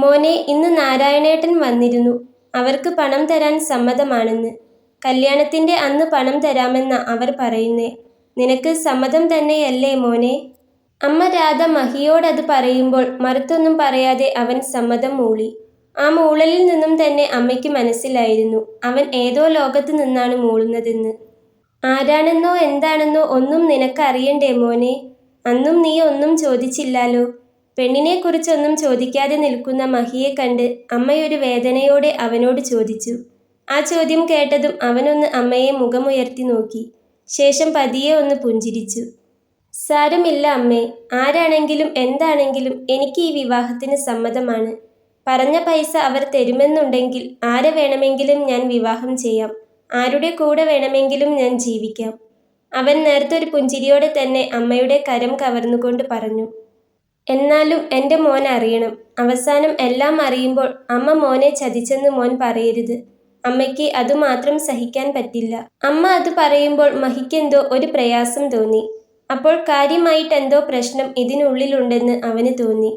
മോനെ, ഇന്ന് നാരായണേട്ടൻ വന്നിരുന്നു. അവർക്ക് പണം തരാൻ സമ്മതമാണെന്ന്. കല്യാണത്തിന്റെ അന്ന് പണം തരാമെന്ന അവർ പറയുന്നേ. നിനക്ക് സമ്മതം തന്നെയല്ലേ മോനെ? അമ്മ രാധ മഹിയോടത് പറയുമ്പോൾ മറുത്തൊന്നും പറയാതെ അവൻ സമ്മതം മൂളി. ആ മൂളലിൽ നിന്നും തന്നെ അമ്മയ്ക്ക് മനസ്സിലായിരുന്നു അവൻ ഏതോ ലോകത്ത് നിന്നാണ് മൂളുന്നതെന്ന്. ആരാണെന്നോ എന്താണെന്നോ ഒന്നും നിനക്ക് അറിയണ്ടേ മോനെ? അന്നും നീ ഒന്നും ചോദിച്ചില്ലാലോ. പെണ്ണിനെക്കുറിച്ചൊന്നും ചോദിക്കാതെ നിൽക്കുന്ന മഹിയെ കണ്ട് അമ്മയൊരു വേദനയോടെ അവനോട് ചോദിച്ചു. ആ ചോദ്യം കേട്ടതും അവനൊന്ന് അമ്മയെ മുഖമുയർത്തി നോക്കി. ശേഷം പതിയെ ഒന്ന് പുഞ്ചിരിച്ചു. സാരമില്ല അമ്മേ, ആരാണെങ്കിലും എന്താണെങ്കിലും എനിക്ക് ഈ വിവാഹത്തിന് സമ്മതമാണ്. പറഞ്ഞ പൈസ അവർ തരുമെന്നുണ്ടെങ്കിൽ ആരെ വേണമെങ്കിലും ഞാൻ വിവാഹം ചെയ്യാം. ആരുടെ കൂടെ വേണമെങ്കിലും ഞാൻ ജീവിക്കാം. അവൻ നേർത്തൊരു പുഞ്ചിരിയോടെ തന്നെ അമ്മയുടെ കരം കവർന്നുകൊണ്ട് പറഞ്ഞു. എന്നാലും എൻ്റെ മോൻ അറിയണം. അവസാനം എല്ലാം അറിയുമ്പോൾ അമ്മ മോനെ ചതിച്ചെന്ന് മോൻ പറയരുത്. അമ്മയ്ക്ക് അതുമാത്രം സഹിക്കാൻ പറ്റില്ല. അമ്മ അത് പറയുമ്പോൾ മഹിക്കെന്തോ ഒരു പ്രയാസം തോന്നി. അപ്പോൾ കാര്യമായിട്ടെന്തോ പ്രശ്നം ഇതിനുള്ളിലുണ്ടെന്ന് അവന് തോന്നി.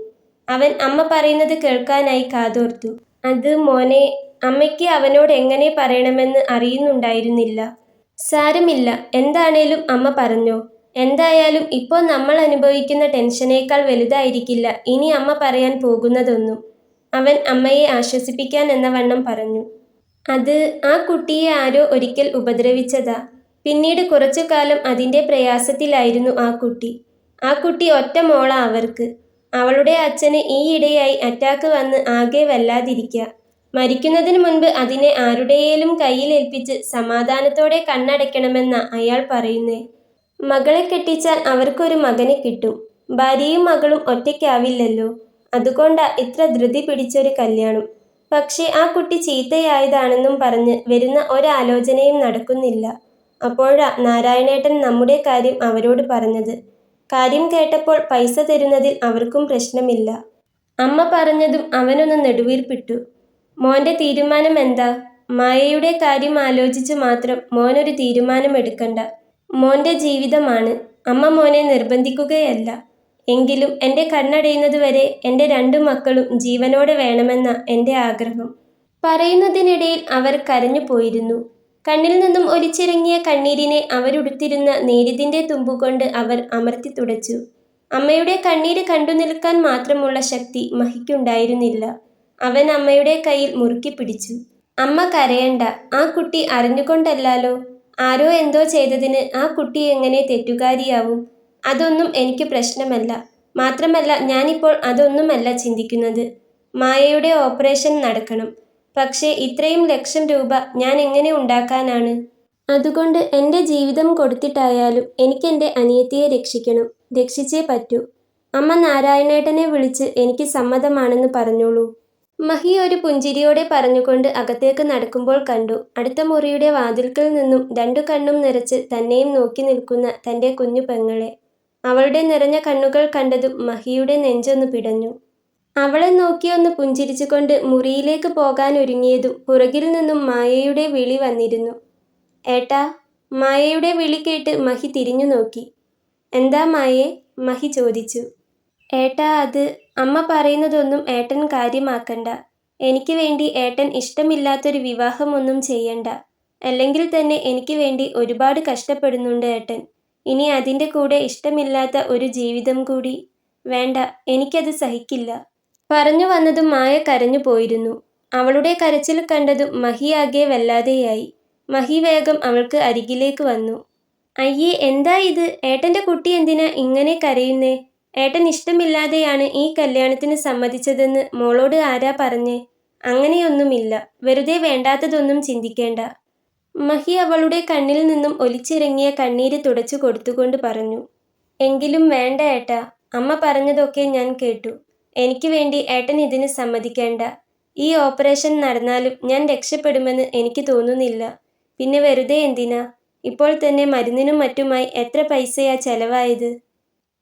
അവൻ അമ്മ പറയുന്നത് കേൾക്കാനായി കാതോർത്തു. അത് മോനെ, അമ്മയ്ക്ക് അവനോട് എങ്ങനെ പറയണമെന്ന് അറിയുന്നുണ്ടായിരുന്നില്ല. സാരമില്ല, എന്താണേലും അമ്മ പറഞ്ഞോ. എന്തായാലും ഇപ്പോൾ നമ്മൾ അനുഭവിക്കുന്ന ടെൻഷനേക്കാൾ വലുതായിരിക്കില്ല ഇനി അമ്മ പറയാൻ പോകുന്നതൊന്നും. അവൻ അമ്മയെ ആശ്വസിപ്പിക്കാൻ എന്ന വണ്ണം പറഞ്ഞു. അത് ആ കുട്ടിയെ ആരോ ഒരിക്കൽ ഉപദ്രവിച്ചതാ. പിന്നീട് കുറച്ചു കാലം അതിൻ്റെ പ്രയാസത്തിലായിരുന്നു ആ കുട്ടി. ആ കുട്ടി ഒറ്റ മോളാ അവർക്ക്. അവളുടെ അച്ഛന് ഈയിടെയായി അറ്റാക്ക് വന്ന് ആകെ വല്ലാതിരിക്കുക. മരിക്കുന്നതിന് മുൻപ് അതിനെ ആരുടെയേലും കയ്യിലേൽപ്പിച്ച് സമാധാനത്തോടെ കണ്ണടയ്ക്കണമെന്ന അയാൾ പറയുന്നേ. മകളെ കെട്ടിച്ചാൽ അവർക്കൊരു മകനെ കിട്ടും. ഭാര്യയും മകളും ഒറ്റയ്ക്കാവില്ലല്ലോ. അതുകൊണ്ടാ ഇത്ര ധൃതി പിടിച്ചൊരു കല്യാണം. പക്ഷേ ആ കുട്ടി ചീത്തയായതാണെന്നും പറഞ്ഞ് വരുന്ന ഒരാലോചനയും നടക്കുന്നില്ല. അപ്പോഴാ നാരായണേട്ടൻ നമ്മുടെ കാര്യം അവരോട് പറഞ്ഞത്. കാര്യം കേട്ടപ്പോൾ പൈസ തരുന്നതിൽ അവർക്കും പ്രശ്നമില്ല. അമ്മ പറഞ്ഞതും അവനൊന്ന് നെടുവീർപ്പിട്ടു. മോന്റെ തീരുമാനം എന്താ? മായയുടെ കാര്യം ആലോചിച്ച് മാത്രം മോനൊരു തീരുമാനം എടുക്കണ്ട. മോന്റെ ജീവിതമാണ്. അമ്മ മോനെ നിർബന്ധിക്കുകയല്ല. എങ്കിലും എൻ്റെ കണ്ണടയുന്നത് വരെ എൻ്റെ 2 മക്കളും ജീവനോടെ വേണമെന്ന എൻ്റെ ആഗ്രഹം. പറയുന്നതിനിടയിൽ അവർ കരഞ്ഞു പോയിരുന്നു. കണ്ണിൽ നിന്നും ഒലിച്ചിറങ്ങിയ കണ്ണീരിനെ അവരുടുത്തിരുന്ന നേരിതിൻ്റെ തുമ്പുകൊണ്ട് അവർ അമർത്തി തുടച്ചു. അമ്മയുടെ കണ്ണീര് കണ്ടു നിൽക്കാൻ മാത്രമുള്ള ശക്തി മഹിക്കുണ്ടായിരുന്നില്ല. അവൻ അമ്മയുടെ കയ്യിൽ മുറുക്കി പിടിച്ചു. അമ്മ കരയണ്ട. ആ കുട്ടി അറിഞ്ഞുകൊണ്ടല്ലാലോ. ആരോ എന്തോ ചെയ്തതിന് ആ കുട്ടി എങ്ങനെ തെറ്റുകാരിയാവും? അതൊന്നും എനിക്ക് പ്രശ്നമല്ല. മാത്രമല്ല ഞാനിപ്പോൾ അതൊന്നുമല്ല ചിന്തിക്കുന്നത്. മായയുടെ ഓപ്പറേഷൻ നടക്കണം. പക്ഷേ ഇത്രയും ലക്ഷം രൂപ ഞാൻ എങ്ങനെ ഉണ്ടാക്കാനാണ്? അതുകൊണ്ട് എൻ്റെ ജീവിതം കൊടുത്തിട്ടായാലും എനിക്കെൻ്റെ അനിയത്തിയെ രക്ഷിക്കണം. രക്ഷിച്ചേ പറ്റൂ. അമ്മ നാരായണേട്ടനെ വിളിച്ച് എനിക്ക് സമ്മതമാണെന്ന് പറഞ്ഞോളൂ. മഹി ഒരു പുഞ്ചിരിയോടെ പറഞ്ഞുകൊണ്ട് അകത്തേക്ക് നടക്കുമ്പോൾ കണ്ടു അടുത്ത മുറിയുടെ വാതിൽക്കൽ നിന്നും 2 കണ്ണും നിറച്ച് തന്നെയും നോക്കി നിൽക്കുന്ന തൻ്റെ കുഞ്ഞു പെങ്ങളെ. അവളുടെ നിറഞ്ഞ കണ്ണുകൾ കണ്ടതും മഹിയുടെ നെഞ്ചൊന്ന് പിടഞ്ഞു. അവളെ നോക്കിയൊന്ന് പുഞ്ചിരിച്ചുകൊണ്ട് മുറിയിലേക്ക് പോകാനൊരുങ്ങിയതും പുറകിൽ നിന്നും മായയുടെ വിളി വന്നിരുന്നു. ഏട്ടാ. മായയുടെ വിളി കേട്ട് മഹി തിരിഞ്ഞു നോക്കി. എന്താ മായേ? മഹി ചോദിച്ചു. ഏട്ടാ, അത് അമ്മ പറയുന്നതൊന്നും ഏട്ടൻ കാര്യമാക്കണ്ട. എനിക്ക് വേണ്ടി ഏട്ടൻ ഇഷ്ടമില്ലാത്തൊരു വിവാഹമൊന്നും ചെയ്യണ്ട. അല്ലെങ്കിൽ തന്നെ എനിക്ക് വേണ്ടി ഒരുപാട് കഷ്ടപ്പെടുന്നുണ്ട് ഏട്ടൻ. ഇനി അതിൻ്റെ കൂടെ ഇഷ്ടമില്ലാത്ത ഒരു ജീവിതം കൂടി വേണ്ട. എനിക്കത് സഹിക്കില്ല. പറഞ്ഞു വന്നതും മായ കരഞ്ഞു പോയിരുന്നു. അവളുടെ കരച്ചിൽ കണ്ടതും മഹിയാകെ വല്ലാതെയായി. മഹി വേഗം അവൾക്ക് അരികിലേക്ക് വന്നു. അയ്യേ, എന്താ ഇത്? ഏട്ടൻ്റെ കുട്ടി എന്തിനാ ഇങ്ങനെ കരയുന്നേ? ഏട്ടൻ ഇഷ്ടമില്ലാതെയാണ് ഈ കല്യാണത്തിന് സമ്മതിച്ചതെന്ന് മോളോട് ആരാ പറഞ്ഞേ? അങ്ങനെയൊന്നുമില്ല. വെറുതെ വേണ്ടാത്തതൊന്നും ചിന്തിക്കേണ്ട. മഹി അവളുടെ കണ്ണിൽ നിന്നും ഒലിച്ചിറങ്ങിയ കണ്ണീര് തുടച്ചു കൊടുത്തുകൊണ്ട് പറഞ്ഞു. എങ്കിലും വേണ്ട ഏട്ടാ. അമ്മ പറഞ്ഞതൊക്കെ ഞാൻ കേട്ടു. എനിക്ക് വേണ്ടി ഏട്ടൻ ഇതിന് സമ്മതിക്കേണ്ട. ഈ ഓപ്പറേഷൻ നടന്നാലും ഞാൻ രക്ഷപ്പെടുമെന്ന് എനിക്ക് തോന്നുന്നില്ല. പിന്നെ വെറുതെ എന്തിനാ? ഇപ്പോൾ തന്നെ മരുന്നിനും മറ്റുമായി എത്ര പൈസയാ ചെലവായത്?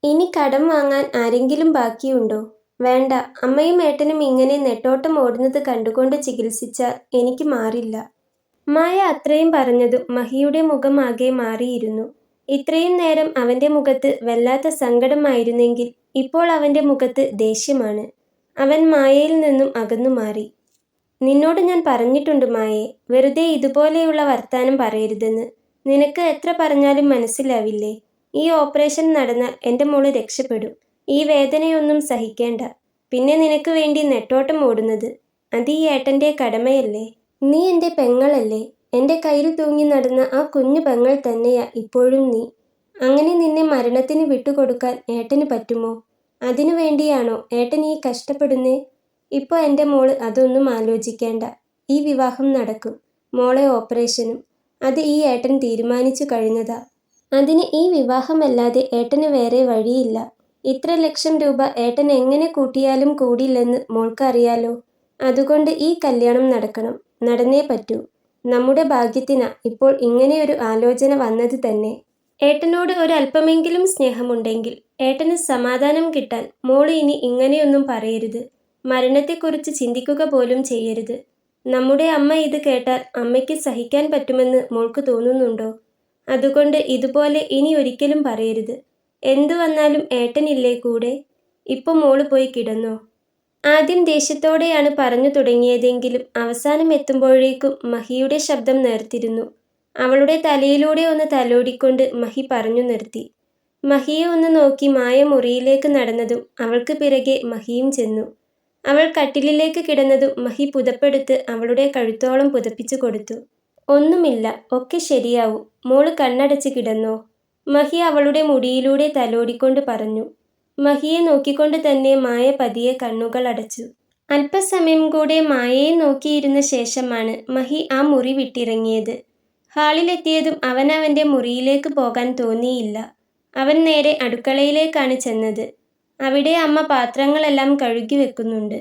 ഇനി കടം വാങ്ങാൻ ആരെങ്കിലും ബാക്കിയുണ്ടോ? വേണ്ട. അമ്മയും ഏട്ടനും ഇങ്ങനെ നെട്ടോട്ടം ഓടുന്നത് കണ്ടുകൊണ്ട് ചികിത്സിച്ചാൽ എനിക്ക് മാറില്ല. മായ അത്രയും പറഞ്ഞതും മഹിയുടെ മുഖം ആകെ മാറിയിരുന്നു. ഇത്രയും നേരം അവൻ്റെ മുഖത്ത് വല്ലാത്ത സങ്കടമായിരുന്നെങ്കിൽ ഇപ്പോൾ അവൻ്റെ മുഖത്ത് ദേഷ്യമാണ്. അവൻ മായയിൽ നിന്നും അകന്നു മാറി. നിന്നോട് ഞാൻ പറഞ്ഞിട്ടുണ്ട് മായേ, വെറുതെ ഇതുപോലെയുള്ള വർത്താനം പറയരുതെന്ന്. നിനക്ക് എത്ര പറഞ്ഞാലും മനസ്സിലാവില്ലേ? ഈ ഓപ്പറേഷൻ നടന്നാൽ എൻ്റെ മോള് രക്ഷപ്പെടും. ഈ വേദനയൊന്നും സഹിക്കേണ്ട. പിന്നെ നിനക്ക് വേണ്ടി നെട്ടോട്ടം ഓടുന്നത് അത് ഈ ഏട്ടൻ്റെ കടമയല്ലേ? നീ എൻ്റെ പെങ്ങളല്ലേ? എൻ്റെ കയ്യിൽ തൂങ്ങി നടന്ന ആ കുഞ്ഞു പെങ്ങൾ തന്നെയാ ഇപ്പോഴും നീ. അങ്ങനെ നിന്നെ മരണത്തിന് വിട്ടുകൊടുക്കാൻ ഏട്ടന് പറ്റുമോ? അതിനു വേണ്ടിയാണോ ഏട്ടൻ ഈ കഷ്ടപ്പെടുന്നേ? ഇപ്പോൾ എൻ്റെ മോള് അതൊന്നും ആലോചിക്കേണ്ട. ഈ വിവാഹം നടക്കും. മോളെ ഓപ്പറേഷനും. അത് ഈ ഏട്ടൻ തീരുമാനിച്ചു കഴിഞ്ഞതാ. അതിന് ഈ വിവാഹമല്ലാതെ ഏട്ടന് വേറെ വഴിയില്ല. ഇത്ര ലക്ഷം രൂപ ഏട്ടൻ എങ്ങനെ കൂട്ടിയാലും കൂടില്ലെന്ന് മോൾക്കറിയാലോ. അതുകൊണ്ട് ഈ കല്യാണം നടക്കണം. നടന്നേ പറ്റൂ. നമ്മുടെ ഭാഗ്യത്തിനാ ഇപ്പോൾ ഇങ്ങനെയൊരു ആലോചന വന്നത് തന്നെ. ഏട്ടനോട് ഒരല്പമെങ്കിലും സ്നേഹമുണ്ടെങ്കിൽ ഏട്ടന് സമാധാനം കിട്ടാൻ മോള് ഇനി ഇങ്ങനെയൊന്നും പറയരുത്. മരണത്തെക്കുറിച്ച് ചിന്തിക്കുക പോലും ചെയ്യരുത്. നമ്മുടെ അമ്മ ഇത് കേട്ടാൽ അമ്മയ്ക്ക് സഹിക്കാൻ പറ്റുമെന്ന് മോൾക്ക് തോന്നുന്നുണ്ടോ? അതുകൊണ്ട് ഇതുപോലെ ഇനി ഒരിക്കലും പറയരുത്. എന്തു വന്നാലും ഏട്ടനില്ലേ കൂടെ? ഇപ്പോൾ മോള് പോയി കിടന്നോ. ആദ്യം ദേഷ്യത്തോടെയാണ് പറഞ്ഞു തുടങ്ങിയതെങ്കിലും അവസാനം എത്തുമ്പോഴേക്കും മഹിയുടെ ശബ്ദം നേർത്തിരുന്നു. അവളുടെ തലയിലൂടെ ഒന്ന് തലോടിക്കൊണ്ട് മഹി പറഞ്ഞു നിർത്തി. മഹിയെ ഒന്ന് നോക്കി മായ മുറിയിലേക്ക് നടന്നതും അവൾക്ക് പിറകെ മഹിയും ചെന്നു. അവൾ കട്ടിലിലേക്ക് കിടന്നതും മഹി പുതപ്പെടുത്ത് അവളുടെ കഴുത്തോളം പുതപ്പിച്ചു കൊടുത്തു. ഒന്നുമില്ല, ഒക്കെ ശരിയാവും. മോള് കണ്ണടച്ച് കിടന്നോ. മഹി അവളുടെ മുടിയിലൂടെ തലോടിക്കൊണ്ട് പറഞ്ഞു. മഹിയെ നോക്കിക്കൊണ്ട് തന്നെ മായ പതിയെ കണ്ണുകൾ അടച്ചു. അല്പസമയം കൂടെ മായയെ നോക്കിയിരുന്ന ശേഷമാണ് മഹി ആ മുറി വിട്ടിറങ്ങിയത്. ഹാളിലെത്തിയതും അവൻ്റെ മുറിയിലേക്ക് പോകാൻ തോന്നിയില്ല. അവൻ നേരെ അടുക്കളയിലേക്കാണ് ചെന്നത്. അവിടെ അമ്മ പാത്രങ്ങളെല്ലാം കഴുകി വെക്കുന്നുണ്ട്.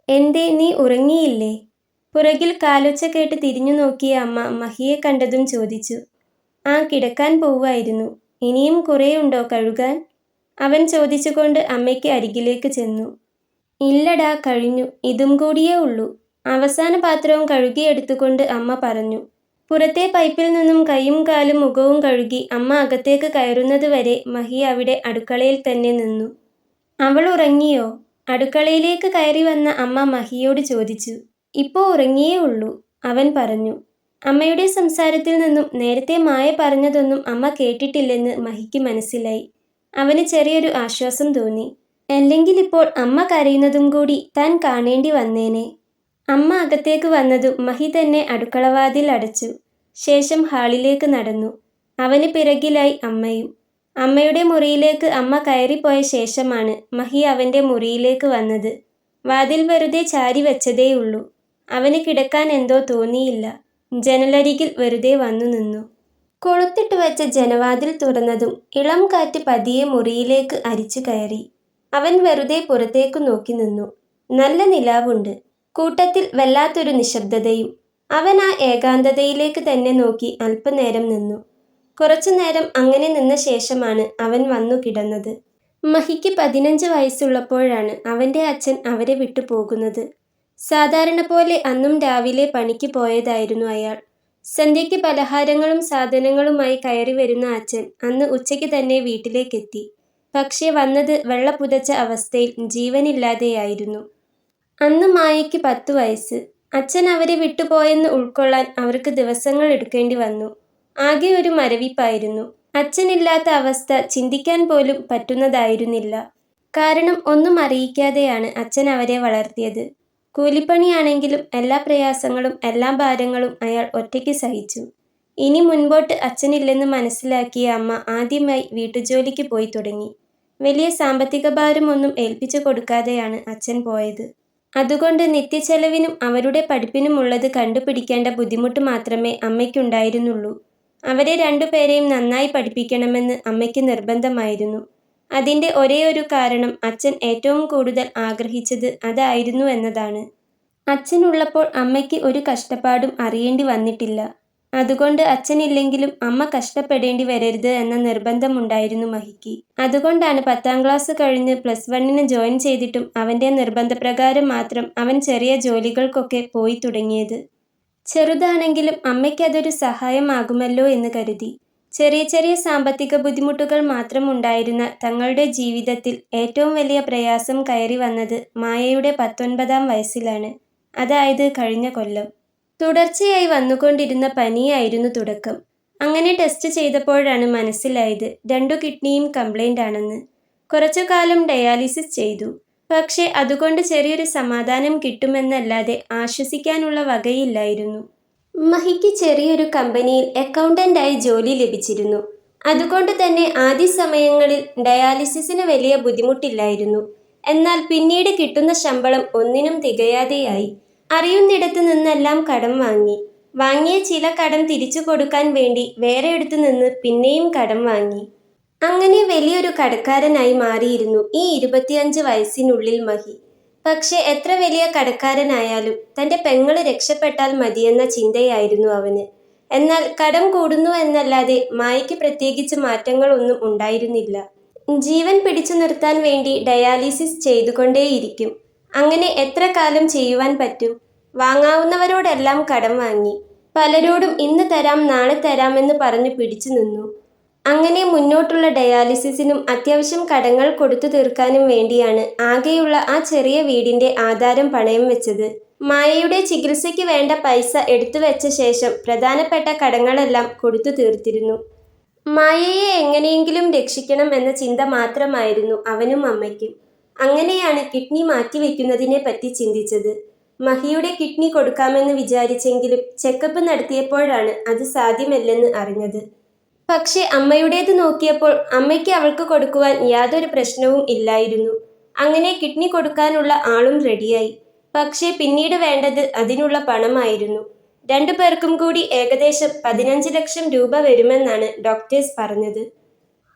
എന്തേ, നീ ഉറങ്ങിയില്ലേ? പുറകിൽ കാലൊച്ച കേട്ട് തിരിഞ്ഞു നോക്കിയ അമ്മ മഹിയെ കണ്ടതും ചോദിച്ചു. ആ, കിടക്കാൻ പോവായിരുന്നു. ഇനിയും കുറേയുണ്ടോ കഴുകാൻ? അവൻ ചോദിച്ചുകൊണ്ട് അമ്മയ്ക്ക് അരികിലേക്ക് ചെന്നു. ഇല്ലടാ, കഴിഞ്ഞു. ഇതും കൂടിയേ ഉള്ളൂ. അവസാന പാത്രവും കഴുകിയെടുത്തുകൊണ്ട് അമ്മ പറഞ്ഞു. പുറത്തെ പൈപ്പിൽ നിന്നും കൈയും കാലും മുഖവും കഴുകി അമ്മ അകത്തേക്ക് കയറുന്നത് വരെ മഹി അവിടെ അടുക്കളയിൽ തന്നെ നിന്നു. അവൾ ഉറങ്ങിയോ? അടുക്കളയിലേക്ക് കയറി വന്ന അമ്മ മഹിയോട് ചോദിച്ചു. ഇപ്പോൾ ഉറങ്ങിയേ ഉള്ളൂ, അവൻ പറഞ്ഞു. അമ്മയുടെ സംസാരത്തിൽ നിന്നും നേരത്തെ മായ പറഞ്ഞതൊന്നും അമ്മ കേട്ടിട്ടില്ലെന്ന് മഹിക്ക് മനസ്സിലായി. അവന് ചെറിയൊരു ആശ്വാസം തോന്നി. അല്ലെങ്കിൽ ഇപ്പോൾ അമ്മ കരയുന്നതും കൂടി താൻ കാണേണ്ടി വന്നേനെ. അമ്മ അകത്തേക്ക് വന്നതും മഹി തന്നെ അടുക്കളവാതിൽ അടച്ചു. ശേഷം ഹാളിലേക്ക് നടന്നു. അവന് പിറകിലായി അമ്മയും. അമ്മയുടെ മുറിയിലേക്ക് അമ്മ കയറിപ്പോയ ശേഷമാണ് മഹി അവൻ്റെ മുറിയിലേക്ക് വന്നത്. വാതിൽ വെറുതെ ചാരി വെച്ചതേയുള്ളൂ. അവന് കിടക്കാൻ എന്തോ തോന്നിയില്ല. ജനലരികിൽ വെറുതെ വന്നു നിന്നു. കൊളുത്തിട്ട് വെച്ച ജനവാതിൽ തുറന്നതും ഇളം കാറ്റ് പതിയെ മുറിയിലേക്ക് അരിച്ചു കയറി. അവൻ വെറുതെ പുറത്തേക്ക് നോക്കി നിന്നു. നല്ല നിലാവുണ്ട്. കൂട്ടത്തിൽ വല്ലാത്തൊരു നിശബ്ദതയും. അവൻ ആ ഏകാന്തതയിലേക്ക് തന്നെ നോക്കി അല്പനേരം നിന്നു. കുറച്ചുനേരം അങ്ങനെ നിന്ന ശേഷമാണ് അവൻ വന്നു കിടന്നത്. മഹിക്ക് 15 വയസ്സുള്ളപ്പോഴാണ് അവൻ്റെ അച്ഛൻ അവരെ വിട്ടു പോകുന്നത്. സാധാരണ പോലെ അന്നും രാവിലെ പണിക്ക് പോയതായിരുന്നു അയാൾ. സന്ധ്യയ്ക്ക് പലഹാരങ്ങളും സാധനങ്ങളുമായി കയറി വരുന്ന അച്ഛൻ അന്ന് ഉച്ചയ്ക്ക് തന്നെ വീട്ടിലേക്കെത്തി. പക്ഷേ വന്നത് വെള്ള പുതച്ച അവസ്ഥയിൽ ജീവനില്ലാതെയായിരുന്നു. അന്ന് മായയ്ക്ക് 10 വയസ്സ്. അച്ഛൻ അവരെ വിട്ടുപോയെന്ന് ഉൾക്കൊള്ളാൻ അവർക്ക് ദിവസങ്ങൾ എടുക്കേണ്ടി വന്നു. ആകെ ഒരു മരവിപ്പായിരുന്നു. അച്ഛനില്ലാത്ത അവസ്ഥ ചിന്തിക്കാൻ പോലും പറ്റുന്നതായിരുന്നില്ല. കാരണം ഒന്നും അറിയിക്കാതെയാണ് അച്ഛൻ അവരെ വളർത്തിയത്. കൂലിപ്പണിയാണെങ്കിലും എല്ലാ പ്രയാസങ്ങളും എല്ലാ ഭാരങ്ങളും അയാൾ ഒറ്റയ്ക്ക് സഹിച്ചു. ഇനി മുൻപോട്ട് അച്ഛനില്ലെന്ന് മനസ്സിലാക്കിയ അമ്മ ആദ്യമായി വീട്ടുജോലിക്ക് പോയി തുടങ്ങി. വലിയ സാമ്പത്തിക ഭാരമൊന്നും ഏൽപ്പിച്ചു കൊടുക്കാതെയാണ് അച്ഛൻ പോയത്. അതുകൊണ്ട് നിത്യച്ചെലവിനും അവരുടെ പഠിപ്പിനുമുള്ളത് കണ്ടുപിടിക്കേണ്ട ബുദ്ധിമുട്ട് മാത്രമേ അമ്മയ്ക്കുണ്ടായിരുന്നുള്ളൂ. അവരെ രണ്ടുപേരെയും നന്നായി പഠിപ്പിക്കണമെന്ന് അമ്മയ്ക്ക് നിർബന്ധമായിരുന്നു. അതിൻ്റെ ഒരേയൊരു കാരണം അച്ഛൻ ഏറ്റവും കൂടുതൽ ആഗ്രഹിച്ചത് അതായിരുന്നു എന്നതാണ്. അച്ഛനുള്ളപ്പോൾ അമ്മയ്ക്ക് ഒരു കഷ്ടപ്പാടും അറിയേണ്ടി വന്നിട്ടില്ല. അതുകൊണ്ട് അച്ഛനില്ലെങ്കിലും അമ്മ കഷ്ടപ്പെടേണ്ടി വരരുത് എന്ന നിർബന്ധമുണ്ടായിരുന്നു മഹിക്ക്. അതുകൊണ്ടാണ് 10ാം ക്ലാസ് കഴിഞ്ഞ് +1 ജോയിൻ ചെയ്തിട്ടും അവൻ്റെ നിർബന്ധപ്രകാരം മാത്രം അവൻ ചെറിയ ജോലികൾക്കൊക്കെ പോയി തുടങ്ങിയത്. ചെറുതാണെങ്കിലും അമ്മയ്ക്കതൊരു സഹായമാകുമല്ലോ എന്ന് കരുതി. ചെറിയ ചെറിയ സാമ്പത്തിക ബുദ്ധിമുട്ടുകൾ മാത്രം ഉണ്ടായിരുന്ന തങ്ങളുടെ ജീവിതത്തിൽ ഏറ്റവും വലിയ പ്രയാസം കയറി വന്നത് മായയുടെ 19-ാം വയസ്സിലാണ്. അതായത് കഴിഞ്ഞ കൊല്ലം. തുടർച്ചയായി വന്നുകൊണ്ടിരുന്ന പനിയായിരുന്നു തുടക്കം. അങ്ങനെ ടെസ്റ്റ് ചെയ്തപ്പോഴാണ് മനസ്സിലായത് 2 കിഡ്നിയും കംപ്ലൈൻ്റ് ആണെന്ന്. കുറച്ചു കാലം ഡയാലിസിസ് ചെയ്തു. പക്ഷേ അതുകൊണ്ട് ചെറിയൊരു സമാധാനം കിട്ടുമെന്നല്ലാതെ ആശ്വസിക്കാനുള്ള വകയില്ലായിരുന്നു. മഹിക്ക് ചെറിയൊരു കമ്പനിയിൽ അക്കൗണ്ടൻ്റായി ജോലി ലഭിച്ചിരുന്നു. അതുകൊണ്ട് തന്നെ ആദ്യ സമയങ്ങളിൽ ഡയാലിസിസിന് വലിയ ബുദ്ധിമുട്ടില്ലായിരുന്നു. എന്നാൽ പിന്നീട് കിട്ടുന്ന ശമ്പളം ഒന്നിനും തികയാതെയായി. അറിയുന്നിടത്തു നിന്നെല്ലാം കടം വാങ്ങി. വാങ്ങിയ ചില കടം തിരിച്ചു കൊടുക്കാൻ വേണ്ടി വേറെയിടത്തു നിന്ന് പിന്നെയും കടം വാങ്ങി. അങ്ങനെ വലിയൊരു കടക്കാരനായി മാറിയിരുന്നു ഈ 25 വയസ്സിനുള്ളിൽ മഹി. പക്ഷെ എത്ര വലിയ കടക്കാരനായാലും തൻ്റെ പെങ്ങള് രക്ഷപ്പെട്ടാൽ മതിയെന്ന ചിന്തയായിരുന്നു അവന്. എന്നാൽ കടം കൂടുന്നു എന്നല്ലാതെ മായയ്ക്ക് പ്രത്യേകിച്ച് മാറ്റങ്ങളൊന്നും ഉണ്ടായിരുന്നില്ല. ജീവൻ പിടിച്ചു നിർത്താൻ വേണ്ടി ഡയാലിസിസ് ചെയ്തുകൊണ്ടേയിരിക്കും. അങ്ങനെ എത്ര കാലം ചെയ്യുവാൻ പറ്റും? വാങ്ങാവുന്നവരോടെല്ലാം കടം വാങ്ങി. പലരോടും ഇന്ന് തരാം നാളെ തരാമെന്ന് പറഞ്ഞു പിടിച്ചു നിന്നു. അങ്ങനെ മുന്നോട്ടുള്ള ഡയാലിസിസിനും അത്യാവശ്യം കടങ്ങൾ കൊടുത്തു തീർക്കാനും വേണ്ടിയാണ് ആകെയുള്ള ആ ചെറിയ വീടിൻ്റെ ആധാരം പണയം വെച്ചത്. മായയുടെ ചികിത്സയ്ക്ക് വേണ്ട പൈസ എടുത്തു വെച്ച ശേഷം പ്രധാനപ്പെട്ട കടങ്ങളെല്ലാം കൊടുത്തു തീർത്തിരുന്നു. മായയെ എങ്ങനെയെങ്കിലും രക്ഷിക്കണം എന്ന ചിന്ത മാത്രമായിരുന്നു അവനും അമ്മയ്ക്കും. അങ്ങനെയാണ് കിഡ്നി മാറ്റിവെക്കുന്നതിനെ പറ്റി ചിന്തിച്ചത്. മഹിയുടെ കിഡ്നി കൊടുക്കാമെന്ന് വിചാരിച്ചെങ്കിലും ചെക്കപ്പ് നടത്തിയപ്പോഴാണ് അത് സാധ്യമല്ലെന്ന് അറിഞ്ഞത്. പക്ഷെ അമ്മയുടേത് നോക്കിയപ്പോൾ അമ്മയ്ക്ക് അവൾക്ക് കൊടുക്കുവാൻ യാതൊരു പ്രശ്നവും ഇല്ലായിരുന്നു. അങ്ങനെ കിഡ്നി കൊടുക്കാനുള്ള ആളും റെഡിയായി. പക്ഷേ പിന്നീട് വേണ്ടത് അതിനുള്ള പണമായിരുന്നു. 2 പേർക്കും കൂടി ഏകദേശം 15 ലക്ഷം രൂപ വരുമെന്നാണ് ഡോക്ടേഴ്സ് പറഞ്ഞത്.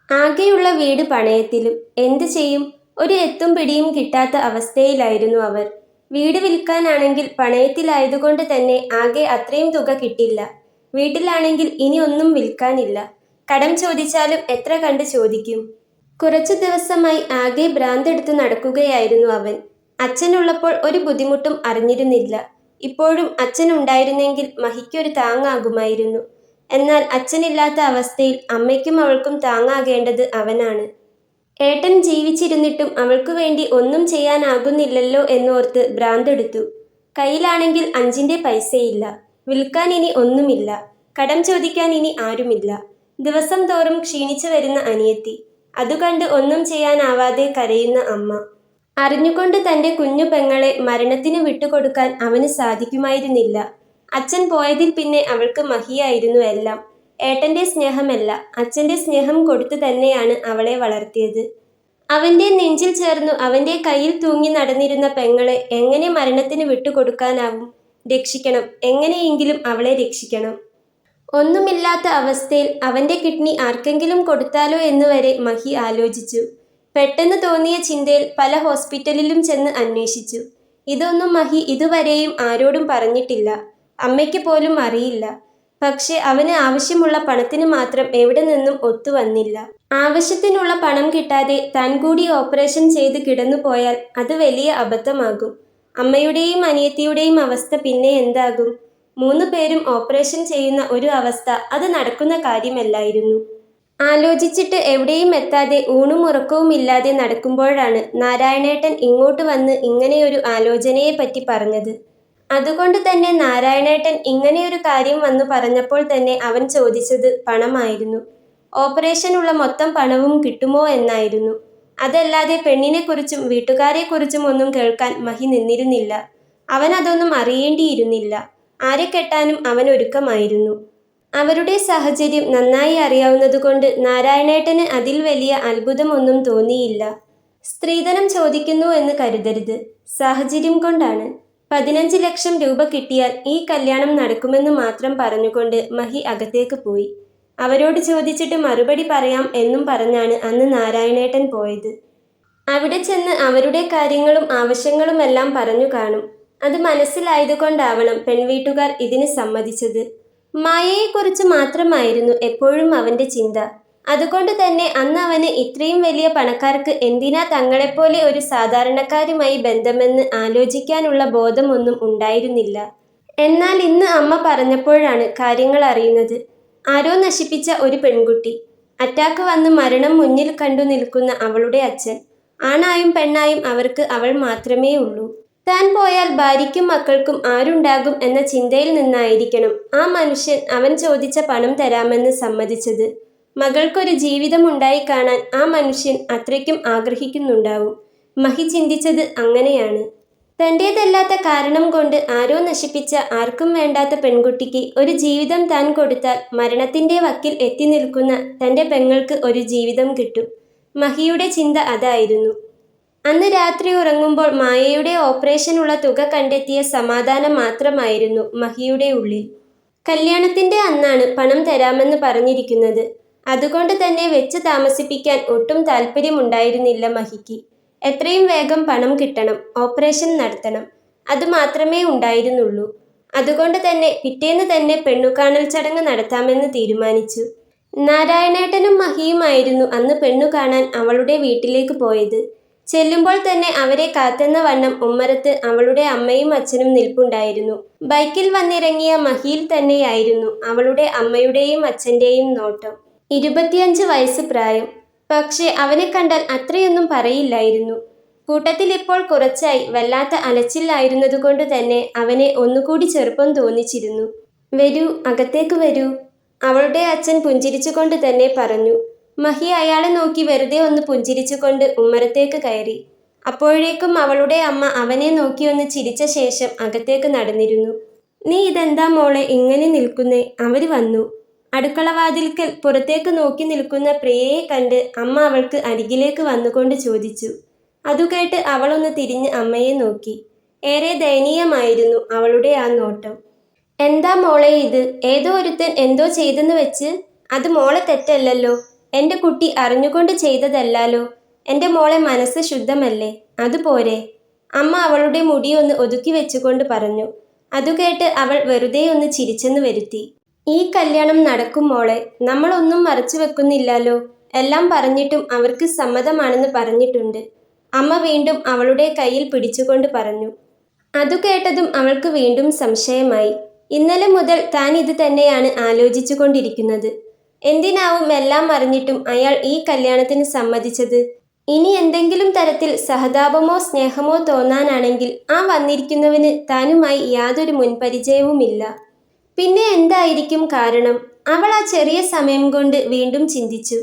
ആകെയുള്ള വീട് പണയത്തിലും. എന്തു ചെയ്യും? ഒരു എത്തും പിടിയും കിട്ടാത്ത അവസ്ഥയിലായിരുന്നു അവർ. വീട് വിൽക്കാനാണെങ്കിൽ പണയത്തിലായതുകൊണ്ട് തന്നെ ആകെ അത്രയും തുക കിട്ടില്ല. വീട്ടിലാണെങ്കിൽ ഇനി ഒന്നും വിൽക്കാനില്ല. കടം ചോദിച്ചാലും എത്ര കണ്ട് ചോദിക്കും? കുറച്ചു ദിവസമായി ആകെ ഭ്രാന്തെടുത്ത് നടക്കുകയായിരുന്നു അവൻ. അച്ഛനുള്ളപ്പോൾ ഒരു ബുദ്ധിമുട്ടും അറിഞ്ഞിരുന്നില്ല. ഇപ്പോഴും അച്ഛൻ ഉണ്ടായിരുന്നെങ്കിൽ മഹിക്കൊരു താങ്ങാകുമായിരുന്നു. എന്നാൽ അച്ഛനില്ലാത്ത അവസ്ഥയിൽ അമ്മയ്ക്കും അവൾക്കും താങ്ങാകേണ്ടത് അവനാണ്. ഏട്ടൻ ജീവിച്ചിരുന്നിട്ടും അവൾക്കു വേണ്ടി ഒന്നും ചെയ്യാനാകുന്നില്ലല്ലോ എന്നോർത്ത് ഭ്രാന്തെടുത്തു. കയ്യിലാണെങ്കിൽ 5-ന്റെ പൈസയില്ല. വിൽക്കാൻ ഇനി ഒന്നുമില്ല. കടം ചോദിക്കാൻ ഇനി ആരുമില്ല. ദിവസം തോറും ക്ഷീണിച്ചു വരുന്ന അനിയത്തി. അതുകണ്ട് ഒന്നും ചെയ്യാനാവാതെ കരയുന്ന അമ്മ. അറിഞ്ഞുകൊണ്ട് തൻ്റെ കുഞ്ഞു പെങ്ങളെ മരണത്തിന് വിട്ടുകൊടുക്കാൻ അവന് സാധിക്കുമായിരുന്നില്ല. അച്ഛൻ പോയതിൽ പിന്നെ അവൾക്ക് മഹിയായിരുന്നു എല്ലാം. ഏട്ടൻ്റെ സ്നേഹമല്ല, അച്ഛൻ്റെ സ്നേഹം കൊടുത്തു തന്നെയാണ് അവളെ വളർത്തിയത്. അവൻ്റെ നെഞ്ചിൽ ചേർന്നു അവൻ്റെ കയ്യിൽ തൂങ്ങി നടന്നിരുന്ന പെങ്ങളെ എങ്ങനെ മരണത്തിന് വിട്ടുകൊടുക്കാനാവും? രക്ഷിക്കണം, എങ്ങനെയെങ്കിലും അവളെ രക്ഷിക്കണം. ഒന്നുമില്ലാത്ത അവസ്ഥയിൽ അവൻ്റെ കിഡ്നി ആർക്കെങ്കിലും കൊടുത്താലോ എന്നുവരെ മഹി ആലോചിച്ചു. പെട്ടെന്ന് തോന്നിയ ചിന്തയിൽ പല ഹോസ്പിറ്റലിലും ചെന്ന് അന്വേഷിച്ചു. ഇതൊന്നും മഹി ഇതുവരെയും ആരോടും പറഞ്ഞിട്ടില്ല. അമ്മയ്ക്ക് പോലും അറിയില്ല. പക്ഷെ അവന് ആവശ്യമുള്ള പണത്തിന് മാത്രം എവിടെ നിന്നും ഒത്തുവന്നില്ല. ആവശ്യത്തിനുള്ള പണം കിട്ടാതെ താൻ കൂടി ഓപ്പറേഷൻ ചെയ്ത് കിടന്നുപോയാൽ അത് വലിയ അബദ്ധമാകും. അമ്മയുടെയും അനിയത്തിയുടെയും അവസ്ഥ പിന്നെ എന്താകും? 3 പേരും ഓപ്പറേഷൻ ചെയ്യുന്ന ഒരു അവസ്ഥ അത് നടക്കുന്ന കാര്യമല്ലായിരുന്നു. ആലോചിച്ചിട്ട് എവിടെയും എത്താതെ ഊണും ഉറക്കവുമില്ലാതെ നടക്കുമ്പോഴാണ് നാരായണേട്ടൻ ഇങ്ങോട്ട് വന്ന് ഇങ്ങനെയൊരു ആലോചനയെപ്പറ്റി പറഞ്ഞത്. അതുകൊണ്ട് തന്നെ നാരായണേട്ടൻ ഇങ്ങനെയൊരു കാര്യം വന്നു പറഞ്ഞപ്പോൾ തന്നെ അവൻ ചോദിച്ചത് പണമായിരുന്നു. ഓപ്പറേഷനുള്ള മൊത്തം പണവും കിട്ടുമോ എന്നായിരുന്നു. അതല്ലാതെ പെണ്ണിനെക്കുറിച്ചും വീട്ടുകാരെക്കുറിച്ചും ഒന്നും കേൾക്കാൻ മഹി നിന്നിരുന്നില്ല. അവൻ അതൊന്നും അറിയേണ്ടിയിരുന്നില്ല. ആരെ കെട്ടാനും അവൻ ഒരുക്കമായിരുന്നു. അവരുടെ സാഹചര്യം നന്നായി അറിയാവുന്നതുകൊണ്ട് നാരായണേട്ടന് അതിൽ വലിയ അത്ഭുതമൊന്നും തോന്നിയില്ല. സ്ത്രീധനം ചോദിക്കുന്നു എന്ന് കരുതരുത്, സാഹചര്യം കൊണ്ടാണ്. 15 ലക്ഷം രൂപ കിട്ടിയാൽ ഈ കല്യാണം നടക്കുമെന്ന് മാത്രം പറഞ്ഞുകൊണ്ട് മഹി അകത്തേക്ക് പോയി. അവരോട് ചോദിച്ചിട്ട് മറുപടി പറയാം എന്നും പറഞ്ഞാണ് അന്ന് നാരായണേട്ടൻ പോയത്. അവിടെ ചെന്ന് അവരുടെ കാര്യങ്ങളും ആവശ്യങ്ങളുമെല്ലാം പറഞ്ഞു കാണും. അത് മനസ്സിലായതുകൊണ്ടാവണം പെൺവീട്ടുകാർ ഇതിന് സമ്മതിച്ചത്. മായയെക്കുറിച്ച് മാത്രമായിരുന്നു എപ്പോഴും അവൻ്റെ ചിന്ത. അതുകൊണ്ട് തന്നെ അന്ന് അവന് ഇത്രയും വലിയ പണക്കാർക്ക് എന്തിനാ തങ്ങളെപ്പോലെ ഒരു സാധാരണക്കാരുമായി ബന്ധമെന്ന് ആലോചിക്കാനുള്ള ബോധമൊന്നും ഉണ്ടായിരുന്നില്ല. എന്നാൽ ഇന്ന് അമ്മ പറഞ്ഞപ്പോഴാണ് കാര്യങ്ങൾ അറിയുന്നത്. ആരോ നശിപ്പിച്ച ഒരു പെൺകുട്ടി. അറ്റാക്ക് വന്ന് മരണം മുന്നിൽ കണ്ടു നിൽക്കുന്ന അവളുടെ അച്ഛൻ. ആണായും പെണ്ണായും അവർക്ക് അവൾ മാത്രമേ ഉള്ളൂ. താൻ പോയാൽ ഭാര്യയ്ക്കും മക്കൾക്കും ആരുണ്ടാകും എന്ന ചിന്തയിൽ നിന്നായിരിക്കണം ആ മനുഷ്യൻ അവൻ ചോദിച്ച പണം തരാമെന്ന് സമ്മതിച്ചത്. മകൾക്കൊരു ജീവിതമുണ്ടായി കാണാൻ ആ മനുഷ്യൻ അത്രയ്ക്കും ആഗ്രഹിക്കുന്നുണ്ടാവും. മഹി ചിന്തിച്ചത് അങ്ങനെയാണ്. തൻ്റേതല്ലാത്ത കാരണം കൊണ്ട് ആരോ നശിപ്പിച്ച ആർക്കും വേണ്ടാത്ത പെൺകുട്ടിക്ക് ഒരു ജീവിതം താൻ കൊടുത്താൽ മരണത്തിൻ്റെ വക്കിൽ എത്തി നിൽക്കുന്ന തൻ്റെ പെങ്ങൾക്ക് ഒരു ജീവിതം കിട്ടും. മഹിയുടെ ചിന്ത അതായിരുന്നു. അന്ന് രാത്രി ഉറങ്ങുമ്പോൾ മായയുടെ ഓപ്പറേഷനുള്ള തുക കണ്ടെത്തിയ സമാധാനം മാത്രമായിരുന്നു മഹിയുടെ ഉള്ളിൽ. കല്യാണത്തിൻ്റെ അന്നാണ് പണം തരാമെന്ന് പറഞ്ഞിരിക്കുന്നത്. അതുകൊണ്ട് തന്നെ വെച്ച് താമസിപ്പിക്കാൻ ഒട്ടും താല്പര്യമുണ്ടായിരുന്നില്ല മഹിക്ക്. എത്രയും വേഗം പണം കിട്ടണം, ഓപ്പറേഷൻ നടത്തണം, അതുമാത്രമേ ഉണ്ടായിരുന്നുള്ളൂ. അതുകൊണ്ട് തന്നെ പിറ്റേന്ന് തന്നെ പെണ്ണുകാണൽ ചടങ്ങ് നടത്താമെന്ന് തീരുമാനിച്ചു. നാരായണേട്ടനും മഹിയുമായിരുന്നു അന്ന് പെണ്ണു കാണാൻ അവളുടെ വീട്ടിലേക്ക് പോയത്. ചെല്ലുമ്പോൾ തന്നെ അവരെ കാത്തെന്ന വണ്ണം ഉമ്മറത്ത് അവളുടെ അമ്മയും അച്ഛനും നിൽപ്പുണ്ടായിരുന്നു. ബൈക്കിൽ വന്നിറങ്ങിയ മഹിയിൽ തന്നെയായിരുന്നു അവളുടെ അമ്മയുടെയും അച്ഛൻ്റെയും നോട്ടം. 25 വയസ്സ് പ്രായം. പക്ഷേ അവനെ കണ്ടാൽ അത്രയൊന്നും പറയില്ലായിരുന്നു. കൂട്ടത്തിൽ ഇപ്പോൾ കുറച്ചായി വല്ലാത്ത അലച്ചിലായിരുന്നതുകൊണ്ട് തന്നെ അവനെ ഒന്നുകൂടി ചെറുപ്പം തോന്നിച്ചിരുന്നു. വരൂ, അകത്തേക്ക് വരൂ, അവളുടെ അച്ഛൻ പുഞ്ചിരിച്ചുകൊണ്ട് തന്നെ പറഞ്ഞു. മഹി അയാളെ നോക്കി വെറുതെ ഒന്ന് പുഞ്ചിരിച്ചുകൊണ്ട് ഉമ്മറത്തേക്ക് കയറി. അപ്പോഴേക്കും അവളുടെ അമ്മ അവനെ നോക്കി ഒന്ന് ചിരിച്ച ശേഷം അകത്തേക്ക് നടന്നിരുന്നു. നീ ഇതെന്താ മോളെ ഇങ്ങനെ നിൽക്കുന്നേ? അവർ വന്നു. അടുക്കളവാതിൽക്കൽ പുറത്തേക്ക് നോക്കി നിൽക്കുന്ന പ്രിയയെ കണ്ട് അമ്മ അവൾക്ക് അരികിലേക്ക് വന്നുകൊണ്ട് ചോദിച്ചു. അതുകേട്ട് അവളൊന്ന് തിരിഞ്ഞ് അമ്മയെ നോക്കി. ഏറെ ദയനീയമായിരുന്നു അവളുടെ ആ നോട്ടം. എന്താ മോളെ ഇത്? ഏതോ ഒരുത്തൻ എന്തോ ചെയ്തെന്ന് വെച്ച്? അത് മോളെ തെറ്റല്ലല്ലോ. എൻ്റെ കുട്ടി അറിഞ്ഞുകൊണ്ട് ചെയ്തതല്ലാലോ. എൻ്റെ മോളെ മനസ്സ് ശുദ്ധമല്ലേ? അതുപോരെ? അമ്മ അവളുടെ മുടിയൊന്ന് ഒതുക്കി വെച്ചുകൊണ്ട് പറഞ്ഞു. അതുകേട്ട് അവൾ വെറുതെ ഒന്ന് ചിരിച്ചെന്ന് വരുത്തി. ഈ കല്യാണം നടക്കും മോളെ. നമ്മളൊന്നും മറച്ചു വെക്കുന്നില്ലല്ലോ. എല്ലാം പറഞ്ഞിട്ടും അവർക്ക് സമ്മതമാണെന്ന് പറഞ്ഞിട്ടുണ്ട്. അമ്മ വീണ്ടും അവളുടെ കയ്യിൽ പിടിച്ചുകൊണ്ട് പറഞ്ഞു. അതു കേട്ടതും അവൾക്ക് വീണ്ടും സംശയമായി. ഇന്നലെ മുതൽ താൻ ഇത് തന്നെയാണ് ആലോചിച്ചു കൊണ്ടിരിക്കുന്നത്. എന്തിനാവും എല്ലാം അറിഞ്ഞിട്ടും അയാൾ ഈ കല്യാണത്തിന് സമ്മതിച്ചത്? ഇനി എന്തെങ്കിലും തരത്തിൽ സഹതാപമോ സ്നേഹമോ തോന്നാനാണെങ്കിൽ ആ വന്നിരിക്കുന്നവന് താനുമായി യാതൊരു മുൻപരിചയവുമില്ല. പിന്നെ എന്തായിരിക്കും കാരണം? അവൾ ആ ചെറിയ സമയം കൊണ്ട് വീണ്ടും ചിന്തിച്ചു.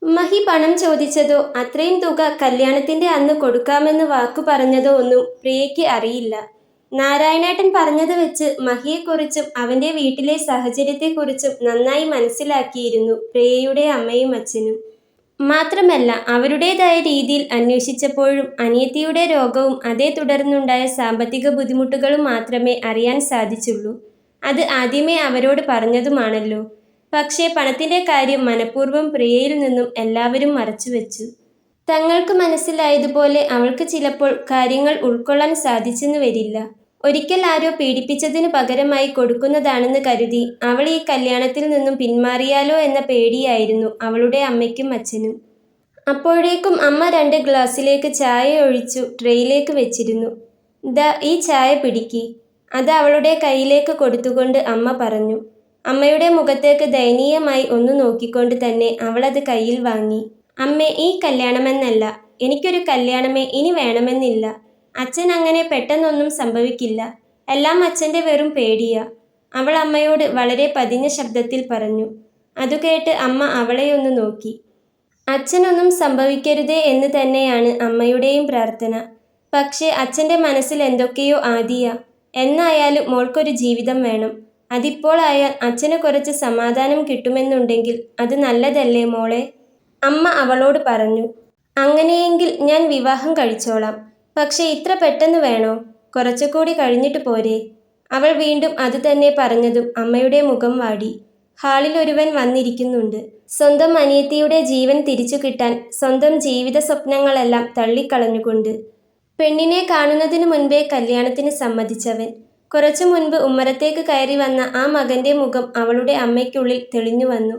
മഹി പണം ചോദിച്ചതോ അത്രയും തുക കല്യാണത്തിൻ്റെ അന്ന് കൊടുക്കാമെന്ന് വാക്കു പറഞ്ഞതോ ഒന്നും പ്രിയയ്ക്ക് അറിയില്ല. നാരായണേട്ടൻ പറഞ്ഞത് വെച്ച് മഹിയെക്കുറിച്ചും അവൻ്റെ വീട്ടിലെ സാഹചര്യത്തെക്കുറിച്ചും നന്നായി മനസ്സിലാക്കിയിരുന്നു പ്രിയയുടെ അമ്മയും അച്ഛനും. മാത്രമല്ല അവരുടേതായ രീതിയിൽ അന്വേഷിച്ചപ്പോഴും അനിയത്തിയുടെ രോഗവും അതേ തുടർന്നുണ്ടായ സാമ്പത്തിക ബുദ്ധിമുട്ടുകളും മാത്രമേ അറിയാൻ സാധിച്ചുള്ളൂ. അത് ആദ്യമേ അവരോട് പറഞ്ഞതുമാണല്ലോ. പക്ഷേ പണത്തിൻ്റെ കാര്യം മനഃപൂർവ്വം പ്രിയയിൽ നിന്നും എല്ലാവരും മറച്ചുവെച്ചു. തങ്ങൾക്ക് മനസ്സിലായതുപോലെ അവൾക്ക് ചിലപ്പോൾ കാര്യങ്ങൾ ഉൾക്കൊള്ളാൻ സാധിച്ചെന്ന് വരില്ല. ഒരിക്കൽ ആരോ പീഡിപ്പിച്ചതിനു പകരമായി കൊടുക്കുന്നതാണെന്ന് കരുതി അവൾ ഈ കല്യാണത്തിൽ നിന്നും പിന്മാറിയാലോ എന്ന പേടിയായിരുന്നു അവളുടെ അമ്മയ്ക്കും അച്ഛനും. അപ്പോഴേക്കും അമ്മ 2 ഗ്ലാസ്സിലേക്ക് ചായ ഒഴിച്ചു ട്രേയിലേക്ക് വെച്ചിരുന്നു. ദാ ഈ ചായ പിടിക്ക്. അത് അവളുടെ കയ്യിലേക്ക് കൊടുത്തുകൊണ്ട് അമ്മ പറഞ്ഞു. അമ്മയുടെ മുഖത്തേക്ക് ദയനീയമായി ഒന്ന് നോക്കിക്കൊണ്ട് തന്നെ അവളത് കയ്യിൽ വാങ്ങി. അമ്മേ, ഈ കല്യാണമെന്നല്ല. എനിക്കൊരു കല്യാണമേ ഇനി വേണമെന്നില്ല. അച്ഛൻ അങ്ങനെ പെട്ടെന്നൊന്നും സംഭവിക്കില്ല. എല്ലാം അച്ഛൻ്റെ വെറും പേടിയാ, അവൾ അമ്മയോട് വളരെ പതിഞ്ഞ ശബ്ദത്തിൽ പറഞ്ഞു. അതുകേട്ട് അമ്മ അവളെയൊന്ന് നോക്കി. അച്ഛനൊന്നും സംഭവിക്കരുതേ എന്ന് തന്നെയാണ് അമ്മയുടെയും പ്രാർത്ഥന. പക്ഷേ അച്ഛൻ്റെ മനസ്സിൽ എന്തൊക്കെയോ ആദിയാ. എന്നായാലും മോൾക്കൊരു ജീവിതം വേണം. അതിപ്പോൾ ആയാൽ അച്ഛന് കുറച്ച് സമാധാനം കിട്ടുമെന്നുണ്ടെങ്കിൽ അത് നല്ലതല്ലേ മോളെ? അമ്മ അവളോട് പറഞ്ഞു. അങ്ങനെയെങ്കിൽ ഞാൻ വിവാഹം കഴിച്ചോളാം. പക്ഷെ ഇത്ര പെട്ടെന്ന് വേണോ? കുറച്ചുകൂടി കഴിഞ്ഞിട്ട് പോരെ? അവൾ വീണ്ടും അതുതന്നെ പറഞ്ഞതും അമ്മയുടെ മുഖം വാടി. ഹാളിൽ ഒരുവൻ വന്നിരിക്കുന്നുണ്ട്. സ്വന്തം അനിയത്തിയുടെ ജീവൻ തിരിച്ചു കിട്ടാൻ സ്വന്തം ജീവിത സ്വപ്നങ്ങളെല്ലാം തള്ളിക്കളഞ്ഞുകൊണ്ട്. പെണ്ണിനെ കാണുന്നതിന് മുൻപേ കല്യാണത്തിന് സമ്മതിച്ചവൻ. കുറച്ചു മുൻപ് ഉമ്മറത്തേക്ക് കയറി വന്ന ആ മകൻ്റെ മുഖം അവളുടെ അമ്മയ്ക്കുള്ളിൽ തെളിഞ്ഞു വന്നു.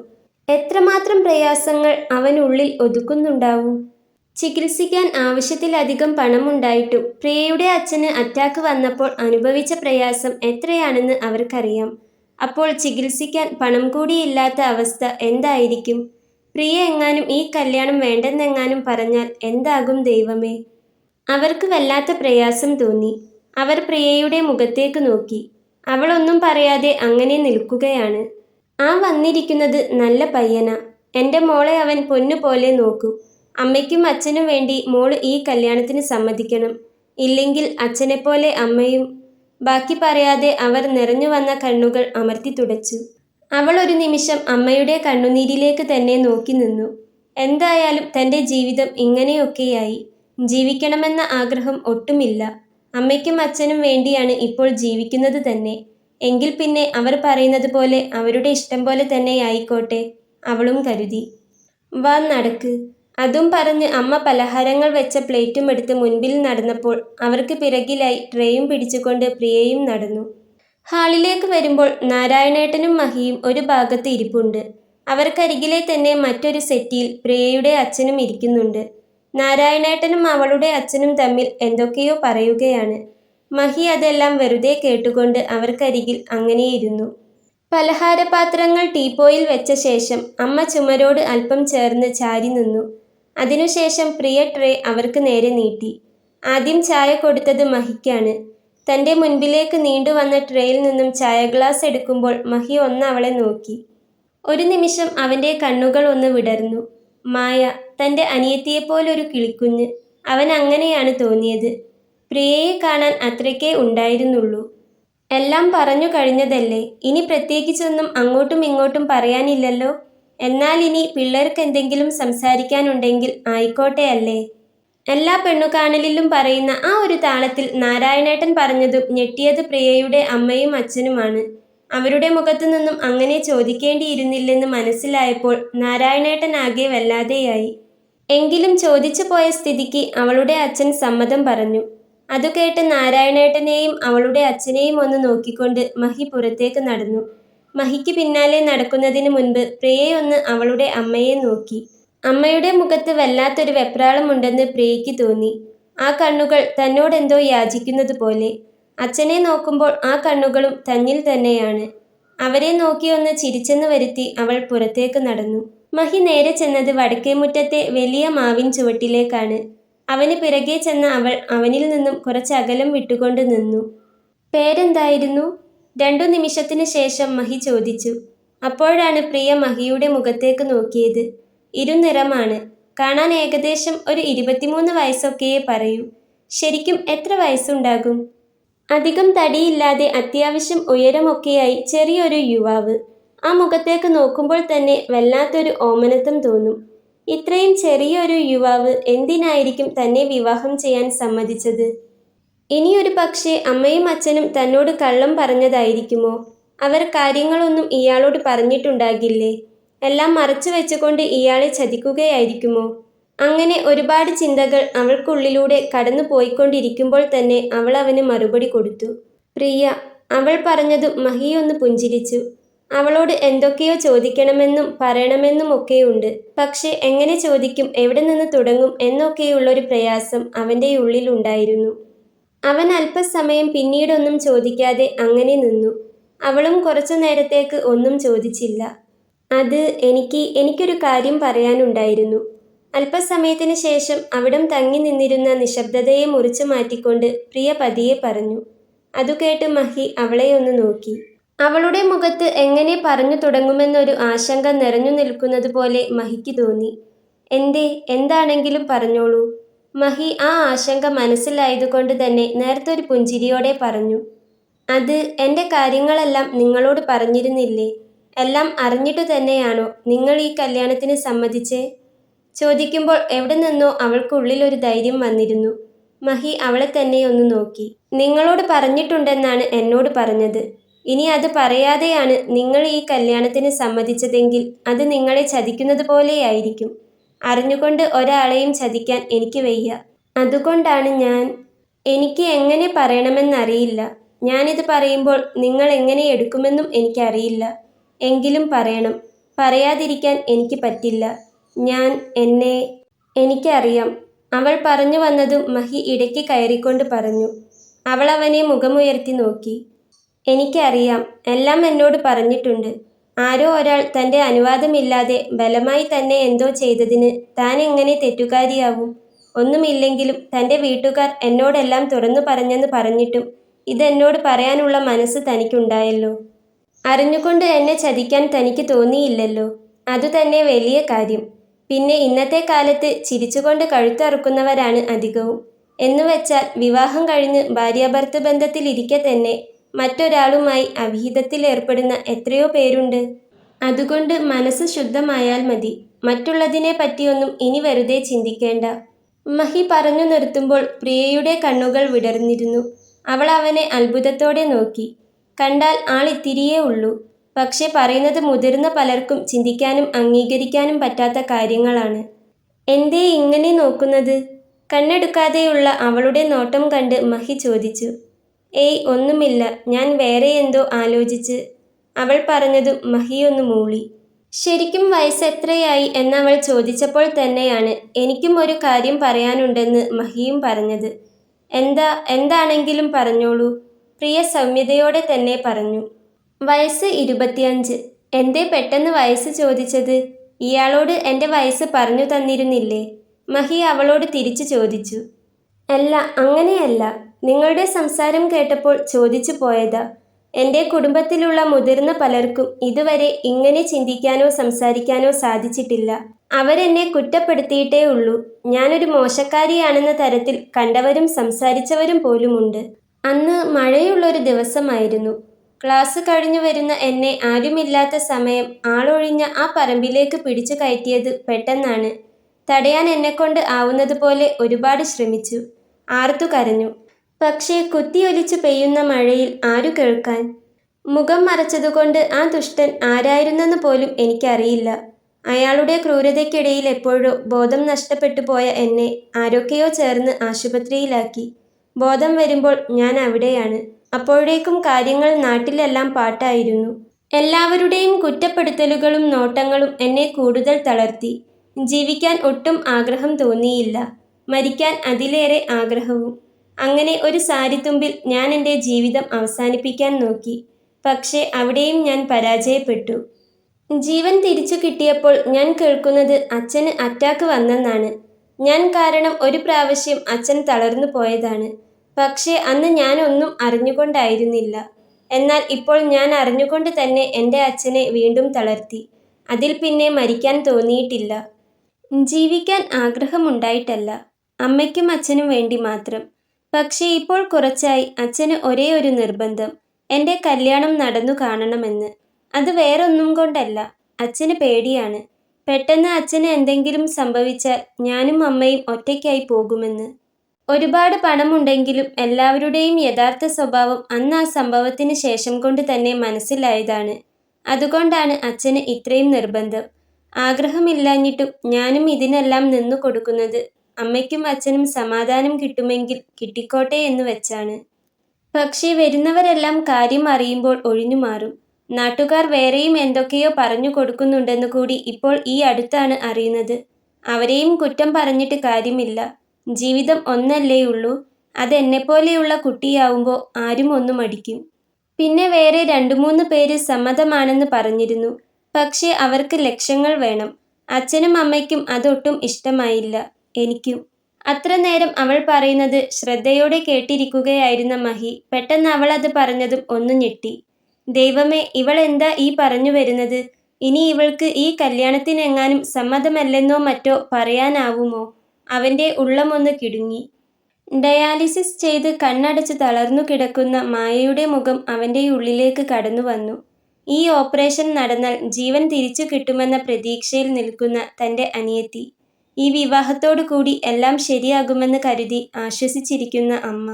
എത്രമാത്രം പ്രയാസങ്ങൾ അവനുള്ളിൽ ഒതുക്കുന്നുണ്ടാവും. ചികിത്സിക്കാൻ ആവശ്യത്തിലധികം പണമുണ്ടായിട്ടും പ്രിയയുടെ അച്ഛന് അറ്റാക്ക് വന്നപ്പോൾ അനുഭവിച്ച പ്രയാസം എത്രയാണെന്ന് അവർക്കറിയാം. അപ്പോൾ ചികിത്സിക്കാൻ പണം കൂടിയില്ലാത്ത അവസ്ഥ എന്തായിരിക്കും? പ്രിയ എങ്ങാനും ഈ കല്യാണം വേണ്ടെന്നെങ്ങാനും പറഞ്ഞാൽ എന്താകും ദൈവമേ? അവർക്ക് വല്ലാത്ത പ്രയാസം തോന്നി. അവർ പ്രിയയുടെ മുഖത്തേക്ക് നോക്കി. അവളൊന്നും പറയാതെ അങ്ങനെ നിൽക്കുകയാണ്. ആ വന്നിരിക്കുന്നത് നല്ല പയ്യനാ. എൻ്റെ മോളെ അവൻ പൊന്നുപോലെ നോക്കും. അമ്മയ്ക്കും അച്ഛനും വേണ്ടി മോള് ഈ കല്യാണത്തിന് സമ്മതിക്കണം. ഇല്ലെങ്കിൽ അച്ഛനെപ്പോലെ അമ്മയും. ബാക്കി പറയാതെ അവർ നിറഞ്ഞു വന്ന കണ്ണുകൾ അമർത്തി തുടച്ചു. അവൾ ഒരു നിമിഷം അമ്മയുടെ കണ്ണുനീരിലേക്ക് തന്നെ നോക്കി നിന്നു. എന്തായാലും തൻ്റെ ജീവിതം ഇങ്ങനെയൊക്കെയായി. ജീവിക്കണമെന്ന ആഗ്രഹം ഒട്ടുമില്ല. അമ്മയ്ക്കും അച്ഛനും വേണ്ടിയാണ് ഇപ്പോൾ ജീവിക്കുന്നത് തന്നെ. എങ്കിൽ പിന്നെ അവർ പറയുന്നത് പോലെ അവരുടെ ഇഷ്ടം പോലെ തന്നെയായിക്കോട്ടെ, അവളും കരുതി. വാ നടക്ക്. അതും പറഞ്ഞ് അമ്മ പലഹാരങ്ങൾ വെച്ച പ്ലേറ്റും എടുത്ത് മുൻപിൽ നടന്നപ്പോൾ അവർക്ക് പിറകിലായി ട്രേയും പിടിച്ചുകൊണ്ട് പ്രിയയും നടന്നു. ഹാളിലേക്ക് വരുമ്പോൾ നാരായണേട്ടനും മഹിയും ഒരു ഭാഗത്ത് ഇരിപ്പുണ്ട്. അവർക്കരികിലെ തന്നെ മറ്റൊരു സെറ്റിയിൽ പ്രിയയുടെ അച്ഛനും ഇരിക്കുന്നുണ്ട്. നാരായണേട്ടനും അവളുടെ അച്ഛനും തമ്മിൽ എന്തൊക്കെയോ പറയുകയാണ്. മഹി അതെല്ലാം വെറുതെ കേട്ടുകൊണ്ട് അവർക്കരികിൽ അങ്ങനെയിരുന്നു. പലഹാരപാത്രങ്ങൾ ടീപ്പോയിൽ വെച്ച ശേഷം അമ്മ ചുമരോട് അല്പം ചേർന്ന് ചാരി നിന്നു. അതിനുശേഷം പ്രിയ ട്രേ അവർക്ക് നേരെ നീട്ടി. ആദ്യം ചായ കൊടുത്തത് മഹിക്കാണ്. തൻ്റെ മുൻപിലേക്ക് നീണ്ടുവന്ന ട്രേയിൽ നിന്നും ചായ ഗ്ലാസ് എടുക്കുമ്പോൾ മഹി ഒന്ന് അവളെ നോക്കി. ഒരു നിമിഷം അവൻ്റെ കണ്ണുകൾ ഒന്ന് വിടർന്നു. മായ, തൻ്റെ അനിയത്തിയെപ്പോലൊരു കിളിക്കുഞ്ഞ്. അവൻ അങ്ങനെയാണ് തോന്നിയത്. പ്രിയയെ കാണാൻ അത്രയ്ക്കേ ഉണ്ടായിരുന്നുള്ളൂ. എല്ലാം പറഞ്ഞു കഴിഞ്ഞതല്ലേ? ഇനി പ്രത്യേകിച്ചൊന്നും അങ്ങോട്ടും ഇങ്ങോട്ടും പറയാനില്ലല്ലോ. എന്നാൽ ഇനി പിള്ളേർക്ക് എന്തെങ്കിലും സംസാരിക്കാനുണ്ടെങ്കിൽ ആയിക്കോട്ടെ അല്ലേ? എല്ലാ പെണ്ണുകാണലിലും പറയുന്ന ആ ഒരു താളത്തിൽ നാരായണേട്ടൻ പറഞ്ഞതും ഞെട്ടിയത് പ്രിയയുടെ അമ്മയും അച്ഛനുമാണ്. അവരുടെ മുഖത്തു നിന്നും അങ്ങനെ ചോദിക്കേണ്ടിയിരുന്നില്ലെന്ന് മനസ്സിലായപ്പോൾ നാരായണേട്ടൻ ആകെ വല്ലാതെയായി. എങ്കിലും ചോദിച്ചു പോയ സ്ഥിതിക്ക് അവളുടെ അച്ഛൻ സമ്മതം പറഞ്ഞു. അതു കേട്ട് നാരായണേട്ടനെയും അവളുടെ അച്ഛനെയും ഒന്ന് നോക്കിക്കൊണ്ട് മഹി പുറത്തേക്ക് നടന്നു. മഹിക്ക് പിന്നാലെ നടക്കുന്നതിന് മുൻപ് പ്രിയയൊന്ന് അവളുടെ അമ്മയെ നോക്കി. അമ്മയുടെ മുഖത്ത് വല്ലാത്തൊരു വെപ്രാളമുണ്ടെന്ന് പ്രിയയ്ക്ക് തോന്നി. ആ കണ്ണുകൾ തന്നോടെന്തോ യാചിക്കുന്നത് പോലെ. അച്ഛനെ നോക്കുമ്പോൾ ആ കണ്ണുകളും തന്നിൽ തന്നെയാണ്. അവരെ നോക്കി ഒന്ന് ചിരിച്ചെന്ന് വരുത്തി അവൾ പുറത്തേക്ക് നടന്നു. മഹി നേരെ ചെന്നത് വടക്കേമുറ്റത്തെ വലിയ മാവിൻ ചുവട്ടിലേക്കാണ്. അവന് പിറകെ ചെന്ന അവൾ അവനിൽ നിന്നും കുറച്ചകലം വിട്ടുകൊണ്ട് നിന്നു. പേരെന്തായിരുന്നു? 2 നിമിഷത്തിന് ശേഷം മഹി ചോദിച്ചു. അപ്പോഴാണ് പ്രിയ മഹിയുടെ മുഖത്തേക്ക് നോക്കിയത്. ഇരുനിറമാണ്. കാണാൻ ഏകദേശം ഒരു 23 വയസ്സൊക്കെയേ പറയൂ. ശരിക്കും എത്ര വയസ്സുണ്ടാകും? അധികം തടിയില്ലാതെ അത്യാവശ്യം ഉയരമൊക്കെയായി ചെറിയൊരു യുവാവ്. ആ മുഖത്തേക്ക് നോക്കുമ്പോൾ തന്നെ വല്ലാത്തൊരു ഓമനത്വം തോന്നും. ഇത്രയും ചെറിയൊരു യുവാവ് എന്തിനായിരിക്കും തന്നെ വിവാഹം ചെയ്യാൻ സമ്മതിച്ചത്? ഇനിയൊരു പക്ഷേ അമ്മയും അച്ഛനും തന്നോട് കള്ളം പറഞ്ഞതായിരിക്കുമോ? അവർ കാര്യങ്ങളൊന്നും ഇയാളോട് പറഞ്ഞിട്ടുണ്ടാകില്ലേ? എല്ലാം മറച്ചു വെച്ചുകൊണ്ട് ഇയാളെ ചതിക്കുകയായിരിക്കുമോ? അങ്ങനെ ഒരുപാട് ചിന്തകൾ അവൾക്കുള്ളിലൂടെ കടന്നു പോയിക്കൊണ്ടിരിക്കുമ്പോൾ തന്നെ അവൾ അവന് മറുപടി കൊടുത്തു. പ്രിയ. അവൾ പറഞ്ഞതും മഹിയൊന്ന് പുഞ്ചിരിച്ചു. അവളോട് എന്തൊക്കെയോ ചോദിക്കണമെന്നും പറയണമെന്നും ഒക്കെയുണ്ട്. പക്ഷെ എങ്ങനെ ചോദിക്കും, എവിടെ നിന്ന് തുടങ്ങും എന്നൊക്കെയുള്ളൊരു പ്രയാസം അവൻ്റെ ഉള്ളിലുണ്ടായിരുന്നു. അവൻ അല്പസമയം പിന്നീടൊന്നും ചോദിക്കാതെ അങ്ങനെ നിന്നു. അവളും കുറച്ചു നേരത്തേക്ക് ഒന്നും ചോദിച്ചില്ല. അത് എനിക്കൊരു കാര്യം പറയാനുണ്ടായിരുന്നു. അല്പസമയത്തിന് ശേഷം അവിടം തങ്ങി നിന്നിരുന്ന നിശബ്ദതയെ മുറിച്ചു മാറ്റിക്കൊണ്ട് പ്രിയ പതിയെ പറഞ്ഞു. അതു കേട്ട് മഹി അവളെ ഒന്ന് നോക്കി. അവളുടെ മുഖത്ത് എങ്ങനെ പറഞ്ഞു തുടങ്ങുമെന്നൊരു ആശങ്ക നിറഞ്ഞു നിൽക്കുന്നത് പോലെ മഹിക്ക് തോന്നി. എന്താണെങ്കിലും പറഞ്ഞോളൂ. മഹി ആ ആശങ്ക മനസ്സിലായതുകൊണ്ട് തന്നെ നേർത്തൊരു പുഞ്ചിരിയോടെ പറഞ്ഞു. അത് എൻ്റെ കാര്യങ്ങളെല്ലാം നിങ്ങളോട് പറഞ്ഞിരുന്നില്ലേ? എല്ലാം അറിഞ്ഞിട്ടു തന്നെയാണോ നിങ്ങൾ ഈ കല്യാണത്തിന് സമ്മതിച്ചേ? ചോദിക്കുമ്പോൾ എവിടെ നിന്നോ അവൾക്കുള്ളിലൊരു ധൈര്യം വന്നിരുന്നു. മഹി അവളെ തന്നെ ഒന്ന് നോക്കി. നിങ്ങളോട് പറഞ്ഞിട്ടുണ്ടെന്നാണ് എന്നോട് പറഞ്ഞത്. ഇനി അത് പറയാതെയാണ് നിങ്ങൾ ഈ കല്യാണത്തിന് സമ്മതിച്ചതെങ്കിൽ അത് നിങ്ങളെ ചതിക്കുന്നത് പോലെയായിരിക്കും. അറിഞ്ഞുകൊണ്ട് ഒരാളെയും ചതിക്കാൻ എനിക്ക് വയ്യ. അതുകൊണ്ടാണ് എനിക്ക് എങ്ങനെ പറയണമെന്നറിയില്ല. ഞാനിത് പറയുമ്പോൾ നിങ്ങൾ എങ്ങനെ എടുക്കുമെന്നും എനിക്കറിയില്ല. എങ്കിലും പറയണം. പറയാതിരിക്കാൻ എനിക്ക് പറ്റില്ല. എനിക്കറിയാം. അവൾ പറഞ്ഞു വന്നതും മഹി ഇടയ്ക്ക് കയറിക്കൊണ്ട് പറഞ്ഞു. അവൾ അവനെ മുഖമുയർത്തി നോക്കി. എനിക്കറിയാം, എല്ലാം എന്നോട് പറഞ്ഞിട്ടുണ്ട്. ആരോ ഒരാൾ തൻ്റെ അനുവാദമില്ലാതെ ബലമായി തന്നെ എന്തോ ചെയ്തതിന് താൻ എങ്ങനെ തെറ്റുകാരിയാവും? ഒന്നുമില്ലെങ്കിലും തൻ്റെ വീട്ടുകാർ എന്നോടെല്ലാം തുറന്നു പറഞ്ഞെന്ന് പറഞ്ഞിട്ടും ഇതെന്നോട് പറയാനുള്ള മനസ്സ് തനിക്കുണ്ടായല്ലോ. അറിഞ്ഞുകൊണ്ട് എന്നെ ചതിക്കാൻ തനിക്ക് തോന്നിയില്ലല്ലോ. അതുതന്നെ വലിയ കാര്യം. പിന്നെ ഇന്നത്തെ കാലത്ത് ചിരിച്ചുകൊണ്ട് കഴുത്തറുക്കുന്നവരാണ് അധികവും. എന്നുവെച്ചാൽ വിവാഹം കഴിഞ്ഞ് ഭാര്യാഭർത്തൃ ബന്ധത്തിലിരിക്കെ തന്നെ മറ്റൊരാളുമായി അവിഹിതത്തിലേർപ്പെടുന്ന എത്രയോ പേരുണ്ട്. അതുകൊണ്ട് മനസ്സ് ശുദ്ധമായാൽ മതി. മറ്റുള്ളതിനെ പറ്റിയൊന്നും ഇനി വെറുതെ ചിന്തിക്കേണ്ട. മഹി പറഞ്ഞു നിർത്തുമ്പോൾ പ്രിയയുടെ കണ്ണുകൾ വിടർന്നിരുന്നു. അവൾ അവനെ അത്ഭുതത്തോടെ നോക്കി. കണ്ടാൽ ആൾ ഇത്തിരിയേ ഉള്ളൂ. പക്ഷെ പറയുന്നത് മുതിർന്ന പലർക്കും ചിന്തിക്കാനും അംഗീകരിക്കാനും പറ്റാത്ത കാര്യങ്ങളാണ്. എന്തേ ഇങ്ങനെ നോക്കുന്നത്? കണ്ണെടുക്കാതെയുള്ള അവളുടെ നോട്ടം കണ്ട് മഹി ചോദിച്ചു. ഏയ് ഒന്നുമില്ല, ഞാൻ വേറെ എന്തോ ആലോചിച്ച്. അവൾ പറഞ്ഞതും മഹിയൊന്നു മൂളി. ശരിക്കും വയസ്സ് എത്രയായി എന്നവൾ ചോദിച്ചപ്പോൾ തന്നെയാണ് എനിക്കും ഒരു കാര്യം പറയാനുണ്ടെന്ന് മഹിയും പറഞ്ഞത്. എന്താണെങ്കിലും പറഞ്ഞോളൂ, പ്രിയ സൗമ്യതയോടെ തന്നെ പറഞ്ഞു. വയസ്സ് 25. എന്തേ പെട്ടെന്ന് വയസ്സ് ചോദിച്ചത്? ഇയാളോട് എൻ്റെ വയസ്സ് പറഞ്ഞു തന്നിരുന്നില്ലേ? മഹി അവളോട് തിരിച്ചു ചോദിച്ചു. അല്ല, അങ്ങനെയല്ല. നിങ്ങളുടെ സംസാരം കേട്ടപ്പോൾ ചോദിച്ചു പോയതാ. എൻ്റെ കുടുംബത്തിലുള്ള മുതിർന്ന പലർക്കും ഇതുവരെ ഇങ്ങനെ ചിന്തിക്കാനോ സംസാരിക്കാനോ സാധിച്ചിട്ടില്ല. അവരെന്നെ കുറ്റപ്പെടുത്തിയിട്ടേ ഉള്ളൂ. ഞാനൊരു മോശക്കാരിയാണെന്ന തരത്തിൽ കണ്ടവരും സംസാരിച്ചവരും പോലുമുണ്ട്. അന്ന് മഴയുള്ളൊരു ദിവസമായിരുന്നു. ക്ലാസ് കഴിഞ്ഞു വരുന്ന എന്നെ ആരുമില്ലാത്ത സമയം ആളൊഴിഞ്ഞ ആ പറമ്പിലേക്ക് പിടിച്ചു കയറ്റിയത് പെട്ടെന്നാണ്. തടയാൻ എന്നെക്കൊണ്ട് ആവുന്നതുപോലെ ഒരുപാട് ശ്രമിച്ചു. ആർത്തു കരഞ്ഞു. പക്ഷേ കുത്തിയൊലിച്ചു പെയ്യുന്ന മഴയിൽ ആരു കേൾക്കാൻ? മുഖം മറച്ചതുകൊണ്ട് ആ ദുഷ്ടൻ ആരായിരുന്നെന്ന് പോലും എനിക്കറിയില്ല. അയാളുടെ ക്രൂരതയ്ക്കിടയിൽ എപ്പോഴോ ബോധം നഷ്ടപ്പെട്ടു പോയ എന്നെ ആരൊക്കെയോ ചേർന്ന് ആശുപത്രിയിലാക്കി. ബോധം വരുമ്പോൾ ഞാൻ അവിടെയാണ്. അപ്പോഴേക്കും കാര്യങ്ങൾ നാട്ടിലെല്ലാം പാട്ടായിരുന്നു. എല്ലാവരുടെയും കുറ്റപ്പെടുത്തലുകളും നോട്ടങ്ങളും എന്നെ കൂടുതൽ തളർത്തി. ജീവിക്കാൻ ഒട്ടും ആഗ്രഹം തോന്നിയില്ല. മരിക്കാൻ അതിലേറെ ആഗ്രഹവും. അങ്ങനെ ഒരു സാരിത്തുമ്പിൽ ഞാൻ എൻ്റെ ജീവിതം അവസാനിപ്പിക്കാൻ നോക്കി. പക്ഷേ അവിടെയും ഞാൻ പരാജയപ്പെട്ടു. ജീവൻ തിരിച്ചു കിട്ടിയപ്പോൾ ഞാൻ കേൾക്കുന്നത് അച്ഛന് അറ്റാക്ക് വന്നെന്നാണ്. ഞാൻ കാരണം ഒരു പ്രാവശ്യം അച്ഛൻ തളർന്നു പോയതാണ്. പക്ഷേ അന്ന് ഞാനൊന്നും അറിഞ്ഞുകൊണ്ടായിരുന്നില്ല. എന്നാൽ ഇപ്പോൾ ഞാൻ അറിഞ്ഞുകൊണ്ട് തന്നെ എൻ്റെ അച്ഛനെ വീണ്ടും തളർത്തി. അതിൽ പിന്നെ മരിക്കാൻ തോന്നിയിട്ടില്ല. ജീവിക്കാൻ ആഗ്രഹമുണ്ടായിട്ടല്ല, അമ്മയ്ക്കും അച്ഛനും വേണ്ടി മാത്രം. പക്ഷേ ഇപ്പോൾ കുറച്ചായി അച്ഛന് ഒരേ ഒരു നിർബന്ധം, എൻ്റെ കല്യാണം നടന്നു കാണണമെന്ന്. അത് വേറൊന്നും കൊണ്ടല്ല, അച്ഛന് പേടിയാണ്. പെട്ടെന്ന് അച്ഛന് എന്തെങ്കിലും സംഭവിച്ചാൽ ഞാനും അമ്മയും ഒറ്റയ്ക്കായി പോകുമെന്ന്. ഒരുപാട് പണമുണ്ടെങ്കിലും എല്ലാവരുടെയും യഥാർത്ഥ സ്വഭാവം അന്ന് ആ സംഭവത്തിന് ശേഷം കൊണ്ട് തന്നെ മനസ്സിലായതാണ്. അതുകൊണ്ടാണ് അച്ഛന് ഇത്രയും നിർബന്ധം. ആഗ്രഹമില്ലാഞ്ഞിട്ടും ഞാനും ഇതിനെല്ലാം നിന്നു കൊടുക്കുന്നത് അമ്മയ്ക്കും അച്ഛനും സമാധാനം കിട്ടുമെങ്കിൽ കിട്ടിക്കോട്ടെ എന്ന് വെച്ചാണ്. പക്ഷേ വരുന്നവരെല്ലാം കാര്യം അറിയുമ്പോൾ ഒഴിഞ്ഞു മാറും. നാട്ടുകാർ വേറെയും എന്തൊക്കെയോ പറഞ്ഞു കൊടുക്കുന്നുണ്ടെന്ന് കൂടി ഇപ്പോൾ ഈ അടുത്താണ് അറിയുന്നത്. അവരെയും കുറ്റം പറഞ്ഞിട്ട് കാര്യമില്ല. ജീവിതം ഒന്നല്ലേയുള്ളൂ. അതെന്നെപ്പോലെയുള്ള കുട്ടിയാവുമ്പോൾ ആരും ഒന്ന് മടിക്കും. പിന്നെ വേറെ 2-3 പേര് സമ്മതമാണെന്ന് പറഞ്ഞിരുന്നു. പക്ഷേ അവർക്ക് ലക്ഷങ്ങൾ വേണം. അച്ഛനും അമ്മയ്ക്കും അതൊട്ടും ഇഷ്ടമായില്ല. എനിക്കും. അത്ര നേരം അവൾ പറയുന്നത് ശ്രദ്ധയോടെ കേട്ടിരിക്കുകയായിരുന്ന മഹി പെട്ടെന്ന് അവൾ അത് പറഞ്ഞതും ഒന്ന് ഞെട്ടി. ദൈവമേ, ഇവൾ എന്താ ഈ പറഞ്ഞു വരുന്നത്? ഇനി ഇവൾക്ക് ഈ കല്യാണത്തിനെങ്ങാനും സമ്മതമല്ലെന്നോ മറ്റോ പറയാനാവുമോ? അവൻ്റെ ഉള്ളമൊന്ന് കിടുങ്ങി. ഡയാലിസിസ് ചെയ്ത് കണ്ണടച്ച് തളർന്നു കിടക്കുന്ന മായയുടെ മുഖം അവൻ്റെ ഉള്ളിലേക്ക് കടന്നു വന്നു. ഈ ഓപ്പറേഷൻ നടന്നാൽ ജീവൻ തിരിച്ചു കിട്ടുമെന്ന പ്രതീക്ഷയിൽ നിൽക്കുന്ന തൻ്റെ അനിയത്തി. ഈ വിവാഹത്തോടു കൂടി എല്ലാം ശരിയാകുമെന്ന് കരുതി ആശ്വസിച്ചിരിക്കുന്ന അമ്മ.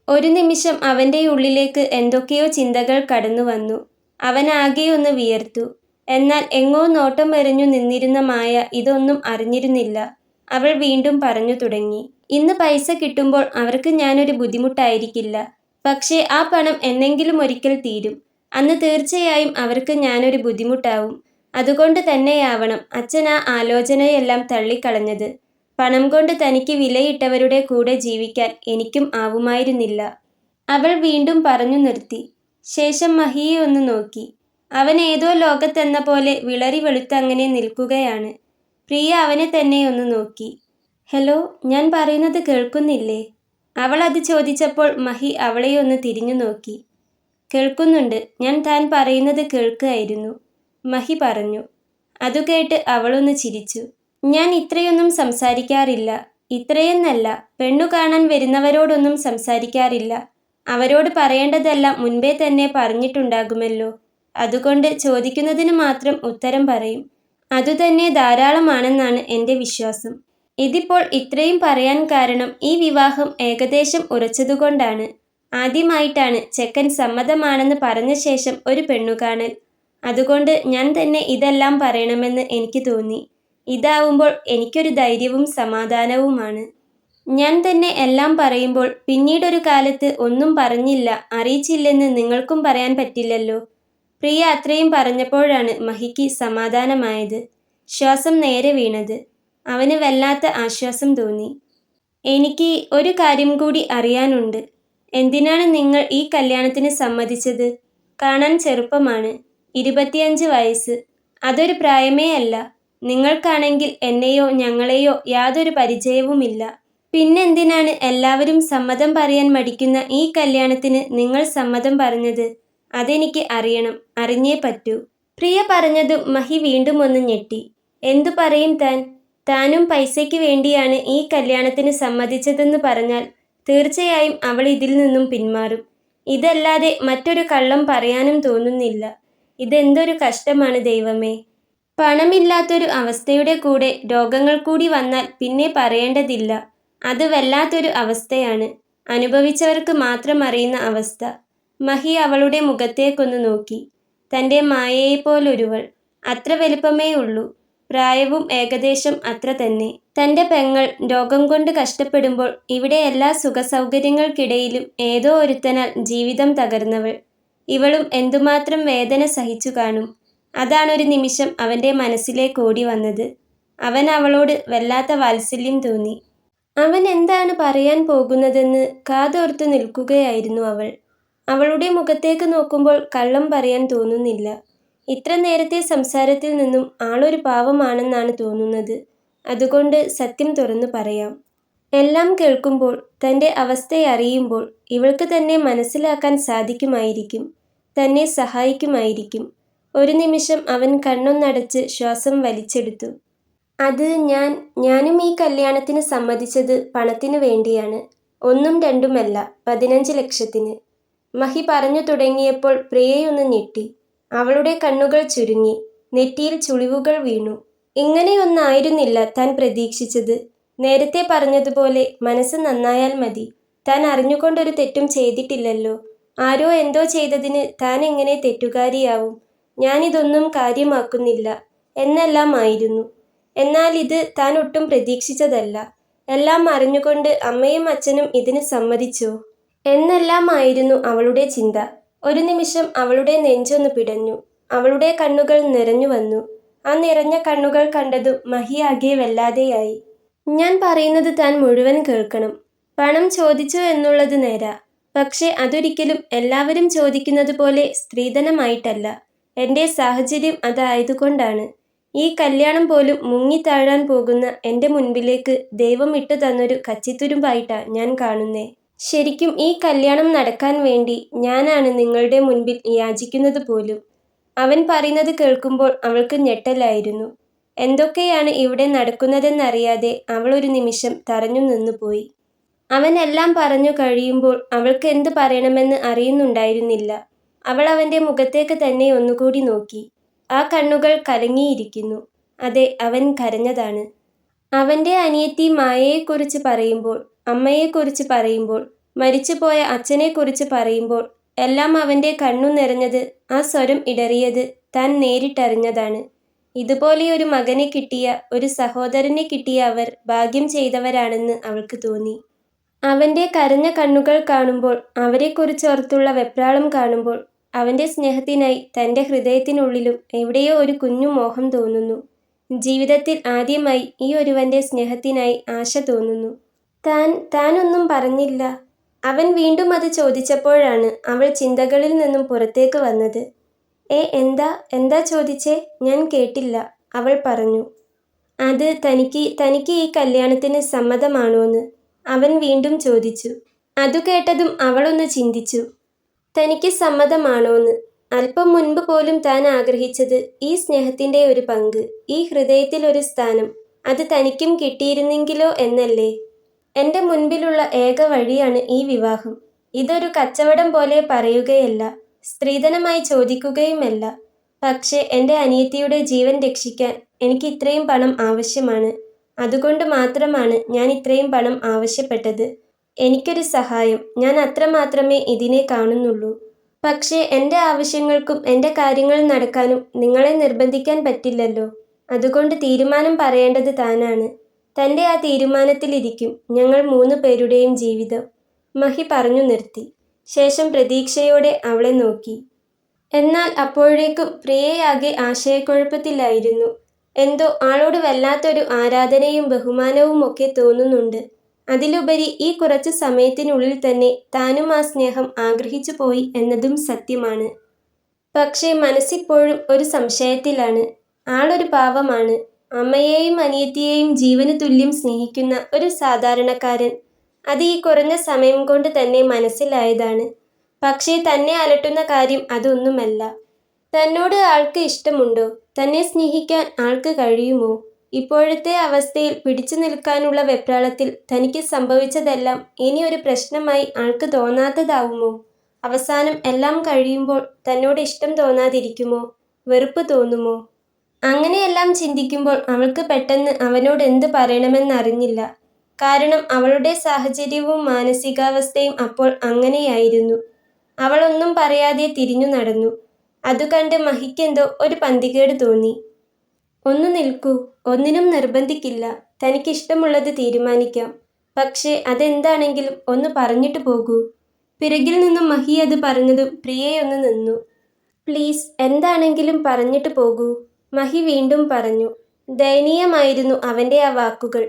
ഒരു നിമിഷം അവൻ്റെ ഉള്ളിലേക്ക് എന്തൊക്കെയോ ചിന്തകൾ കടന്നു വന്നു. അവനാകെയൊന്ന് വിയർത്തു. എന്നാൽ എങ്ങോ നോട്ടം എറിഞ്ഞു നിന്നിരുന്ന മായ ഇതൊന്നും അറിഞ്ഞിരുന്നില്ല. അവൾ വീണ്ടും പറഞ്ഞു തുടങ്ങി. ഇന്ന് പൈസ കിട്ടുമ്പോൾ അവർക്ക് ഞാനൊരു ബുദ്ധിമുട്ടായിരിക്കില്ല. പക്ഷേ ആ പണം എന്നെങ്കിലും ഒരിക്കൽ തീരും. അന്ന് തീർച്ചയായും അവർക്ക് ഞാനൊരു ബുദ്ധിമുട്ടാവും. അതുകൊണ്ട് തന്നെയാവണം അച്ഛൻ ആ ആലോചനയെല്ലാം തള്ളിക്കളഞ്ഞത്. പണം കൊണ്ട് തനിക്ക് വിലയിട്ടവരുടെ കൂടെ ജീവിക്കാൻ എനിക്കും ആവുമായിരുന്നില്ല. അവൾ വീണ്ടും പറഞ്ഞു നിർത്തി. ശേഷം മഹിയെ ഒന്ന് നോക്കി. അവൻ ഏതോ ലോകത്തെന്ന പോലെ വിളറി വെളുത്തങ്ങനെ നിൽക്കുകയാണ്. പ്രിയ അവനെ തന്നെ ഒന്ന് നോക്കി. ഹലോ, ഞാൻ പറയുന്നത് കേൾക്കുന്നില്ലേ? അവൾ അത് ചോദിച്ചപ്പോൾ മഹി അവളെ ഒന്ന് തിരിഞ്ഞു നോക്കി. കേൾക്കുന്നുണ്ട്, ഞാൻ താൻ പറയുന്നത് കേൾക്കുകയായിരുന്നു, മഹി പറഞ്ഞു. അതു കേട്ട് അവളൊന്ന് ചിരിച്ചു. ഞാൻ ഇത്രയൊന്നും സംസാരിക്കാറില്ല. ഇത്രയെന്നല്ല, പെണ്ണു കാണാൻ വരുന്നവരോടൊന്നും സംസാരിക്കാറില്ല. അവരോട് പറയേണ്ടതെല്ലാം മുൻപേ തന്നെ പറഞ്ഞിട്ടുണ്ടാകുമല്ലോ. അതുകൊണ്ട് ചോദിക്കുന്നതിന് മാത്രം ഉത്തരം പറയും. അതുതന്നെ ധാരാളമാണെന്നാണ് എൻ്റെ വിശ്വാസം. ഇതിപ്പോൾ ഇത്രയും പറയാൻ കാരണം ഈ വിവാഹം ഏകദേശം ഉറച്ചതുകൊണ്ടാണ്. ആദ്യമായിട്ടാണ് ചെക്കൻ സമ്മതമാണെന്ന് പറഞ്ഞ ശേഷം ഒരു പെണ്ണുകാണൽ. അതുകൊണ്ട് ഞാൻ തന്നെ ഇതെല്ലാം പറയണമെന്ന് എനിക്ക് തോന്നി. ഇതാവുമ്പോൾ എനിക്കൊരു ധൈര്യവും സമാധാനവുമാണ്. ഞാൻ തന്നെ എല്ലാം പറയുമ്പോൾ പിന്നീടൊരു കാലത്ത് ഒന്നും പറഞ്ഞില്ല, അറിയിച്ചില്ലെന്ന് നിങ്ങൾക്കും പറയാൻ പറ്റില്ലല്ലോ. പ്രിയ അത്രയും പറഞ്ഞപ്പോഴാണ് മഹിക്ക് സമാധാനമായത്. ശ്വാസം നേരെ വീണത്. അവന് വല്ലാത്ത ആശ്വാസം തോന്നി. എനിക്ക് ഒരു കാര്യം കൂടി അറിയാനുണ്ട്. എന്തിനാണ് നിങ്ങൾ ഈ കല്യാണത്തിന് സമ്മതിച്ചത്? കാണാൻ ചെറുപ്പമാണ്, 25 വയസ്സ്. അതൊരു പ്രായമേ അല്ല. നിങ്ങൾക്കാണെങ്കിൽ എന്നെയോ ഞങ്ങളെയോ യാതൊരു പരിചയവുമില്ല. പിന്നെന്തിനാണ് എല്ലാവരും സമ്മതം പറയാൻ മടിക്കുന്ന ഈ കല്യാണത്തിന് നിങ്ങൾ സമ്മതം പറഞ്ഞത്? അതെനിക്ക് അറിയണം, അറിഞ്ഞേ പറ്റൂ. പ്രിയ പറഞ്ഞതും മഹി വീണ്ടും ഒന്ന് ഞെട്ടി. എന്തു പറയും താൻ? താനും പൈസയ്ക്ക് വേണ്ടിയാണ് ഈ കല്യാണത്തിന് സമ്മതിച്ചതെന്ന് പറഞ്ഞാൽ തീർച്ചയായും അവൾ ഇതിൽ നിന്നും പിന്മാറും. ഇതല്ലാതെ മറ്റൊരു കള്ളം പറയാനും തോന്നുന്നില്ല. ഇതെന്തൊരു കഷ്ടമാണ് ദൈവമേ. പണമില്ലാത്തൊരു അവസ്ഥയുടെ കൂടെ രോഗങ്ങൾ കൂടി വന്നാൽ പിന്നെ പറയേണ്ടതില്ല. അത് വല്ലാത്തൊരു അവസ്ഥയാണ്. അനുഭവിച്ചവർക്ക് മാത്രം അറിയുന്ന അവസ്ഥ. മഹി അവളുടെ മുഖത്തേക്കൊന്ന് നോക്കി. തൻ്റെ മായയെപ്പോലൊരുവൾ. അത്ര വലിപ്പമേ ഉള്ളൂ. പ്രായവും ഏകദേശം അത്ര തന്നെ. തൻ്റെ പെങ്ങൾ രോഗം കൊണ്ട് കഷ്ടപ്പെടുമ്പോൾ ഇവിടെ എല്ലാ സുഖസൗകര്യങ്ങൾക്കിടയിലും ഏതോ ഒരുത്തനാൽ ജീവിതം തകർന്നവൾ. ഇവളും എന്തുമാത്രം വേദന സഹിച്ചു കാണും. അതാണൊരു നിമിഷം അവൻ്റെ മനസ്സിലേക്ക് ഓടി വന്നത്. അവൻ അവളോട് വല്ലാത്ത വാത്സല്യം തോന്നി. അവൻ എന്താണ് പറയാൻ പോകുന്നതെന്ന് കാതോർത്തു നിൽക്കുകയായിരുന്നു അവൾ. അവളുടെ മുഖത്തേക്ക് നോക്കുമ്പോൾ കള്ളം പറയാൻ തോന്നുന്നില്ല. ഇത്ര നേരത്തെ സംസാരത്തിൽ നിന്നും ആളൊരു പാവമാണെന്നാണ് തോന്നുന്നത്. അതുകൊണ്ട് സത്യം തുറന്നു പറയാം. എല്ലാം കേൾക്കുമ്പോൾ, തൻ്റെ അവസ്ഥയറിയുമ്പോൾ ഇവൾക്ക് തന്നെ മനസ്സിലാക്കാൻ സാധിക്കുമായിരിക്കും. തന്നെ സഹായിക്കുമായിരിക്കും. ഒരു നിമിഷം അവൻ കണ്ണൊന്നടച്ച് ശ്വാസം വലിച്ചെടുത്തു. അത് ഞാനും ഈ കല്യാണത്തിന് സമ്മതിച്ചത് പണത്തിനു വേണ്ടിയാണ്. ഒന്നും രണ്ടുമല്ല, 15 ലക്ഷത്തിന്. മഹി പറഞ്ഞു തുടങ്ങിയപ്പോൾ പ്രിയയൊന്ന് ഞെട്ടി. അവളുടെ കണ്ണുകൾ ചുരുങ്ങി. നെറ്റിയിൽ ചുളിവുകൾ വീണു. ഇങ്ങനെയൊന്നായിരുന്നില്ല താൻ പ്രതീക്ഷിച്ചത്. നേരത്തെ പറഞ്ഞതുപോലെ മനസ്സ് നന്നായാൽ മതി. താൻ അറിഞ്ഞുകൊണ്ടൊരു തെറ്റും ചെയ്തിട്ടില്ലല്ലോ. ആരോ എന്തോ ചെയ്തതിന് താൻ എങ്ങനെ തെറ്റുകാരിയാവും? ഞാനിതൊന്നും കാര്യമാക്കുന്നില്ല എന്നെല്ലാം ആയിരുന്നു. എന്നാൽ ഇത് താൻ ഒട്ടും പ്രതീക്ഷിച്ചതല്ല. എല്ലാം അറിഞ്ഞുകൊണ്ട് അമ്മയും അച്ഛനും ഇതിന് സമ്മതിച്ചോ എന്നെല്ലാം ആയിരുന്നു അവളുടെ ചിന്ത. ഒരു നിമിഷം അവളുടെ നെഞ്ചൊന്ന് പിടഞ്ഞു. അവളുടെ കണ്ണുകൾ നിറഞ്ഞു വന്നു. ആ നിറഞ്ഞ കണ്ണുകൾ കണ്ടതും മഹി ആകെ വല്ലാതെയായി. ഞാൻ പറയുന്നത് താൻ മുഴുവൻ കേൾക്കണം. പണം ചോദിച്ചു എന്നുള്ളത് നേരാ. പക്ഷേ അതൊരിക്കലും എല്ലാവരും ചോദിക്കുന്നത് പോലെ സ്ത്രീധനമായിട്ടല്ല. എൻ്റെ സാഹചര്യം അതായതുകൊണ്ടാണ്. ഈ കല്യാണം പോലും മുങ്ങിത്താഴാൻ പോകുന്ന എൻ്റെ മുൻപിലേക്ക് ദൈവം ഇട്ടു തന്നൊരു കച്ചിത്തുരുമ്പായിട്ടാ ഞാൻ കാണുന്നേ. ശരിക്കും ഈ കല്യാണം നടക്കാൻ വേണ്ടി ഞാനാണ് നിങ്ങളുടെ മുൻപിൽ യാചിക്കുന്നത് പോലും. അവൻ പറയുന്നത് കേൾക്കുമ്പോൾ അവൾക്ക് ഞെട്ടലായിരുന്നു. എന്തൊക്കെയാണ് ഇവിടെ നടക്കുന്നതെന്നറിയാതെ അവൾ ഒരു നിമിഷം തറഞ്ഞു നിന്നുപോയി. അവൻ എല്ലാം പറഞ്ഞു കഴിയുമ്പോൾ അവൾക്ക് എന്ത് പറയണമെന്ന് അറിയുന്നുണ്ടായിരുന്നില്ല. അവൾ അവൻ്റെ മുഖത്തേക്ക് തന്നെ ഒന്നുകൂടി നോക്കി. ആ കണ്ണുകൾ കലങ്ങിയിരിക്കുന്നു. അതെ, അവൻ കരഞ്ഞതാണ്. അവൻ്റെ അനിയത്തി മായയെക്കുറിച്ച് പറയുമ്പോൾ, അമ്മയെക്കുറിച്ച് പറയുമ്പോൾ, മരിച്ചുപോയ അച്ഛനെക്കുറിച്ച് പറയുമ്പോൾ എല്ലാം അവൻ്റെ കണ്ണു നിറഞ്ഞത്, ആ സ്വരം ഇടറിയത് താൻ നേരിട്ടറിഞ്ഞതാണ്. ഇതുപോലെയൊരു മകനെ കിട്ടിയ, ഒരു സഹോദരനെ കിട്ടിയ അവർ ഭാഗ്യം ചെയ്തവരാണെന്ന് അവൾക്ക് തോന്നി. അവൻ്റെ കരഞ്ഞ കണ്ണുകൾ കാണുമ്പോൾ, അവരെക്കുറിച്ചോർത്തുള്ള വെപ്രാളം കാണുമ്പോൾ അവൻ്റെ സ്നേഹത്തിനായി തൻ്റെ ഹൃദയത്തിനുള്ളിലും എവിടെയോ ഒരു കുഞ്ഞു മോഹം തോന്നുന്നു. ജീവിതത്തിൽ ആദ്യമായി ഈ ഒരുവൻ്റെ സ്നേഹത്തിനായി ആശ തോന്നുന്നു. താനൊന്നും പറഞ്ഞില്ല. അവൻ വീണ്ടും അത് ചോദിച്ചപ്പോഴാണ് അവൾ ചിന്തകളിൽ നിന്നും പുറത്തേക്ക് വന്നത്. എന്താ ചോദിച്ചേ? ഞാൻ കേട്ടില്ല, അവൾ പറഞ്ഞു. അത് തനിക്ക് ഈ കല്യാണത്തിന് സമ്മതമാണോന്ന് അവൻ വീണ്ടും ചോദിച്ചു. അതു കേട്ടതും അവളൊന്ന് ചിന്തിച്ചു. തനിക്ക് സമ്മതമാണോന്ന്? അല്പം മുൻപ് പോലും താൻ ആഗ്രഹിച്ചത് ഈ സ്നേഹത്തിൻ്റെ ഒരു പങ്ക്, ഈ ഹൃദയത്തിൽ ഒരു സ്ഥാനം, അത് തനിക്കും കിട്ടിയിരുന്നെങ്കിലോ എന്നല്ലേ. എൻ്റെ മുൻപിലുള്ള ഏക വഴിയാണ് ഈ വിവാഹം. ഇതൊരു കച്ചവടം പോലെ പറയുകയല്ല, സ്ത്രീധനമായി ചോദിക്കുകയുമല്ല. പക്ഷേ എൻ്റെ അനിയത്തിയുടെ ജീവൻ രക്ഷിക്കാൻ എനിക്ക് ഇത്രയും പണം ആവശ്യമാണ്. അതുകൊണ്ട് മാത്രമാണ് ഞാൻ ഇത്രയും പണം ആവശ്യപ്പെട്ടത്. എനിക്കൊരു സഹായം, ഞാൻ അത്രമാത്രമേ ഇതിനെ കാണുന്നുള്ളൂ. പക്ഷേ എൻ്റെ ആവശ്യങ്ങൾക്കും എൻ്റെ കാര്യങ്ങൾ നടക്കാനും നിങ്ങളെ നിർബന്ധിക്കാൻ പറ്റില്ലല്ലോ. അതുകൊണ്ട് തീരുമാനം പറയേണ്ടത് താനാണ്. തൻ്റെ ആ തീരുമാനത്തിലിരിക്കും ഞങ്ങൾ 3 പേരുടെയും ജീവിതം, മഹി പറഞ്ഞു നിർത്തി. ശേഷം പ്രതീക്ഷയോടെ അവളെ നോക്കി. എന്നാൽ അപ്പോഴേക്കും പ്രിയയാകെ ആശയക്കുഴപ്പത്തിലായിരുന്നു. എന്തോ ആളോട് വല്ലാത്തൊരു ആരാധനയും ബഹുമാനവും ഒക്കെ തോന്നുന്നുണ്ട്. അതിലുപരി ഈ കുറച്ചു സമയത്തിനുള്ളിൽ തന്നെ താനും ആ സ്നേഹം ആഗ്രഹിച്ചു പോയി എന്നതും സത്യമാണ്. പക്ഷേ മനസ്സിപ്പോഴും ഒരു സംശയത്തിലാണ്. ആളൊരു പാവമാണ്. അമ്മയെയും അനിയത്തിയെയും ജീവന് തുല്യം സ്നേഹിക്കുന്ന ഒരു സാധാരണക്കാരൻ. അത് ഈ കുറഞ്ഞ സമയം കൊണ്ട് തന്നെ മനസ്സിലായതാണ്. പക്ഷേ തന്നെ അലട്ടുന്ന കാര്യം അതൊന്നുമല്ല. തന്നോട് ആൾക്ക് ഇഷ്ടമുണ്ടോ? തന്നെ സ്നേഹിക്കാൻ ആൾക്ക് കഴിയുമോ? ഇപ്പോഴത്തെ അവസ്ഥയിൽ പിടിച്ചു നിൽക്കാനുള്ള വെപ്രാളത്തിൽ തനിക്ക് സംഭവിച്ചതെല്ലാം ഇനി ഒരു പ്രശ്നമായി ആൾക്ക് തോന്നാത്തതാവുമോ? അവസാനം എല്ലാം കഴിയുമ്പോൾ തന്നോട് ഇഷ്ടം തോന്നാതിരിക്കുമോ? വെറുപ്പ് തോന്നുമോ? അങ്ങനെയെല്ലാം ചിന്തിക്കുമ്പോൾ അവൾക്ക് പെട്ടെന്ന് അവനോട് എന്ത് പറയണമെന്നറിഞ്ഞില്ല. കാരണം അവളുടെ സാഹചര്യവും മാനസികാവസ്ഥയും അപ്പോൾ അങ്ങനെയായിരുന്നു. അവളൊന്നും പറയാതെ തിരിഞ്ഞു നടന്നു. അതു കണ്ട് മഹിക്കെന്തോ ഒരു പന്തികേട് തോന്നി. ഒന്ന് നിൽക്കൂ, ഒന്നിനും നിർബന്ധിക്കില്ല. തനിക്കിഷ്ടമുള്ളത് തീരുമാനിക്കാം. പക്ഷേ അതെന്താണെങ്കിലും ഒന്ന് പറഞ്ഞിട്ട് പോകൂ. പിറകിൽ നിന്നും മഹി അത് പറഞ്ഞതും പ്രിയയൊന്ന് നിന്നു. പ്ലീസ്, എന്താണെങ്കിലും പറഞ്ഞിട്ട് പോകൂ, മഹി വീണ്ടും പറഞ്ഞു. ദയനീയമായിരുന്നു അവൻ്റെ ആ വാക്കുകൾ.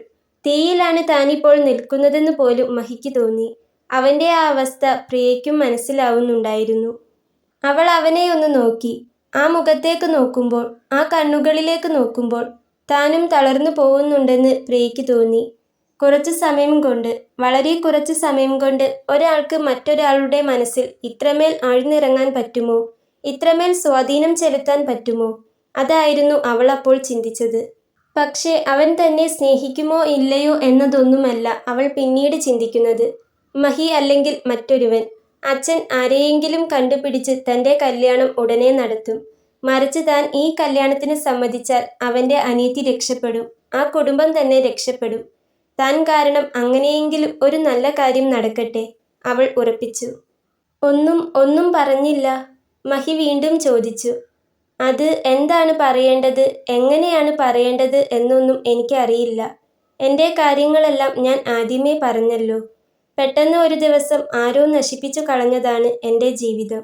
തീയിലാണ് താനിപ്പോൾ നിൽക്കുന്നതെന്ന് പോലും മഹിക്ക് തോന്നി. അവൻ്റെ ആ അവസ്ഥ പ്രിയയ്ക്കും മനസ്സിലാവുന്നുണ്ടായിരുന്നു. അവൾ അവനെ ഒന്ന് നോക്കി. ആ മുഖത്തേക്ക് നോക്കുമ്പോൾ, ആ കണ്ണുകളിലേക്ക് നോക്കുമ്പോൾ താനും തളർന്നു പോകുന്നുണ്ടെന്ന് പ്രിയയ്ക്ക് തോന്നി. കുറച്ചു സമയം കൊണ്ട്, വളരെ കുറച്ചു സമയം കൊണ്ട് ഒരാൾക്ക് മറ്റൊരാളുടെ മനസ്സിൽ ഇത്രമേൽ ആഴ്ന്നിറങ്ങാൻ പറ്റുമോ? ഇത്രമേൽ സ്വാധീനം ചെലുത്താൻ പറ്റുമോ? അതായിരുന്നു അവൾ അപ്പോൾ ചിന്തിച്ചത്. പക്ഷേ അവൻ തന്നെ സ്നേഹിക്കുമോ ഇല്ലയോ എന്നതൊന്നുമല്ല അവൾ പിന്നീട് ചിന്തിക്കുന്നത്. മഹി അല്ലെങ്കിൽ മറ്റൊരുവൻ. അച്ഛൻ ആരെയെങ്കിലും കണ്ടുപിടിച്ച് തൻ്റെ കല്യാണം ഉടനെ നടത്തും. മറിച്ച് താൻ ഈ കല്യാണത്തിന് സമ്മതിച്ചാൽ അവൻ്റെ അനിയത്തി രക്ഷപ്പെടും, ആ കുടുംബം തന്നെ രക്ഷപ്പെടും. താൻ കാരണം അങ്ങനെയെങ്കിലും ഒരു നല്ല കാര്യം നടക്കട്ടെ, അവൾ ഉറപ്പിച്ചു. ഒന്നും പറഞ്ഞില്ല, മഹി വീണ്ടും ചോദിച്ചു. അത് എന്താണ് പറയേണ്ടത്, എങ്ങനെയാണ് പറയേണ്ടത് എന്നൊന്നും എനിക്കറിയില്ല. എൻ്റെ കാര്യങ്ങളെല്ലാം ഞാൻ ആദ്യമേ പറഞ്ഞല്ലോ. പെട്ടെന്ന് ഒരു ദിവസം ആരോ നശിപ്പിച്ചു കളഞ്ഞതാണ് എൻ്റെ ജീവിതം.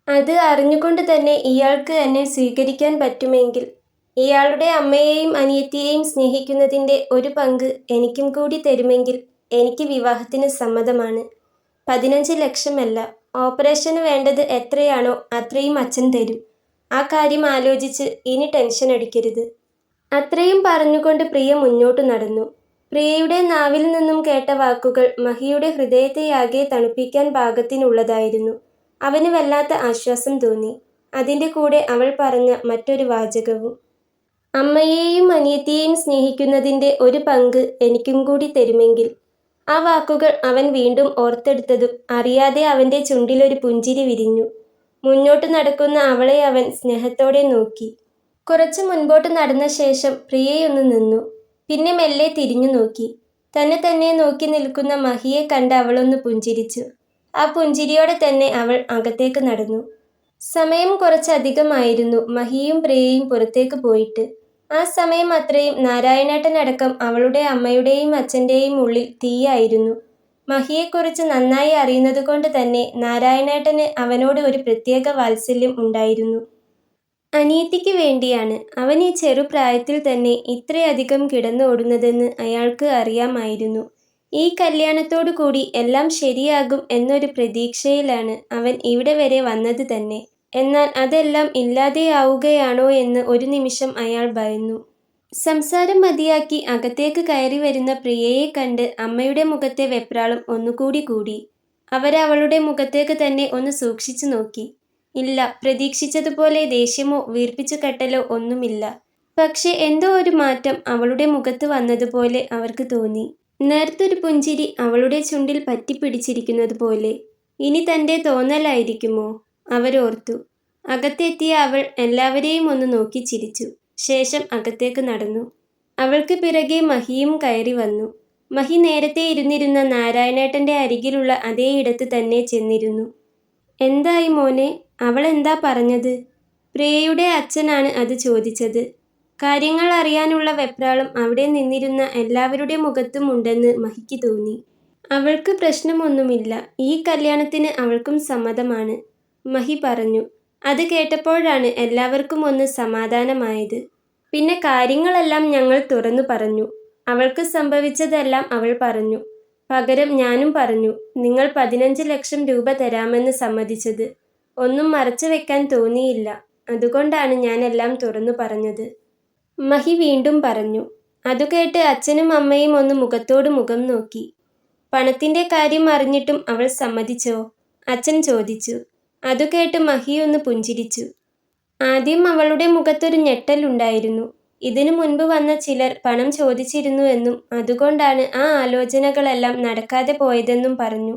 അത് അറിഞ്ഞുകൊണ്ട് തന്നെ ഇയാൾക്ക് എന്നെ സ്വീകരിക്കാൻ പറ്റുമെങ്കിൽ, ഇയാളുടെ അമ്മയെയും അനിയത്തിയെയും സ്നേഹിക്കുന്നതിൻ്റെ ഒരു പങ്ക് എനിക്കും കൂടി തരുമെങ്കിൽ എനിക്ക് വിവാഹത്തിന് സമ്മതമാണ്. 15 ലക്ഷമല്ല, ഓപ്പറേഷന് വേണ്ടത് എത്രയാണോ അത്രയും അച്ഛൻ തരും. ആ കാര്യം ആലോചിച്ച് ഇനി ടെൻഷൻ അടിക്കരുത്. അത്രയും പറഞ്ഞുകൊണ്ട് പ്രിയ മുന്നോട്ടു നടന്നു. പ്രിയയുടെ നാവിൽ നിന്നും കേട്ട വാക്കുകൾ മഹിയുടെ ഹൃദയത്തെയാകെ തണുപ്പിക്കാൻ പാകത്തിനുള്ളതായിരുന്നു. അവന് വല്ലാത്ത ആശ്വാസം തോന്നി. അതിൻ്റെ കൂടെ അവൾ പറഞ്ഞ മറ്റൊരു വാചകവും. അമ്മയെയും അനിയത്തിയെയും സ്നേഹിക്കുന്നതിൻ്റെ ഒരു പങ്ക് എനിക്കും കൂടി തരുമെങ്കിൽ. ആ വാക്കുകൾ അവൻ വീണ്ടും ഓർത്തെടുത്തതും അറിയാതെ അവൻ്റെ ചുണ്ടിലൊരു പുഞ്ചിരി വിരിഞ്ഞു. മുന്നോട്ട് നടക്കുന്ന അവളെ അവൻ സ്നേഹത്തോടെ നോക്കി. കുറച്ചു മുൻപോട്ട് നടന്ന ശേഷം പ്രിയയൊന്ന് നിന്നു. പിന്നെ മെല്ലെ തിരിഞ്ഞു നോക്കി. തന്നെ നോക്കി നിൽക്കുന്ന മഹിയെ കണ്ട് അവളൊന്ന് പുഞ്ചിരിച്ചു. ആ പുഞ്ചിരിയോടെ തന്നെ അവൾ അകത്തേക്ക് നടന്നു. സമയം കുറച്ചധികമായിരുന്നു മഹിയും പ്രിയയും പുറത്തേക്ക് പോയിട്ട്. ആ സമയം അത്രയും നാരായണേട്ടനടക്കം അവളുടെ അമ്മയുടെയും അച്ഛൻ്റെയും ഉള്ളിൽ തീയായിരുന്നു. മഹിയെക്കുറിച്ച് നന്നായി അറിയുന്നതുകൊണ്ട് തന്നെ നാരായണേട്ടന് അവനോട് ഒരു പ്രത്യേക വാത്സല്യം ഉണ്ടായിരുന്നു. അനിയത്തിക്ക് വേണ്ടിയാണ് അവൻ ഈ ചെറുപ്രായത്തിൽ തന്നെ ഇത്രയധികം കിടന്നോടുന്നതെന്ന് അയാൾക്ക് അറിയാമായിരുന്നു. ഈ കല്യാണത്തോടു കൂടി എല്ലാം ശരിയാകും എന്നൊരു പ്രതീക്ഷയിലാണ് അവൻ ഇവിടെ വരെ വന്നത് തന്നെ. എന്നാൽ അതെല്ലാം ഇല്ലാതെയാവുകയാണോ എന്ന് ഒരു നിമിഷം അയാൾ ഭയന്നു. സംസാരം മതിയാക്കി അകത്തേക്ക് കയറി വരുന്ന പ്രിയയെ കണ്ട് അമ്മയുടെ മുഖത്തെ വെപ്രാളം ഒന്നുകൂടി കൂടി. അവരവളുടെ മുഖത്തേക്ക് തന്നെ ഒന്ന് സൂക്ഷിച്ചു നോക്കി. ഇല്ല, പ്രതീക്ഷിച്ചതുപോലെ ദേഷ്യമോ വീർപ്പിച്ചു കെട്ടലോ ഒന്നുമില്ല. പക്ഷെ എന്തോ ഒരു മാറ്റം അവളുടെ മുഖത്ത് വന്നതുപോലെ അവർക്ക് തോന്നി. നേർത്തൊരു പുഞ്ചിരി അവളുടെ ചുണ്ടിൽ പറ്റിപ്പിടിച്ചിരിക്കുന്നത് പോലെ. ഇനി തൻ്റെ തോന്നലായിരിക്കുമോ? അവരോർത്തു. അകത്തെത്തിയ അവൾ എല്ലാവരെയും ഒന്ന് നോക്കി ചിരിച്ചു. ശേഷം അകത്തേക്ക് നടന്നു. അവൾക്ക് പിറകെ മഹിയും കയറി വന്നു. മഹി നേരത്തെ ഇരുന്നിരുന്ന നാരായണേട്ടൻ്റെ അരികിലുള്ള അതേ ഇടത്ത് തന്നെ ചെന്നിരുന്നു. എന്തായി മോനെ? അവൾ എന്താ പറഞ്ഞത്? പ്രിയയുടെ അച്ഛനാണ് അത് ചോദിച്ചത്. കാര്യങ്ങൾ അറിയാനുള്ള വെപ്രാളം അവിടെ നിന്നിരുന്ന എല്ലാവരുടെ മുഖത്തും ഉണ്ടെന്ന് മഹിക്ക് തോന്നി. അവൾക്ക് പ്രശ്നമൊന്നുമില്ല. ഈ കല്യാണത്തിന് അവൾക്കും സമ്മതമാണ്, മഹി പറഞ്ഞു. അത് കേട്ടപ്പോഴാണ് എല്ലാവർക്കും ഒന്ന് സമാധാനമായത്. പിന്നെ കാര്യങ്ങളെല്ലാം ഞങ്ങൾ തുറന്നു പറഞ്ഞു. അവൾക്ക് സംഭവിച്ചതെല്ലാം അവൾ പറഞ്ഞു. പകരം ഞാനും പറഞ്ഞു. നിങ്ങൾ 15 ലക്ഷം രൂപ തരാമെന്ന് സമ്മതിച്ചത്. ഒന്നും മറച്ചു വെക്കാൻ തോന്നിയില്ല. അതുകൊണ്ടാണ് ഞാൻ എല്ലാം തുറന്നു പറഞ്ഞത്, മഹി വീണ്ടും പറഞ്ഞു. അതുകേട്ട് അച്ഛനും അമ്മയും ഒന്ന് മുഖത്തോട് മുഖം നോക്കി. പണത്തിൻ്റെ കാര്യം അറിഞ്ഞിട്ടും അവൾ സമ്മതിച്ചോ? അച്ഛൻ ചോദിച്ചു. അതുകേട്ട് മഹി ഒന്ന് പുഞ്ചിരിച്ചു. ആദ്യം അവളുടെ മുഖത്തൊരു ഞെട്ടലുണ്ടായിരുന്നു. ഇതിനു മുൻപ് വന്ന ചിലർ പണം ചോദിച്ചിരുന്നു എന്നും അതുകൊണ്ടാണ് ആ ആലോചനകളെല്ലാം നടക്കാതെ പോയതെന്നും പറഞ്ഞു.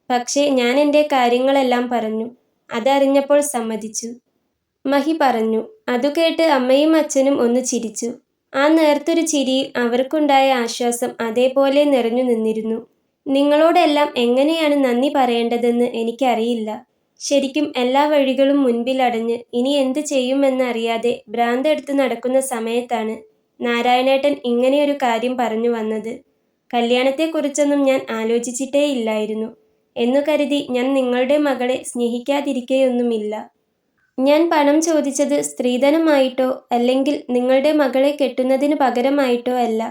പക്ഷേ ഞാൻ എൻ്റെ കാര്യങ്ങളെല്ലാം പറഞ്ഞു. അതറിഞ്ഞപ്പോൾ സമ്മതിച്ചു, മഹി പറഞ്ഞു. അതുകേട്ട് അമ്മയും അച്ഛനും ഒന്ന് ചിരിച്ചു. ആ നേർത്തൊരു ചിരിയിൽ അവർക്കുണ്ടായ ആശ്വാസം അതേപോലെ നിറഞ്ഞു നിന്നിരുന്നു. നിങ്ങളോടെല്ലാം എങ്ങനെയാണ് നന്ദി പറയേണ്ടതെന്ന് എനിക്കറിയില്ല. ശരിക്കും എല്ലാ വഴികളും മുൻപിലടഞ്ഞ് ഇനി എന്ത് ചെയ്യുമെന്നറിയാതെ ഭ്രാന്തെടുത്ത് നടക്കുന്ന സമയത്താണ് നാരായണേട്ടൻ ഇങ്ങനെയൊരു കാര്യം പറഞ്ഞു വന്നത്. കല്യാണത്തെക്കുറിച്ചൊന്നും ഞാൻ ആലോചിച്ചിട്ടേയില്ലായിരുന്നു എന്നു കരുതി ഞാൻ നിങ്ങളുടെ മകളെ സ്നേഹിക്കാതിരിക്കുകയൊന്നുമില്ല. ഞാൻ പണം ചോദിച്ചത് സ്ത്രീധനമായിട്ടോ അല്ലെങ്കിൽ നിങ്ങളുടെ മകളെ കെട്ടുന്നതിന് പകരമായിട്ടോ അല്ല.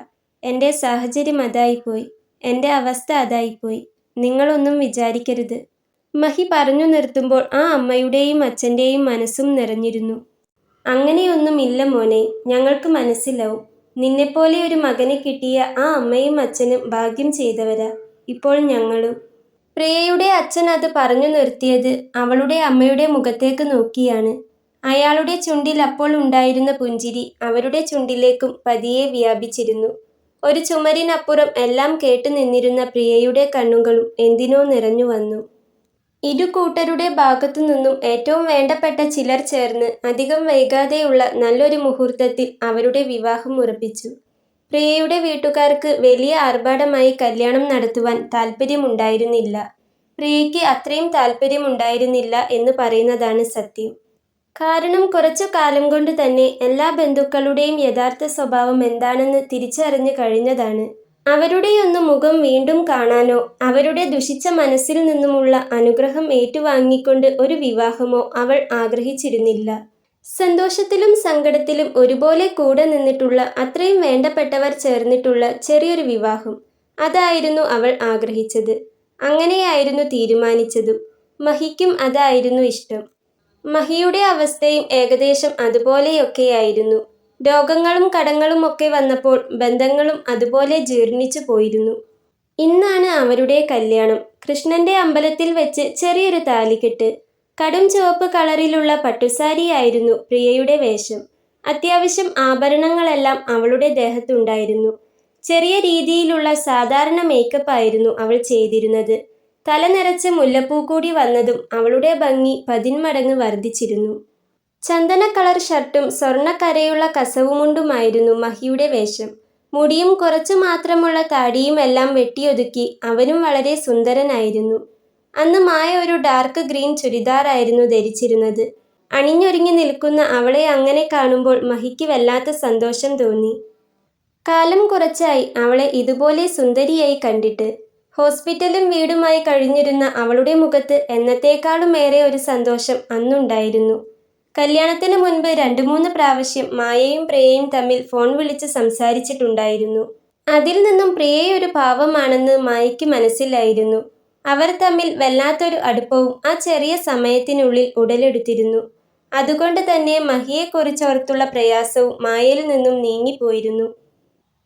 എൻ്റെ സാഹചര്യം അതായിപ്പോയി. എൻ്റെ അവസ്ഥ അതായിപ്പോയി. നിങ്ങളൊന്നും വിചാരിക്കരുത്. മഹി പറഞ്ഞു നിർത്തുമ്പോൾ ആ അമ്മയുടെയും അച്ഛൻ്റെയും മനസ്സും നിറഞ്ഞിരുന്നു. അങ്ങനെയൊന്നുമില്ല മോനെ, ഞങ്ങൾക്ക് മനസ്സിലാവും. നിന്നെപ്പോലെ ഒരു മകനെ കിട്ടിയ ആ അമ്മയും അച്ഛനും ഭാഗ്യം ചെയ്തവരാ. ഇപ്പോൾ ഞങ്ങളും. പ്രിയയുടെ അച്ഛൻ അത് പറഞ്ഞു നിർത്തിയത് അവളുടെ അമ്മയുടെ മുഖത്തേക്ക് നോക്കിയാണ്. അയാളുടെ ചുണ്ടിൽ അപ്പോൾ ഉണ്ടായിരുന്ന പുഞ്ചിരി അവരുടെ ചുണ്ടിലേക്കും പതിയെ വ്യാപിച്ചിരുന്നു. ഒരു ചുമരിനപ്പുറം എല്ലാം കേട്ടു നിന്നിരുന്ന പ്രിയയുടെ കണ്ണുകളും എന്തിനോ നിറഞ്ഞു വന്നു. ഇരു കൂട്ടരുടെ ഭാഗത്തു നിന്നും ഏറ്റവും വേണ്ടപ്പെട്ട ചിലർ ചേർന്ന് അധികം വൈകാതെയുള്ള നല്ലൊരു മുഹൂർത്തത്തിൽ അവരുടെ വിവാഹം ഉറപ്പിച്ചു. പ്രിയയുടെ വീട്ടുകാർക്ക് വലിയ ആർഭാടമായി കല്യാണം നടത്തുവാൻ താല്പര്യമുണ്ടായിരുന്നില്ല. പ്രിയയ്ക്ക് അത്രയും താല്പര്യമുണ്ടായിരുന്നില്ല എന്ന് പറയുന്നതാണ് സത്യം. കാരണം കുറച്ചു കാലം കൊണ്ട് തന്നെ എല്ലാ ബന്ധുക്കളുടെയും യഥാർത്ഥ സ്വഭാവം എന്താണെന്ന് തിരിച്ചറിഞ്ഞു കഴിഞ്ഞതാണ്. അവരുടെയൊന്നും മുഖം വീണ്ടും കാണാനോ അവരുടെ ദുഷിച്ച മനസ്സിൽ നിന്നുമുള്ള അനുഗ്രഹം ഏറ്റുവാങ്ങിക്കൊണ്ട് ഒരു വിവാഹമോ അവൾ ആഗ്രഹിച്ചിരുന്നില്ല. സന്തോഷത്തിലും സങ്കടത്തിലും ഒരുപോലെ കൂടെ നിന്നിട്ടുള്ള അത്രയും വേണ്ടപ്പെട്ടവർ ചേർന്നിട്ടുള്ള ചെറിയൊരു വിവാഹം, അതായിരുന്നു അവൾ ആഗ്രഹിച്ചത്. അങ്ങനെയായിരുന്നു തീരുമാനിച്ചതും. മഹിക്കും അതായിരുന്നു ഇഷ്ടം. മഹിയുടെ അവസ്ഥയും ഏകദേശം അതുപോലെയൊക്കെയായിരുന്നു. രോഗങ്ങളും കടങ്ങളും ഒക്കെ വന്നപ്പോൾ ബന്ധങ്ങളും അതുപോലെ ജീർണിച്ചു പോയിരുന്നു. ഇന്നാണ് അവരുടെ കല്യാണം. കൃഷ്ണന്റെ അമ്പലത്തിൽ വെച്ച് ചെറിയൊരു താലികെട്ട്. കടും ചുവപ്പ് കളറിലുള്ള പട്ടുസാരിയായിരുന്നു പ്രിയയുടെ വേഷം. അത്യാവശ്യം ആഭരണങ്ങളെല്ലാം അവളുടെ ദേഹത്തുണ്ടായിരുന്നു. ചെറിയ രീതിയിലുള്ള സാധാരണ മേക്കപ്പ് ആയിരുന്നു അവൾ ചെയ്തിരുന്നത്. തല നിറച്ച് മുല്ലപ്പൂ കൂടി വന്നതും അവളുടെ ഭംഗി 10 മടങ്ങ് വർദ്ധിച്ചിരുന്നു. ചന്ദന കളർ ഷർട്ടും സ്വർണ്ണക്കരയുള്ള കസവുമുണ്ടുമായിരുന്നു മഹിയുടെ വേഷം. മുടിയും കുറച്ചു മാത്രമുള്ള താടിയുമെല്ലാം വെട്ടിയൊതുക്കി അവനും വളരെ സുന്ദരനായിരുന്നു. അന്ന് മായ ഒരു ഡാർക്ക് ഗ്രീൻ ചുരിദാറായിരുന്നു ധരിച്ചിരുന്നത്. അണിഞ്ഞൊരുങ്ങി നിൽക്കുന്ന അവളെ അങ്ങനെ കാണുമ്പോൾ മഹിക്ക് വല്ലാത്ത സന്തോഷം തോന്നി. കാലം കുറച്ചായി അവളെ ഇതുപോലെ സുന്ദരിയായി കണ്ടിട്ട്. ഹോസ്പിറ്റലും വീടുമായി കഴിഞ്ഞിരുന്ന അവളുടെ മുഖത്ത് എന്നത്തേക്കാളുമേറെ ഒരു സന്തോഷം അന്നുണ്ടായിരുന്നു. കല്യാണത്തിന് മുൻപ് 2-3 പ്രാവശ്യം മായയും പ്രിയയും തമ്മിൽ ഫോൺ വിളിച്ച് സംസാരിച്ചിട്ടുണ്ടായിരുന്നു. അതിൽ നിന്നും പ്രിയയൊരു പാവമാണെന്ന് മായയ്ക്ക് മനസ്സിലായിരുന്നു. അവർ തമ്മിൽ വല്ലാത്തൊരു അടുപ്പവും ആ ചെറിയ സമയത്തിനുള്ളിൽ ഉടലെടുത്തിരുന്നു. അതുകൊണ്ട് തന്നെ മഹിയെക്കുറിച്ചോർത്തുള്ള പ്രയാസവും മായയിൽ നിന്നും നീങ്ങിപ്പോയിരുന്നു.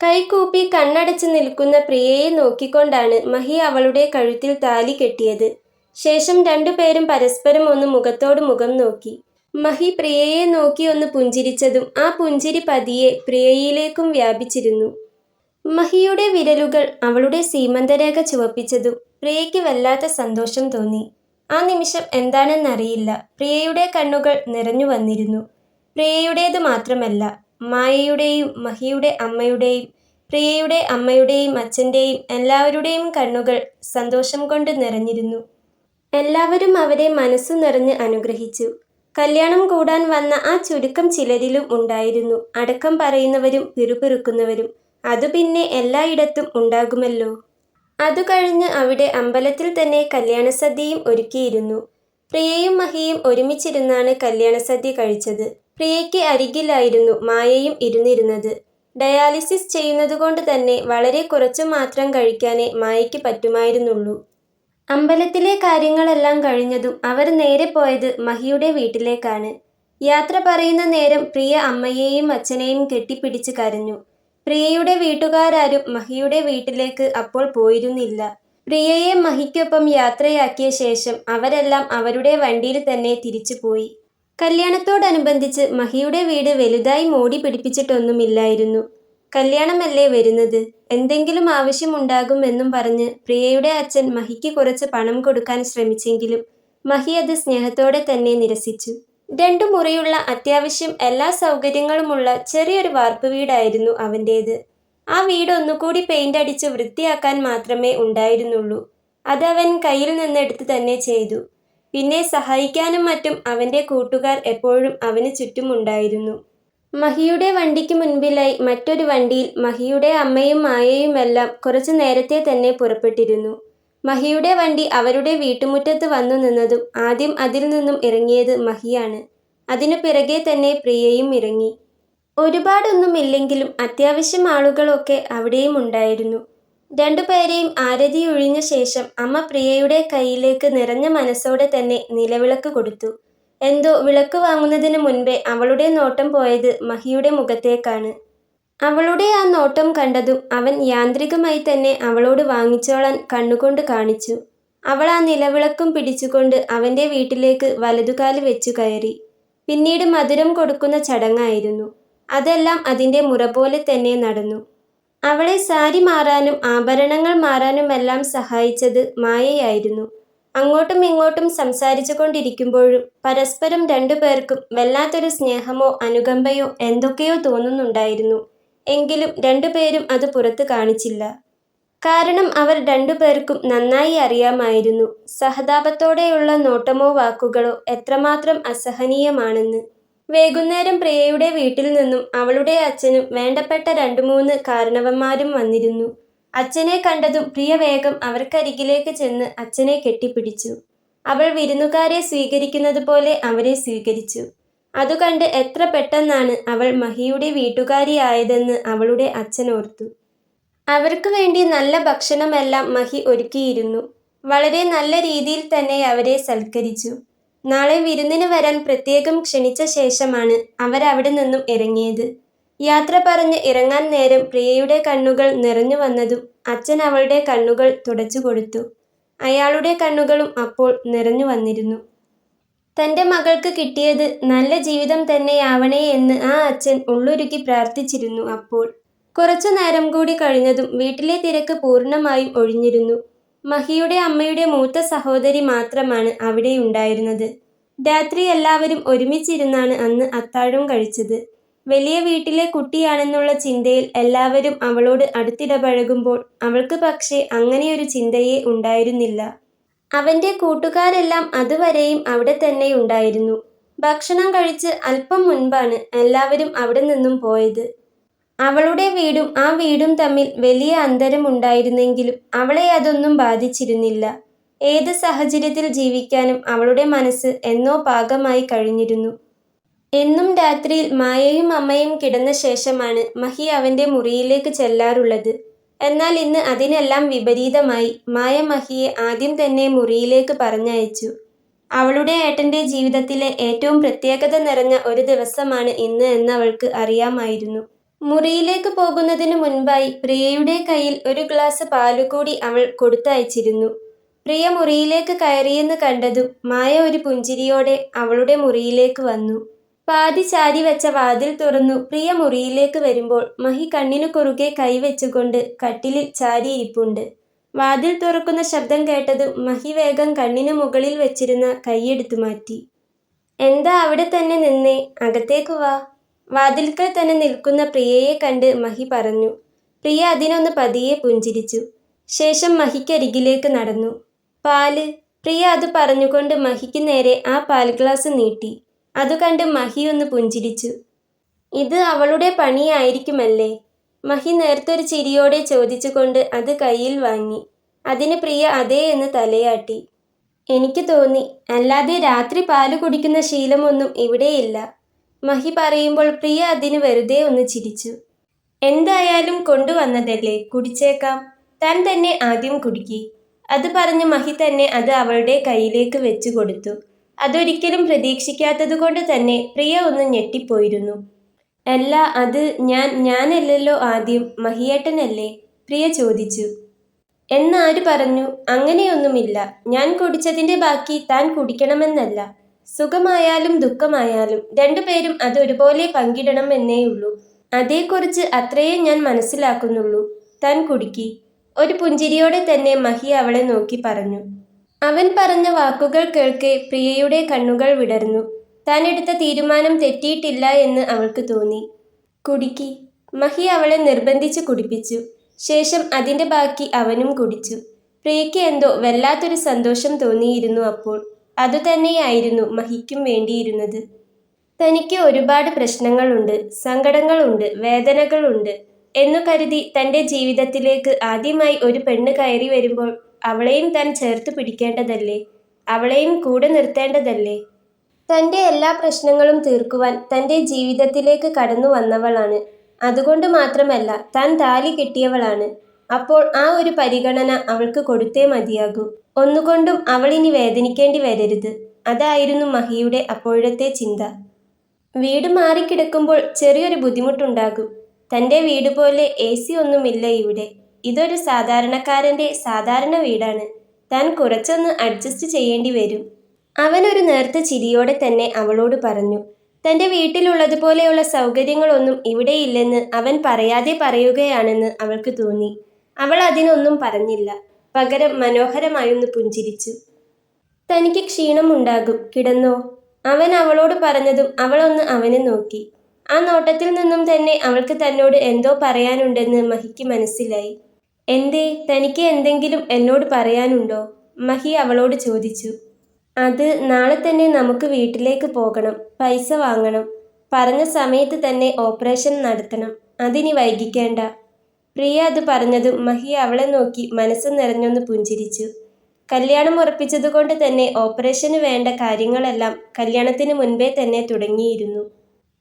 കൈകൂപ്പി കണ്ണടച്ച് നിൽക്കുന്ന പ്രിയയെ നോക്കിക്കൊണ്ടാണ് മഹി അവളുടെ കഴുത്തിൽ താലി കെട്ടിയത്. ശേഷം രണ്ടുപേരും പരസ്പരം ഒന്ന് മുഖത്തോട് മുഖം നോക്കി. മഹി പ്രിയയെ നോക്കി ഒന്ന് പുഞ്ചിരിച്ചതും ആ പുഞ്ചിരി പതിയെ പ്രിയയിലേക്കും വ്യാപിച്ചിരുന്നു. മഹിയുടെ വിരലുകൾ അവളുടെ സീമന്തരേഖ ചുവപ്പിച്ചതും പ്രിയയ്ക്ക് വല്ലാത്ത സന്തോഷം തോന്നി. ആ നിമിഷം എന്താണെന്നറിയില്ല, പ്രിയയുടെ കണ്ണുകൾ നിറഞ്ഞു വന്നിരുന്നു. പ്രിയയുടേത് മാത്രമല്ല, മായയുടെയും മഹിയുടെ അമ്മയുടെയും പ്രിയയുടെ അമ്മയുടെയും അച്ഛൻ്റെയും എല്ലാവരുടെയും കണ്ണുകൾ സന്തോഷം കൊണ്ട് നിറഞ്ഞിരുന്നു. എല്ലാവരും അവരെ മനസ്സു നിറഞ്ഞ് അനുഗ്രഹിച്ചു. കല്യാണം കൂടാൻ വന്ന ആ ചുരുക്കം ചിലരിലും ഉണ്ടായിരുന്നു അടക്കം പറയുന്നവരും പിറുപിറുക്കുന്നവരും. അതു പിന്നെ എല്ലായിടത്തും ഉണ്ടാകുമല്ലോ. അതു കഴിഞ്ഞ് അവിടെ അമ്പലത്തിൽ തന്നെ കല്യാണസദ്യയും ഒരുക്കിയിരുന്നു. പ്രിയയും മഹിയും ഒരുമിച്ചിരുന്നാണ് കല്യാണസദ്യ കഴിച്ചത്. പ്രിയയ്ക്ക് അരികിലായിരുന്നു മായയും ഇരുന്നിരുന്നത്. ഡയാലിസിസ് ചെയ്യുന്നതുകൊണ്ട് തന്നെ വളരെ കുറച്ചു മാത്രം കഴിക്കാനേ മായയ്ക്ക് പറ്റുമായിരുന്നുള്ളൂ. അമ്പലത്തിലെ കാര്യങ്ങളെല്ലാം കഴിഞ്ഞതും അവർ നേരെ പോയത് മഹിയുടെ വീട്ടിലേക്കാണ്. യാത്ര പറയുന്ന നേരം പ്രിയ അമ്മയെയും അച്ഛനെയും കെട്ടിപ്പിടിച്ച് കരഞ്ഞു. പ്രിയയുടെ വീട്ടുകാരാരും മഹിയുടെ വീട്ടിലേക്ക് അപ്പോൾ പോയിരുന്നില്ല. പ്രിയയെ മഹിക്കൊപ്പം യാത്രയാക്കിയ ശേഷം അവരെല്ലാം അവരുടെ വണ്ടിയിൽ തന്നെ തിരിച്ചുപോയി. കല്യാണത്തോടനുബന്ധിച്ച് മഹിയുടെ വീട് വലുതായി മോടി പിടിപ്പിച്ചിട്ടൊന്നുമില്ലായിരുന്നു. കല്യാണമല്ലേ വരുന്നത്, എന്തെങ്കിലും ആവശ്യമുണ്ടാകുമെന്നും പറഞ്ഞ് പ്രിയയുടെ അച്ഛൻ മഹിക്ക് കുറച്ച് പണം കൊടുക്കാൻ ശ്രമിച്ചെങ്കിലും മഹി അത് സ്നേഹത്തോടെ തന്നെ നിരസിച്ചു. 2 മുറിയുള്ള അത്യാവശ്യം എല്ലാ സൗകര്യങ്ങളുമുള്ള ചെറിയൊരു വാർപ്പ് വീടായിരുന്നു അവൻ്റേത്. ആ വീട് ഒന്നുകൂടി പെയിന്റ് അടിച്ച് വൃത്തിയാക്കാൻ മാത്രമേ ഉണ്ടായിരുന്നുള്ളൂ. അതവൻ കയ്യിൽ നിന്നെടുത്ത് തന്നെ ചെയ്തു. പിന്നെ സഹായിക്കാനും മറ്റും അവൻ്റെ കൂട്ടുകാർ എപ്പോഴും അവന് ചുറ്റുമുണ്ടായിരുന്നു. മഹിയുടെ വണ്ടിക്ക് മുൻപിലായി മറ്റൊരു വണ്ടിയിൽ മഹിയുടെ അമ്മയും മായയുമെല്ലാം കുറച്ചു നേരത്തെ തന്നെ പുറപ്പെട്ടിരുന്നു. മഹിയുടെ വണ്ടി അവരുടെ വീട്ടുമുറ്റത്ത് വന്നു നിന്നതും ആദ്യം അതിൽ നിന്നും ഇറങ്ങിയത് മഹിയാണ്. അതിനു പിറകെ തന്നെ പ്രിയയും ഇറങ്ങി. ഒരുപാടൊന്നുമില്ലെങ്കിലും അത്യാവശ്യം ആളുകളൊക്കെ അവിടെയും ഉണ്ടായിരുന്നു. 2 പേരെയും ആരതി ഒഴിഞ്ഞ ശേഷം അമ്മ പ്രിയയുടെ കയ്യിലേക്ക് നിറഞ്ഞ മനസ്സോടെ തന്നെ നിലവിളക്ക് കൊടുത്തു. എന്തോ വിളക്ക് വാങ്ങുന്നതിന് മുൻപേ അവളുടെ നോട്ടം പോയത് മഹിയുടെ മുഖത്തേക്കാണ്. അവളുടെ ആ നോട്ടം കണ്ടതും അവൻ യാന്ത്രികമായി തന്നെ അവളോട് വാങ്ങിച്ചോളാൻ കണ്ണുകൊണ്ട് കാണിച്ചു. അവൾ ആ നിലവിളക്കും പിടിച്ചുകൊണ്ട് അവൻ്റെ വീട്ടിലേക്ക് വലതുകാല് വെച്ചു കയറി. പിന്നീട് മധുരം കൊടുക്കുന്ന ചടങ്ങായിരുന്നു. അതെല്ലാം അതിൻ്റെ മുറ പോലെ തന്നെ നടന്നു. അവളെ സാരി മാറാനും ആഭരണങ്ങൾ മാറാനുമെല്ലാം സഹായിച്ചത് മായയായിരുന്നു. അങ്ങോട്ടും ഇങ്ങോട്ടും സംസാരിച്ചു കൊണ്ടിരിക്കുമ്പോഴും പരസ്പരം 2 പേർക്കും വല്ലാത്തൊരു സ്നേഹമോ അനുകമ്പയോ എന്തൊക്കെയോ തോന്നുന്നുണ്ടായിരുന്നു. എങ്കിലും 2 പേരും അത് പുറത്ത് കാണിച്ചില്ല. കാരണം അവർ 2 പേർക്കും നന്നായി അറിയാമായിരുന്നു സഹതാപത്തോടെയുള്ള നോട്ടമോ വാക്കുകളോ എത്രമാത്രം അസഹനീയമാണെന്ന്. വൈകുന്നേരം പ്രിയയുടെ വീട്ടിൽ നിന്നും അവളുടെ അച്ഛനും വേണ്ടപ്പെട്ട 2-3 കാരണവന്മാരും വന്നിരുന്നു. അച്ഛനെ കണ്ടതും പ്രിയ വേഗം അവർക്കരികിലേക്ക് ചെന്ന് അച്ഛനെ കെട്ടിപ്പിടിച്ചു. അവൾ വിരുന്നുകാരെ സ്വീകരിക്കുന്നത് പോലെ അവരെ സ്വീകരിച്ചു. അതുകണ്ട് എത്ര പെട്ടെന്നാണ് അവൾ മഹിയുടെ വീട്ടുകാരിയായതെന്ന് അവളുടെ അച്ഛൻ ഓർത്തു. അവർക്ക് വേണ്ടി നല്ല ഭക്ഷണമെല്ലാം മഹി ഒരുക്കിയിരുന്നു. വളരെ നല്ല രീതിയിൽ തന്നെ അവരെ സൽക്കരിച്ചു. നാളെ വിരുന്നിന് വരാൻ പ്രത്യേകം ക്ഷണിച്ച ശേഷമാണ് അവരവിടെ നിന്നും ഇറങ്ങിയത്. യാത്ര പറഞ്ഞ് ഇറങ്ങാൻ നേരം പ്രിയയുടെ കണ്ണുകൾ നിറഞ്ഞു വന്നതും അച്ഛൻ അവളുടെ കണ്ണുകൾ തുടച്ചു കൊടുത്തു. അയാളുടെ കണ്ണുകളും അപ്പോൾ നിറഞ്ഞു വന്നിരുന്നു. തൻ്റെ മകൾക്ക് കിട്ടിയത് നല്ല ജീവിതം തന്നെയാവണേ എന്ന് ആ അച്ഛൻ ഉള്ളുരുക്കി പ്രാർത്ഥിച്ചിരുന്നു. അപ്പോൾ കുറച്ചു നേരം കൂടി കഴിഞ്ഞതും വീട്ടിലെ തിരക്ക് പൂർണ്ണമായും ഒഴിഞ്ഞിരുന്നു. മഹിയുടെ അമ്മയുടെ മൂത്ത സഹോദരി മാത്രമാണ് അവിടെയുണ്ടായിരുന്നത്. രാത്രി എല്ലാവരും ഒരുമിച്ചിരുന്നാണ് അന്ന് അത്താഴം കഴിച്ചത്. വലിയ വീട്ടിലെ കുട്ടിയാണെന്നുള്ള ചിന്തയിൽ എല്ലാവരും അവളോട് അടുത്തിടപഴകുമ്പോൾ അവൾക്ക് പക്ഷേ അങ്ങനെയൊരു ചിന്തയേ ഉണ്ടായിരുന്നില്ല. അവൻ്റെ കൂട്ടുകാരെല്ലാം അതുവരെയും അവിടെ തന്നെ ഉണ്ടായിരുന്നു. ഭക്ഷണം കഴിച്ച് അല്പം മുൻപാണ് എല്ലാവരും അവിടെ നിന്നും പോയത്. അവളുടെ വീടും ആ വീടും തമ്മിൽ വലിയ അന്തരമുണ്ടായിരുന്നെങ്കിലും അവളെ അതൊന്നും ബാധിച്ചിരുന്നില്ല. ഏത് സാഹചര്യത്തിൽ ജീവിക്കാനും അവളുടെ മനസ്സ് എന്നോ പാകമായി കഴിഞ്ഞിരുന്നു. എന്നും രാത്രിയിൽ മായയും അമ്മയും കിടന്ന ശേഷമാണ് മഹി അവൻ്റെ മുറിയിലേക്ക് ചെല്ലാറുള്ളത്. എന്നാൽ ഇന്ന് അതിനെല്ലാം വിപരീതമായി. മായ മഹിയെ ആദ്യം തന്നെ മുറിയിലേക്ക് പറഞ്ഞയച്ചു. അവളുടെ ഏട്ടന്റെ ജീവിതത്തിലെ ഏറ്റവും പ്രത്യേകത നിറഞ്ഞ ഒരു ദിവസമാണ് ഇന്ന് എന്ന് അവൾക്ക് അറിയാമായിരുന്നു. മുറിയിലേക്ക് പോകുന്നതിനു മുൻപായി പ്രിയയുടെ കയ്യിൽ ഒരു ഗ്ലാസ് പാലുകൂടി അവൾ കൊടുത്തയച്ചിരുന്നു. പ്രിയ മുറിയിലേക്ക് കയറിയെന്ന് കണ്ടതും മായ ഒരു പുഞ്ചിരിയോടെ അവളുടെ മുറിയിലേക്ക് വന്നു. പാതി ചാരി വെച്ച വാതിൽ തുറന്നു പ്രിയ മുറിയിലേക്ക് വരുമ്പോൾ മഹി കണ്ണിനു കുറുകെ കൈവച്ചുകൊണ്ട് കട്ടിലിൽ ചാരിയിരിപ്പുണ്ട്. വാതിൽ തുറക്കുന്ന ശബ്ദം കേട്ടതും മഹി വേഗം കണ്ണിനു മുകളിൽ വെച്ചിരുന്ന കൈയെടുത്തു മാറ്റി. എന്താ അവിടെ തന്നെ നിന്നേ, അകത്തേക്ക് വാ. വാതിൽക്കൽ തന്നെ നിൽക്കുന്ന പ്രിയയെ കണ്ട് മഹി പറഞ്ഞു. പ്രിയ അതിനൊന്ന് പതിയെ പുഞ്ചിരിച്ചു. ശേഷം മഹിക്കരികിലേക്ക് നടന്നു. പാല്. പ്രിയ അത് പറഞ്ഞുകൊണ്ട് മഹിക്ക് നേരെ ആ പാൽ ഗ്ലാസ് നീട്ടി. അത് കണ്ട് മഹി ഒന്ന് പുഞ്ചിരിച്ചു. ഇത് അവളുടെ പണിയായിരിക്കുമല്ലേ? മഹി നേർത്തൊരു ചിരിയോടെ ചോദിച്ചുകൊണ്ട് അത് കയ്യിൽ വാങ്ങി. അതിന് പ്രിയ അതേ എന്ന് തലയാട്ടി. എനിക്ക് തോന്നി, അല്ലാതെ രാത്രി പാല് കുടിക്കുന്ന ശീലമൊന്നും ഇവിടെയില്ല. മഹി പറയുമ്പോൾ പ്രിയ അതിന് വെറുതെ ഒന്ന് ചിരിച്ചു. എന്തായാലും കൊണ്ടുവന്നതല്ലേ, കുടിച്ചേക്കാം. താൻ തന്നെ ആദ്യം കുടിക്കി. അത് പറഞ്ഞ് മഹി തന്നെ അത് അവളുടെ കയ്യിലേക്ക് വെച്ചു കൊടുത്തു. അതൊരിക്കലും പ്രതീക്ഷിക്കാത്തതുകൊണ്ട് തന്നെ പ്രിയ ഒന്ന് ഞെട്ടിപ്പോയിരുന്നു. അല്ല, അത് ഞാനല്ലല്ലോ ആദ്യം, മഹിയേട്ടനല്ലേ? പ്രിയ ചോദിച്ചു. എന്നാര് പറഞ്ഞു? അങ്ങനെയൊന്നുമില്ല. ഞാൻ കുടിച്ചതിൻ്റെ ബാക്കി താൻ കുടിക്കണമെന്നല്ല. സുഖമായാലും ദുഃഖമായാലും രണ്ടുപേരും അത് ഒരുപോലെ പങ്കിടണം എന്നേയുള്ളൂ. അതേക്കുറിച്ച് അത്രയേ ഞാൻ മനസ്സിലാക്കുന്നുള്ളൂ. താൻ കുടിക്കി. ഒരു പുഞ്ചിരിയോടെ തന്നെ മഹി അവളെ നോക്കി പറഞ്ഞു. അവൻ പറഞ്ഞ വാക്കുകൾ കേൾക്കെ പ്രിയയുടെ കണ്ണുകൾ വിടർന്നു. താൻ എടുത്ത തീരുമാനം തെറ്റിയിട്ടില്ല എന്ന് അവൾക്ക് തോന്നി. കുടിക്കി. മഹി അവളെ നിർബന്ധിച്ച് കുടിപ്പിച്ചു. ശേഷം അതിൻ്റെ ബാക്കി അവനും കുടിച്ചു. പ്രിയയ്ക്ക് എന്തോ വല്ലാത്തൊരു സന്തോഷം തോന്നിയിരുന്നു അപ്പോൾ. അതുതന്നെയായിരുന്നു മഹിക്കും വേണ്ടിയിരുന്നത്. തനിക്ക് ഒരുപാട് പ്രശ്നങ്ങളുണ്ട്, സങ്കടങ്ങളുണ്ട്, വേദനകളുണ്ട് എന്നു കരുതി തൻ്റെ ജീവിതത്തിലേക്ക് ആദ്യമായി ഒരു പെണ്ണ് കയറി വരുമ്പോൾ അവളെയും താൻ ചേർത്ത് പിടിക്കേണ്ടതല്ലേ? അവളെയും കൂടെ നിർത്തേണ്ടതല്ലേ? തൻ്റെ എല്ലാ പ്രശ്നങ്ങളും തീർക്കുവാൻ തൻ്റെ ജീവിതത്തിലേക്ക് കടന്നു വന്നവളാണ്. അതുകൊണ്ട് മാത്രമല്ല, താൻ താലി കെട്ടിയവളാണ്. അപ്പോൾ ആ ഒരു പരിഗണന അവൾക്ക് കൊടുത്തേ മതിയാകൂ. ഒന്നുകൊണ്ടും അവളിനി വേദനിക്കേണ്ടി വരരുത്. അതായിരുന്നു മഹിയുടെ അപ്പോഴത്തെ ചിന്ത. വീട് മാറിക്കിടക്കുമ്പോൾ ചെറിയൊരു ബുദ്ധിമുട്ടുണ്ടാകും. തൻ്റെ വീട് പോലെ AC ഒന്നുമില്ല ഇവിടെ. ഇതൊരു സാധാരണക്കാരൻ്റെ സാധാരണ വീടാണ്. താൻ കുറച്ചൊന്ന് അഡ്ജസ്റ്റ് ചെയ്യേണ്ടി വരും. അവനൊരു നേർത്ത ചിരിയോടെ തന്നെ അവളോട് പറഞ്ഞു. തൻ്റെ വീട്ടിലുള്ളതുപോലെയുള്ള സൗകര്യങ്ങളൊന്നും ഇവിടെയില്ലെന്ന് അവൻ പറയാതെ പറയുകയാണെന്ന് അവൾക്ക് തോന്നി. അവൾ അതിനൊന്നും പറഞ്ഞില്ല. പകരം മനോഹരമായൊന്ന് പുഞ്ചിരിച്ചു. തനിക്ക് ക്ഷീണമുണ്ടാകും, കിടന്നോ? അവൻ അവളോട് പറഞ്ഞതും അവളൊന്ന് അവനെ നോക്കി. ആ നോട്ടത്തിൽ നിന്നും തന്നെ അവൾക്ക് തന്നോട് എന്തോ പറയാനുണ്ടെന്ന് മഹിക്ക് മനസ്സിലായി. എന്തേ, തനിക്ക് എന്തെങ്കിലും എന്നോട് പറയാനുണ്ടോ? മഹി അവളോട് ചോദിച്ചു. അത് നാളെ തന്നെ നമുക്ക് വീട്ടിലേക്ക് പോകണം. പൈസ വാങ്ങണം. പറഞ്ഞ സമയത്ത് തന്നെ ഓപ്പറേഷൻ നടത്തണം. അതിനി വൈകിക്കേണ്ട. പ്രിയ അത് പറഞ്ഞതും മഹി അവളെ നോക്കി മനസ്സ് നിറഞ്ഞൊന്ന് പുഞ്ചിരിച്ചു. കല്യാണം ഉറപ്പിച്ചതുകൊണ്ട് തന്നെ ഓപ്പറേഷന് വേണ്ട കാര്യങ്ങളെല്ലാം കല്യാണത്തിന് മുൻപേ തന്നെ തുടങ്ങിയിരുന്നു.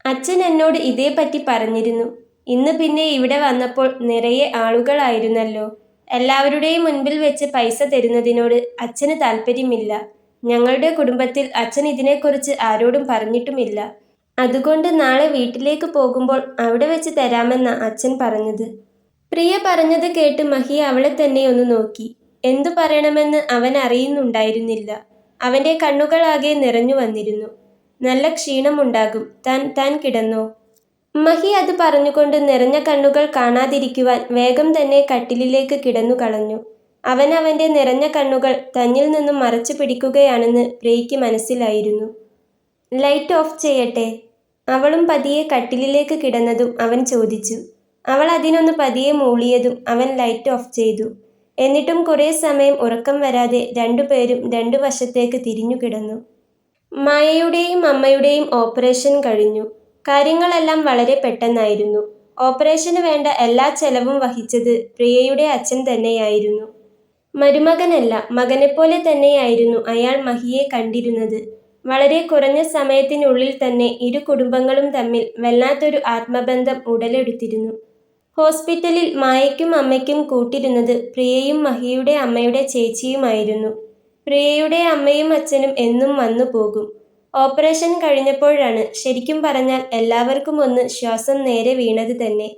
അച്ഛൻ എന്നോട് ഇതേപ്പറ്റി പറഞ്ഞിരുന്നു. ഇന്ന് പിന്നെ ഇവിടെ വന്നപ്പോൾ നിറയെ ആളുകളായിരുന്നല്ലോ. എല്ലാവരുടെയും മുൻപിൽ വെച്ച് പൈസ തരുന്നതിനോട് അച്ഛന് താല്പര്യമില്ല. ഞങ്ങളുടെ കുടുംബത്തിൽ അച്ഛൻ ഇതിനെക്കുറിച്ച് ആരോടും പറഞ്ഞിട്ടുമില്ല. അതുകൊണ്ട് നാളെ വീട്ടിലേക്ക് പോകുമ്പോൾ അവിടെ വെച്ച് തരാമെന്ന അച്ഛൻ പറഞ്ഞത്. പ്രിയ പറഞ്ഞത് കേട്ട് മഹി അവളെ തന്നെ ഒന്ന് നോക്കി. എന്തു പറയണമെന്ന് അവൻ അറിയുന്നുണ്ടായിരുന്നില്ല. അവൻ്റെ കണ്ണുകളാകെ നിറഞ്ഞു വന്നിരുന്നു. നല്ല ക്ഷീണമുണ്ടാകും. താൻ കിടന്നോ? മഹി അത് പറഞ്ഞുകൊണ്ട് നിറഞ്ഞ കണ്ണുകൾ കാണാതിരിക്കുവാൻ വേഗം തന്നെ കട്ടിലിലേക്ക് കിടന്നു കളഞ്ഞു. അവൻ അവൻ്റെ നിറഞ്ഞ കണ്ണുകൾ തന്നിൽ നിന്നും മറച്ചു പിടിക്കുകയാണെന്ന് പ്രിയയ്ക്ക് മനസ്സിലായിരുന്നു. ലൈറ്റ് ഓഫ് ചെയ്യട്ടെ? അവളും പതിയെ കട്ടിലിലേക്ക് കിടന്നതും അവൻ ചോദിച്ചു. അവൾ അതിനൊന്ന് പതിയെ മൂളിയതും അവൻ ലൈറ്റ് ഓഫ് ചെയ്തു. എന്നിട്ടും കുറേ സമയം ഉറക്കം വരാതെ രണ്ടുപേരും രണ്ടു വശത്തേക്ക് തിരിഞ്ഞു കിടന്നു. മായയുടെയും അമ്മയുടെയും ഓപ്പറേഷൻ കഴിഞ്ഞു. കാര്യങ്ങളെല്ലാം വളരെ പെട്ടെന്നായിരുന്നു. ഓപ്പറേഷന് വേണ്ട എല്ലാ ചെലവും വഹിച്ചത് പ്രിയയുടെ അച്ഛൻ തന്നെയായിരുന്നു. മരുമകനല്ല, മകനെപ്പോലെ തന്നെയായിരുന്നു അയാൾ മഹിയെ കണ്ടിരുന്നത്. വളരെ കുറഞ്ഞ സമയത്തിനുള്ളിൽ തന്നെ ഇരു കുടുംബങ്ങളും തമ്മിൽ വല്ലാത്തൊരു ആത്മബന്ധം ഉടലെടുത്തിരുന്നു. ഹോസ്പിറ്റലിൽ മായയ്ക്കും അമ്മയ്ക്കും കൂട്ടിരുന്നത് പ്രിയയും മഹിയുടെ അമ്മയുടെ ചേച്ചിയുമായിരുന്നു. പ്രിയയുടെ അമ്മയും അച്ഛനും എന്നും വന്നു പോകും. ഓപ്പറേഷൻ കഴിഞ്ഞപ്പോഴാണ് ശരിക്കും പറഞ്ഞാൽ എല്ലാവർക്കും ഒന്ന് ശ്വാസം നേരെ വീണത് തന്നെ.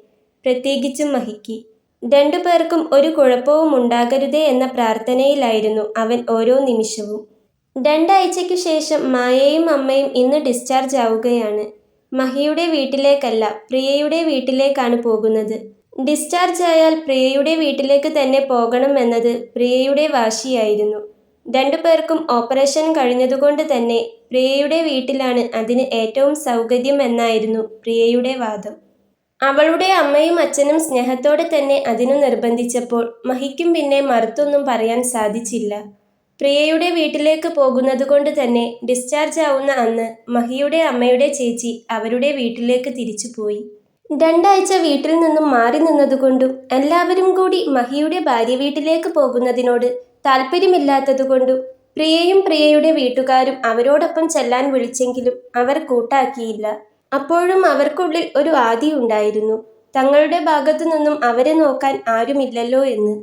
പ്രത്യേകിച്ചും മഹിക്ക്. രണ്ടുപേർക്കും ഒരു കുഴപ്പവും ഉണ്ടാകരുതേ എന്ന പ്രാർത്ഥനയിലായിരുന്നു അവൻ ഓരോ നിമിഷവും. 2 ആഴ്ചയ്ക്കു ശേഷം മായയും അമ്മയും ഇന്ന് ഡിസ്ചാർജ് ആവുകയാണ്. മഹിയുടെ വീട്ടിലേക്കല്ല, പ്രിയയുടെ വീട്ടിലേക്കാണ് പോകുന്നത്. ഡിസ്ചാർജ് ആയാൽ പ്രിയയുടെ വീട്ടിലേക്ക് തന്നെ പോകണം എന്നത് പ്രിയയുടെ വാശിയായിരുന്നു. രണ്ടുപേർക്കും ഓപ്പറേഷൻ കഴിഞ്ഞതുകൊണ്ട് തന്നെ പ്രിയയുടെ വീട്ടിലാണ് അതിന് ഏറ്റവും സൗകര്യം എന്നായിരുന്നു പ്രിയയുടെ വാദം. അവളുടെ അമ്മയും അച്ഛനും സ്നേഹത്തോടെ തന്നെ അതിനു നിർബന്ധിച്ചപ്പോൾ മഹിക്കും പിന്നെ മറുത്തൊന്നും പറയാൻ സാധിച്ചില്ല. പ്രിയയുടെ വീട്ടിലേക്ക് പോകുന്നതുകൊണ്ട് തന്നെ ഡിസ്ചാർജ് ആവുന്ന അന്ന് മഹിയുടെ അമ്മയുടെ ചേച്ചി അവരുടെ വീട്ടിലേക്ക് തിരിച്ചുപോയി. 2 ആഴ്ച വീട്ടിൽ നിന്നും മാറി നിന്നതുകൊണ്ടും എല്ലാവരും കൂടി മഹിയുടെ ഭാര്യ വീട്ടിലേക്ക് പോകുന്നതിനോട് താല്പര്യമില്ലാത്തതുകൊണ്ടും പ്രിയയും പ്രിയയുടെ വീട്ടുകാരും അവരോടൊപ്പം ചെല്ലാൻ വിളിച്ചെങ്കിലും അവർ കൂട്ടാക്കിയില്ല. അപ്പോഴും അവർക്കുള്ളിൽ ഒരു ആധി ഉണ്ടായിരുന്നു, തങ്ങളുടെ ഭാഗത്തു നിന്നും അവരെ നോക്കാൻ ആരുമില്ലല്ലോ എന്ന്.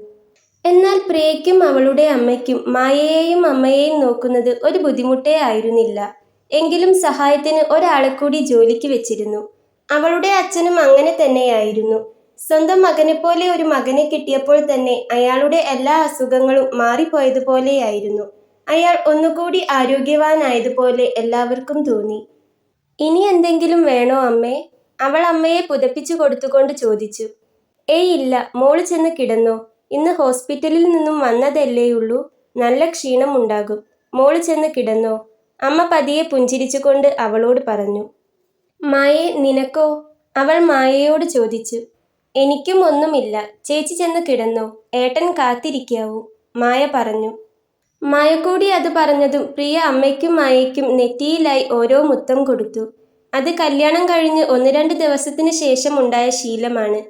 എന്നാൽ പ്രിയയ്ക്കും അവളുടെ അമ്മയ്ക്കും മായയെയും അമ്മയെയും നോക്കുന്നത് ഒരു ബുദ്ധിമുട്ടേ ആയിരുന്നില്ല. എങ്കിലും സഹായത്തിന് ഒരാളെ കൂടി ജോലിക്ക് വെച്ചിരുന്നു. അവളുടെ അച്ഛനും അങ്ങനെ തന്നെയായിരുന്നു. സ്വന്തം മകനെപ്പോലെ ഒരു മകനെ കിട്ടിയപ്പോൾ തന്നെ അയാളുടെ എല്ലാ അസുഖങ്ങളും മാറിപ്പോയതുപോലെയായിരുന്നു. അയാൾ ഒന്നുകൂടി ആരോഗ്യവാനായതുപോലെ എല്ലാവർക്കും തോന്നി. ഇനി എന്തെങ്കിലും വേണോ അമ്മേ? അവൾ അമ്മയെ പുതപ്പിച്ചു കൊടുത്തുകൊണ്ട് ചോദിച്ചു. ഏയ് ഇല്ല, മോള് ചെന്ന് കിടന്നോ. ഇന്ന് ഹോസ്പിറ്റലിൽ നിന്നും വന്നതല്ലേയുള്ളൂ, നല്ല ക്ഷീണമുണ്ടാകും. മോള് ചെന്ന് കിടന്നോ, അമ്മ പതിയെ പുഞ്ചിരിച്ചുകൊണ്ട് അവളോട് പറഞ്ഞു. മായേ, നിനക്കോ? അവൾ മായയോട് ചോദിച്ചു. എനിക്കും ഒന്നുമില്ല, ചേച്ചി ചെന്ന് കിടന്നോ, ഏട്ടൻ കാത്തിരിക്കാവൂ, മായ പറഞ്ഞു. മായ കൂടി അത് പറഞ്ഞതും പ്രിയ അമ്മയ്ക്കും മായയ്ക്കും നെറ്റിയിലായി ഓരോ മുത്തം കൊടുത്തു. അത് കല്യാണം കഴിഞ്ഞ് 1-2 ദിവസത്തിന് ശേഷം ഉണ്ടായ ശീലമാണ്.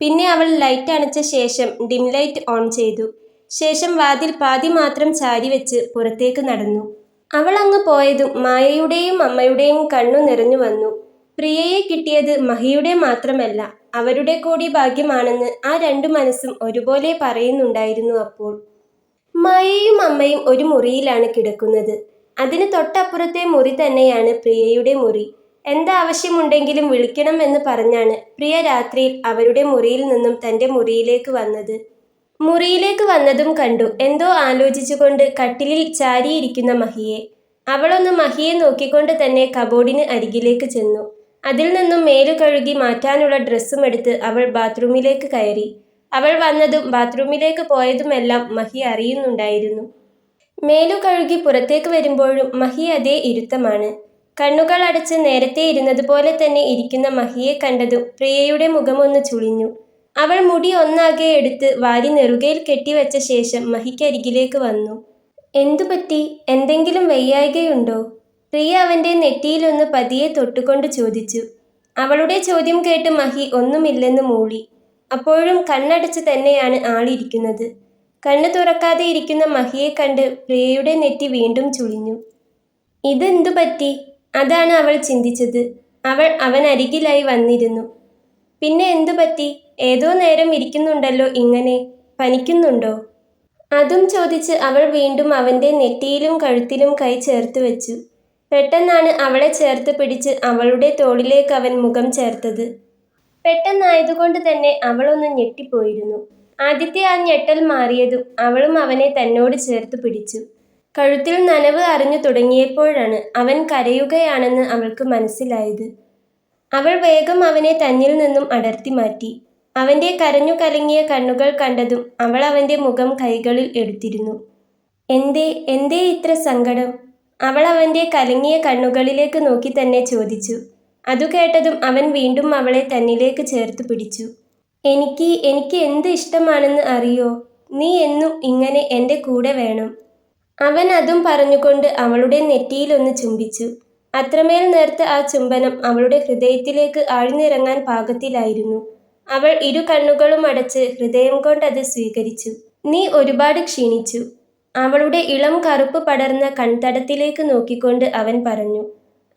പിന്നെ അവൾ ലൈറ്റ് അണച്ച ശേഷം ഡിം ലൈറ്റ് ഓൺ ചെയ്തു. ശേഷം വാതിൽ പാതി മാത്രം ചാരിവെച്ച് പുറത്തേക്ക് നടന്നു. അവൾ അങ്ങ് പോയതും മായയുടെയും അമ്മയുടെയും കണ്ണു നിറഞ്ഞു വന്നു. പ്രിയയെ കിട്ടിയത് മഹിയുടെ മാത്രമല്ല, അവരുടെ കൂടി ഭാഗ്യമാണെന്ന് ആ 2 മനസ്സും ഒരുപോലെ പറയുന്നുണ്ടായിരുന്നു അപ്പോൾ. മായയും അമ്മയും ഒരു മുറിയിലാണ് കിടക്കുന്നത്. അതിന് തൊട്ടപ്പുറത്തെ മുറി തന്നെയാണ് പ്രിയയുടെ മുറി. എന്താവശ്യമുണ്ടെങ്കിലും വിളിക്കണം എന്ന് പറഞ്ഞാണ് പ്രിയ രാത്രിയിൽ അവരുടെ മുറിയിൽ നിന്നും തൻ്റെ മുറിയിലേക്ക് വന്നത്. മുറിയിലേക്ക് വന്നതും കണ്ടു എന്തോ ആലോചിച്ചുകൊണ്ട് കട്ടിലിൽ ചാരിയിരിക്കുന്ന മഹിയെ. അവളൊന്ന് മഹിയെ നോക്കിക്കൊണ്ട് തന്നെ കബോർഡിന് അരികിലേക്ക് ചെന്നു. അതിൽ നിന്നും മേലു കഴുകി മാറ്റാനുള്ള ഡ്രസ്സും എടുത്ത് അവൾ ബാത്റൂമിലേക്ക് കയറി. അവൾ വന്നതും ബാത്റൂമിലേക്ക് പോയതുമെല്ലാം മഹി അറിയുന്നുണ്ടായിരുന്നു. മേലു കഴുകി പുറത്തേക്ക് വരുമ്പോഴും മഹി അതേ ഇരുത്തമാണ്. കണ്ണുകൾ അടച്ച് നേരത്തെ ഇരുന്നതുപോലെ തന്നെ ഇരിക്കുന്ന മഹിയെ കണ്ടതും പ്രിയയുടെ മുഖമൊന്ന് ചുളിഞ്ഞു. അവൾ മുടി ഒന്നാകെ എടുത്ത് വാരി നെറുകയിൽ കെട്ടിവെച്ച ശേഷം മഹിക്കരികിലേക്ക് വന്നു. എന്തുപറ്റി? എന്തെങ്കിലും വയ്യായ്കയുണ്ടോ? പ്രിയ അവൻ്റെ നെറ്റിയിലൊന്ന് പതിയെ തൊട്ടുകൊണ്ട് ചോദിച്ചു. അവളുടെ ചോദ്യം കേട്ട് മഹി ഒന്നുമില്ലെന്ന് മൂളി. അപ്പോഴും കണ്ണടച്ച് തന്നെയാണ് ആളിരിക്കുന്നത്. കണ്ണ് തുറക്കാതെ ഇരിക്കുന്ന മഹിയെ കണ്ട് പ്രിയയുടെ നെറ്റി വീണ്ടും ചുളിഞ്ഞു. ഇതെന്തു പറ്റി? അതാണ് അവൾ ചിന്തിച്ചത്. അവൾ അവനരികിലായി വന്നിരുന്നു. പിന്നെ എന്തു പറ്റി? ഏതോ നേരം ഇരിക്കുന്നുണ്ടല്ലോ ഇങ്ങനെ, പനിക്കുന്നുണ്ടോ? അതും ചോദിച്ച് അവൾ വീണ്ടും അവൻ്റെ നെറ്റിയിലും കഴുത്തിലും കൈ ചേർത്ത് വെച്ചു. പെട്ടെന്നാണ് അവളെ ചേർത്ത് പിടിച്ച് അവളുടെ തോളിലേക്ക് അവൻ മുഖം ചേർത്തത്. പെട്ടെന്നായതുകൊണ്ട് തന്നെ അവളൊന്ന് ഞെട്ടിപ്പോയിരുന്നു. ആദ്യത്തെ ആ ഞെട്ടൽ മാറിയതും അവളും അവനെ തന്നോട് ചേർത്ത് പിടിച്ചു. കഴുത്തിൽ നനവ് അറിഞ്ഞു തുടങ്ങിയപ്പോഴാണ് അവൻ കരയുകയാണെന്ന് അവൾക്ക് മനസ്സിലായത്. അവൾ വേഗം അവനെ തന്നിൽ നിന്നും അടർത്തി മാറ്റി. അവൻ്റെ കരഞ്ഞു കലങ്ങിയ കണ്ണുകൾ കണ്ടതും അവൾ അവൻ്റെ മുഖം കൈകളിൽ എടുത്തിരുന്നു. എന്തേ ഇത്ര സങ്കടം? അവൾ അവൻ്റെ കലങ്ങിയ കണ്ണുകളിലേക്ക് നോക്കി തന്നെ ചോദിച്ചു. അതു കേട്ടതും അവൻ വീണ്ടും അവളെ തന്നിലേക്ക് ചേർത്ത് പിടിച്ചു. എനിക്ക് എന്ത് ഇഷ്ടമാണെന്ന് അറിയോ? നീ എന്നും ഇങ്ങനെ എൻ്റെ കൂടെ വേണം. അവൻ അതും പറഞ്ഞുകൊണ്ട് അവളുടെ നെറ്റിയിലൊന്ന് ചുംബിച്ചു. അത്രമേൽ നേർത്ത ആ ചുംബനം അവളുടെ ഹൃദയത്തിലേക്ക് ആഴ്ന്നിറങ്ങാൻ പാകത്തിലായിരുന്നു. അവൾ ഇരു കണ്ണുകളും അടച്ച് ഹൃദയം കൊണ്ടത് സ്വീകരിച്ചു. നീ ഒരുപാട് ക്ഷീണിച്ചു. അവളുടെ ഇളം കറുപ്പ് പടർന്ന കൺതടത്തിലേക്ക് നോക്കിക്കൊണ്ട് അവൻ പറഞ്ഞു.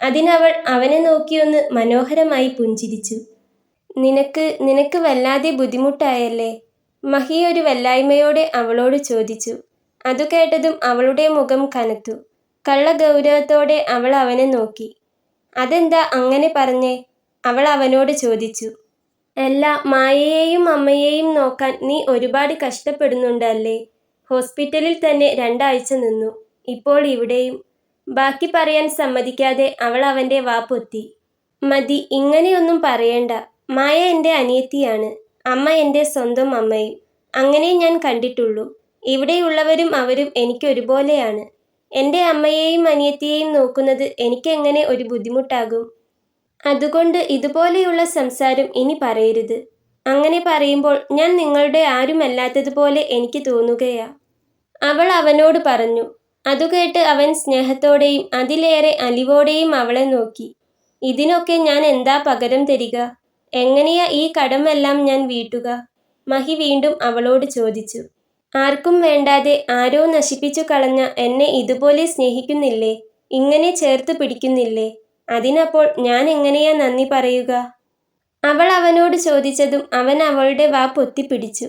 അതിനവൾ അവനെ നോക്കിയൊന്ന് മനോഹരമായി പുഞ്ചിരിച്ചു. നിനക്ക് വല്ലാതെ ബുദ്ധിമുട്ടായല്ലേ? മഹി ഒരു വല്ലായ്മയോടെ അവളോട് ചോദിച്ചു. അതു കേട്ടതും അവളുടെ മുഖം കനത്തു. കള്ളഗൗരവത്തോടെ അവൾ അവനെ നോക്കി. അതെന്താ അങ്ങനെ പറഞ്ഞേ? അവൾ അവനോട് ചോദിച്ചു. അല്ല, മായയെയും അമ്മയെയും നോക്കാൻ നീ ഒരുപാട് കഷ്ടപ്പെടുന്നുണ്ട് അല്ലേ? ഹോസ്പിറ്റലിൽ തന്നെ 2 ആഴ്ച നിന്നു. ഇപ്പോൾ ഇവിടെയും. ബാക്കി പറയാൻ സമ്മതിക്കാതെ അവൾ അവൻ്റെ വാ പൊത്തി. മതി, ഇങ്ങനെയൊന്നും പറയണ്ട. മായ എൻ്റെ അനിയത്തിയാണ്. അമ്മ എൻ്റെ സ്വന്തം അമ്മയും. അങ്ങനെ ഞാൻ കണ്ടിട്ടുള്ളൂ. ഇവിടെയുള്ളവരും അവരും എനിക്ക് ഒരുപോലെയാണ്. എൻ്റെ അമ്മയെയും അനിയത്തിയെയും നോക്കുന്നത് എനിക്കെങ്ങനെ ഒരു ബുദ്ധിമുട്ടാകും? അതുകൊണ്ട് ഇതുപോലെയുള്ള സംസാരം ഇനി പറയരുത്. അങ്ങനെ പറയുമ്പോൾ ഞാൻ നിങ്ങളുടെ ആരുമല്ലാത്തതുപോലെ എനിക്ക് തോന്നുകയാ. അവൾ അവനോട് പറഞ്ഞു. അതുകേട്ട് അവൻ സ്നേഹത്തോടെയും അതിലേറെ അലിവോടെയും അവളെ നോക്കി. ഇതിനൊക്കെ ഞാൻ എന്താ പകരം തരിക? എങ്ങനെയാ ഈ കടമെല്ലാം ഞാൻ വീട്ടുക? മഹി വീണ്ടും അവളോട് ചോദിച്ചു. ആർക്കും വേണ്ടാതെ ആരോ നശിപ്പിച്ചു കളഞ്ഞ എന്നെ ഇതുപോലെ സ്നേഹിക്കുന്നില്ലേ? ഇങ്ങനെ ചേർത്ത് പിടിക്കുന്നില്ലേ? അതിനപ്പോൾ ഞാൻ എങ്ങനെയാ നന്ദി പറയുക? അവൾ അവനോട് ചോദിച്ചതും അവൻ അവളുടെ വാ പൊത്തിപ്പിടിച്ചു.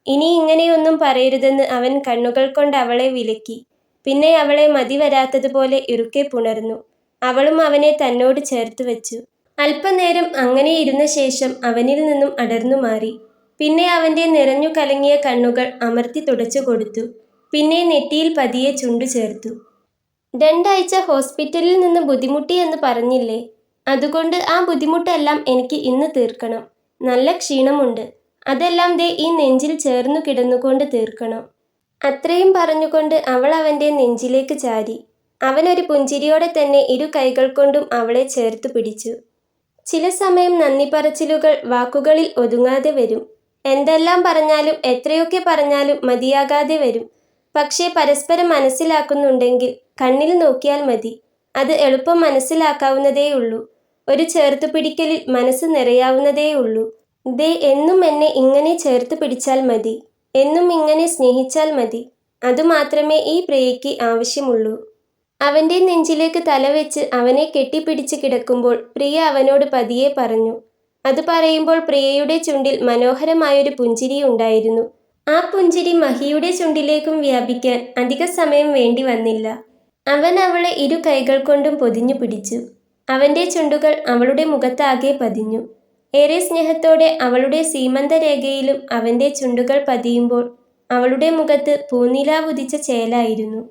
ഇനി ഇങ്ങനെയൊന്നും പറയരുതെന്ന് അവൻ കണ്ണുകൾ കൊണ്ട് അവളെ വിലക്കി. പിന്നെ അവളെ മതി വരാത്തതുപോലെ ഇറുക്കെ പുണർന്നു. അവളും അവനെ തന്നോട് ചേർത്ത് വെച്ചു. അല്പനേരം അങ്ങനെ ഇരുന്ന ശേഷം അവനിൽ നിന്നും അടർന്നു മാറി. പിന്നെ അവൻ്റെ നിറഞ്ഞു കലങ്ങിയ കണ്ണുകൾ അമർത്തി തുടച്ചു കൊടുത്തു. പിന്നെ നെറ്റിയിൽ പതിയെ ചുണ്ടു ചേർത്തു. 2 ആഴ്ച ഹോസ്പിറ്റലിൽ നിന്ന് ബുദ്ധിമുട്ടി എന്ന് പറഞ്ഞില്ലേ? അതുകൊണ്ട് ആ ബുദ്ധിമുട്ടെല്ലാം എനിക്ക് ഇന്ന് തീർക്കണം. നല്ല ക്ഷീണമുണ്ട്. അതെല്ലാം ദേ ഈ നെഞ്ചിൽ ചേർന്നു കിടന്നുകൊണ്ട് തീർക്കണം. അത്രയും പറഞ്ഞുകൊണ്ട് അവൾ അവൻ്റെ നെഞ്ചിലേക്ക് ചാരി. അവനൊരു പുഞ്ചിരിയോടെ തന്നെ 2 കൈകൾ കൊണ്ടും അവളെ ചേർത്തു പിടിച്ചു. ചില സമയം നന്ദി പറച്ചിലുകൾ വാക്കുകളിൽ ഒതുങ്ങാതെ വരും. എന്തെല്ലാം പറഞ്ഞാലും എത്രയൊക്കെ പറഞ്ഞാലും മതിയാകാതെ വരും. പക്ഷേ പരസ്പരം മനസ്സിലാക്കുന്നുണ്ടെങ്കിൽ കണ്ണിൽ നോക്കിയാൽ മതി. അത് എളുപ്പം മനസ്സിലാക്കാവുന്നതേയുള്ളൂ. ഒരു ചേർത്തുപിടിക്കലിൽ മനസ്സ് നിറയാവുന്നതേയുള്ളൂ. ദേ എന്നും എന്നെ ഇങ്ങനെ ചേർത്ത് പിടിച്ചാൽ മതി. എന്നും ഇങ്ങനെ സ്നേഹിച്ചാൽ മതി. അതുമാത്രമേ ഈ പ്രിയയ്ക്ക് ആവശ്യമുള്ളൂ. അവൻ്റെ നെഞ്ചിലേക്ക് തലവെച്ച് അവനെ കെട്ടിപ്പിടിച്ച് കിടക്കുമ്പോൾ പ്രിയ അവനോട് പതിയെ പറഞ്ഞു. അത് പറയുമ്പോൾ പ്രിയയുടെ ചുണ്ടിൽ മനോഹരമായൊരു പുഞ്ചിരി ഉണ്ടായിരുന്നു. ആ പുഞ്ചിരി മഹിയുടെ ചുണ്ടിലേക്കും വ്യാപിക്കാൻ അധിക സമയം വേണ്ടി വന്നില്ല. അവൻ അവളെ 2 കൈകൾ കൊണ്ടും പൊതിഞ്ഞു പിടിച്ചു. അവൻ്റെ ചുണ്ടുകൾ അവളുടെ മുഖത്താകെ പതിഞ്ഞു. ഏറെ സ്നേഹത്തോടെ അവളുടെ സീമന്തരേഖയിലും അവൻ്റെ ചുണ്ടുകൾ പതിയുമ്പോൾ അവളുടെ മുഖത്ത് പൂനിലാവുദിച്ച ചേലായിരുന്നു.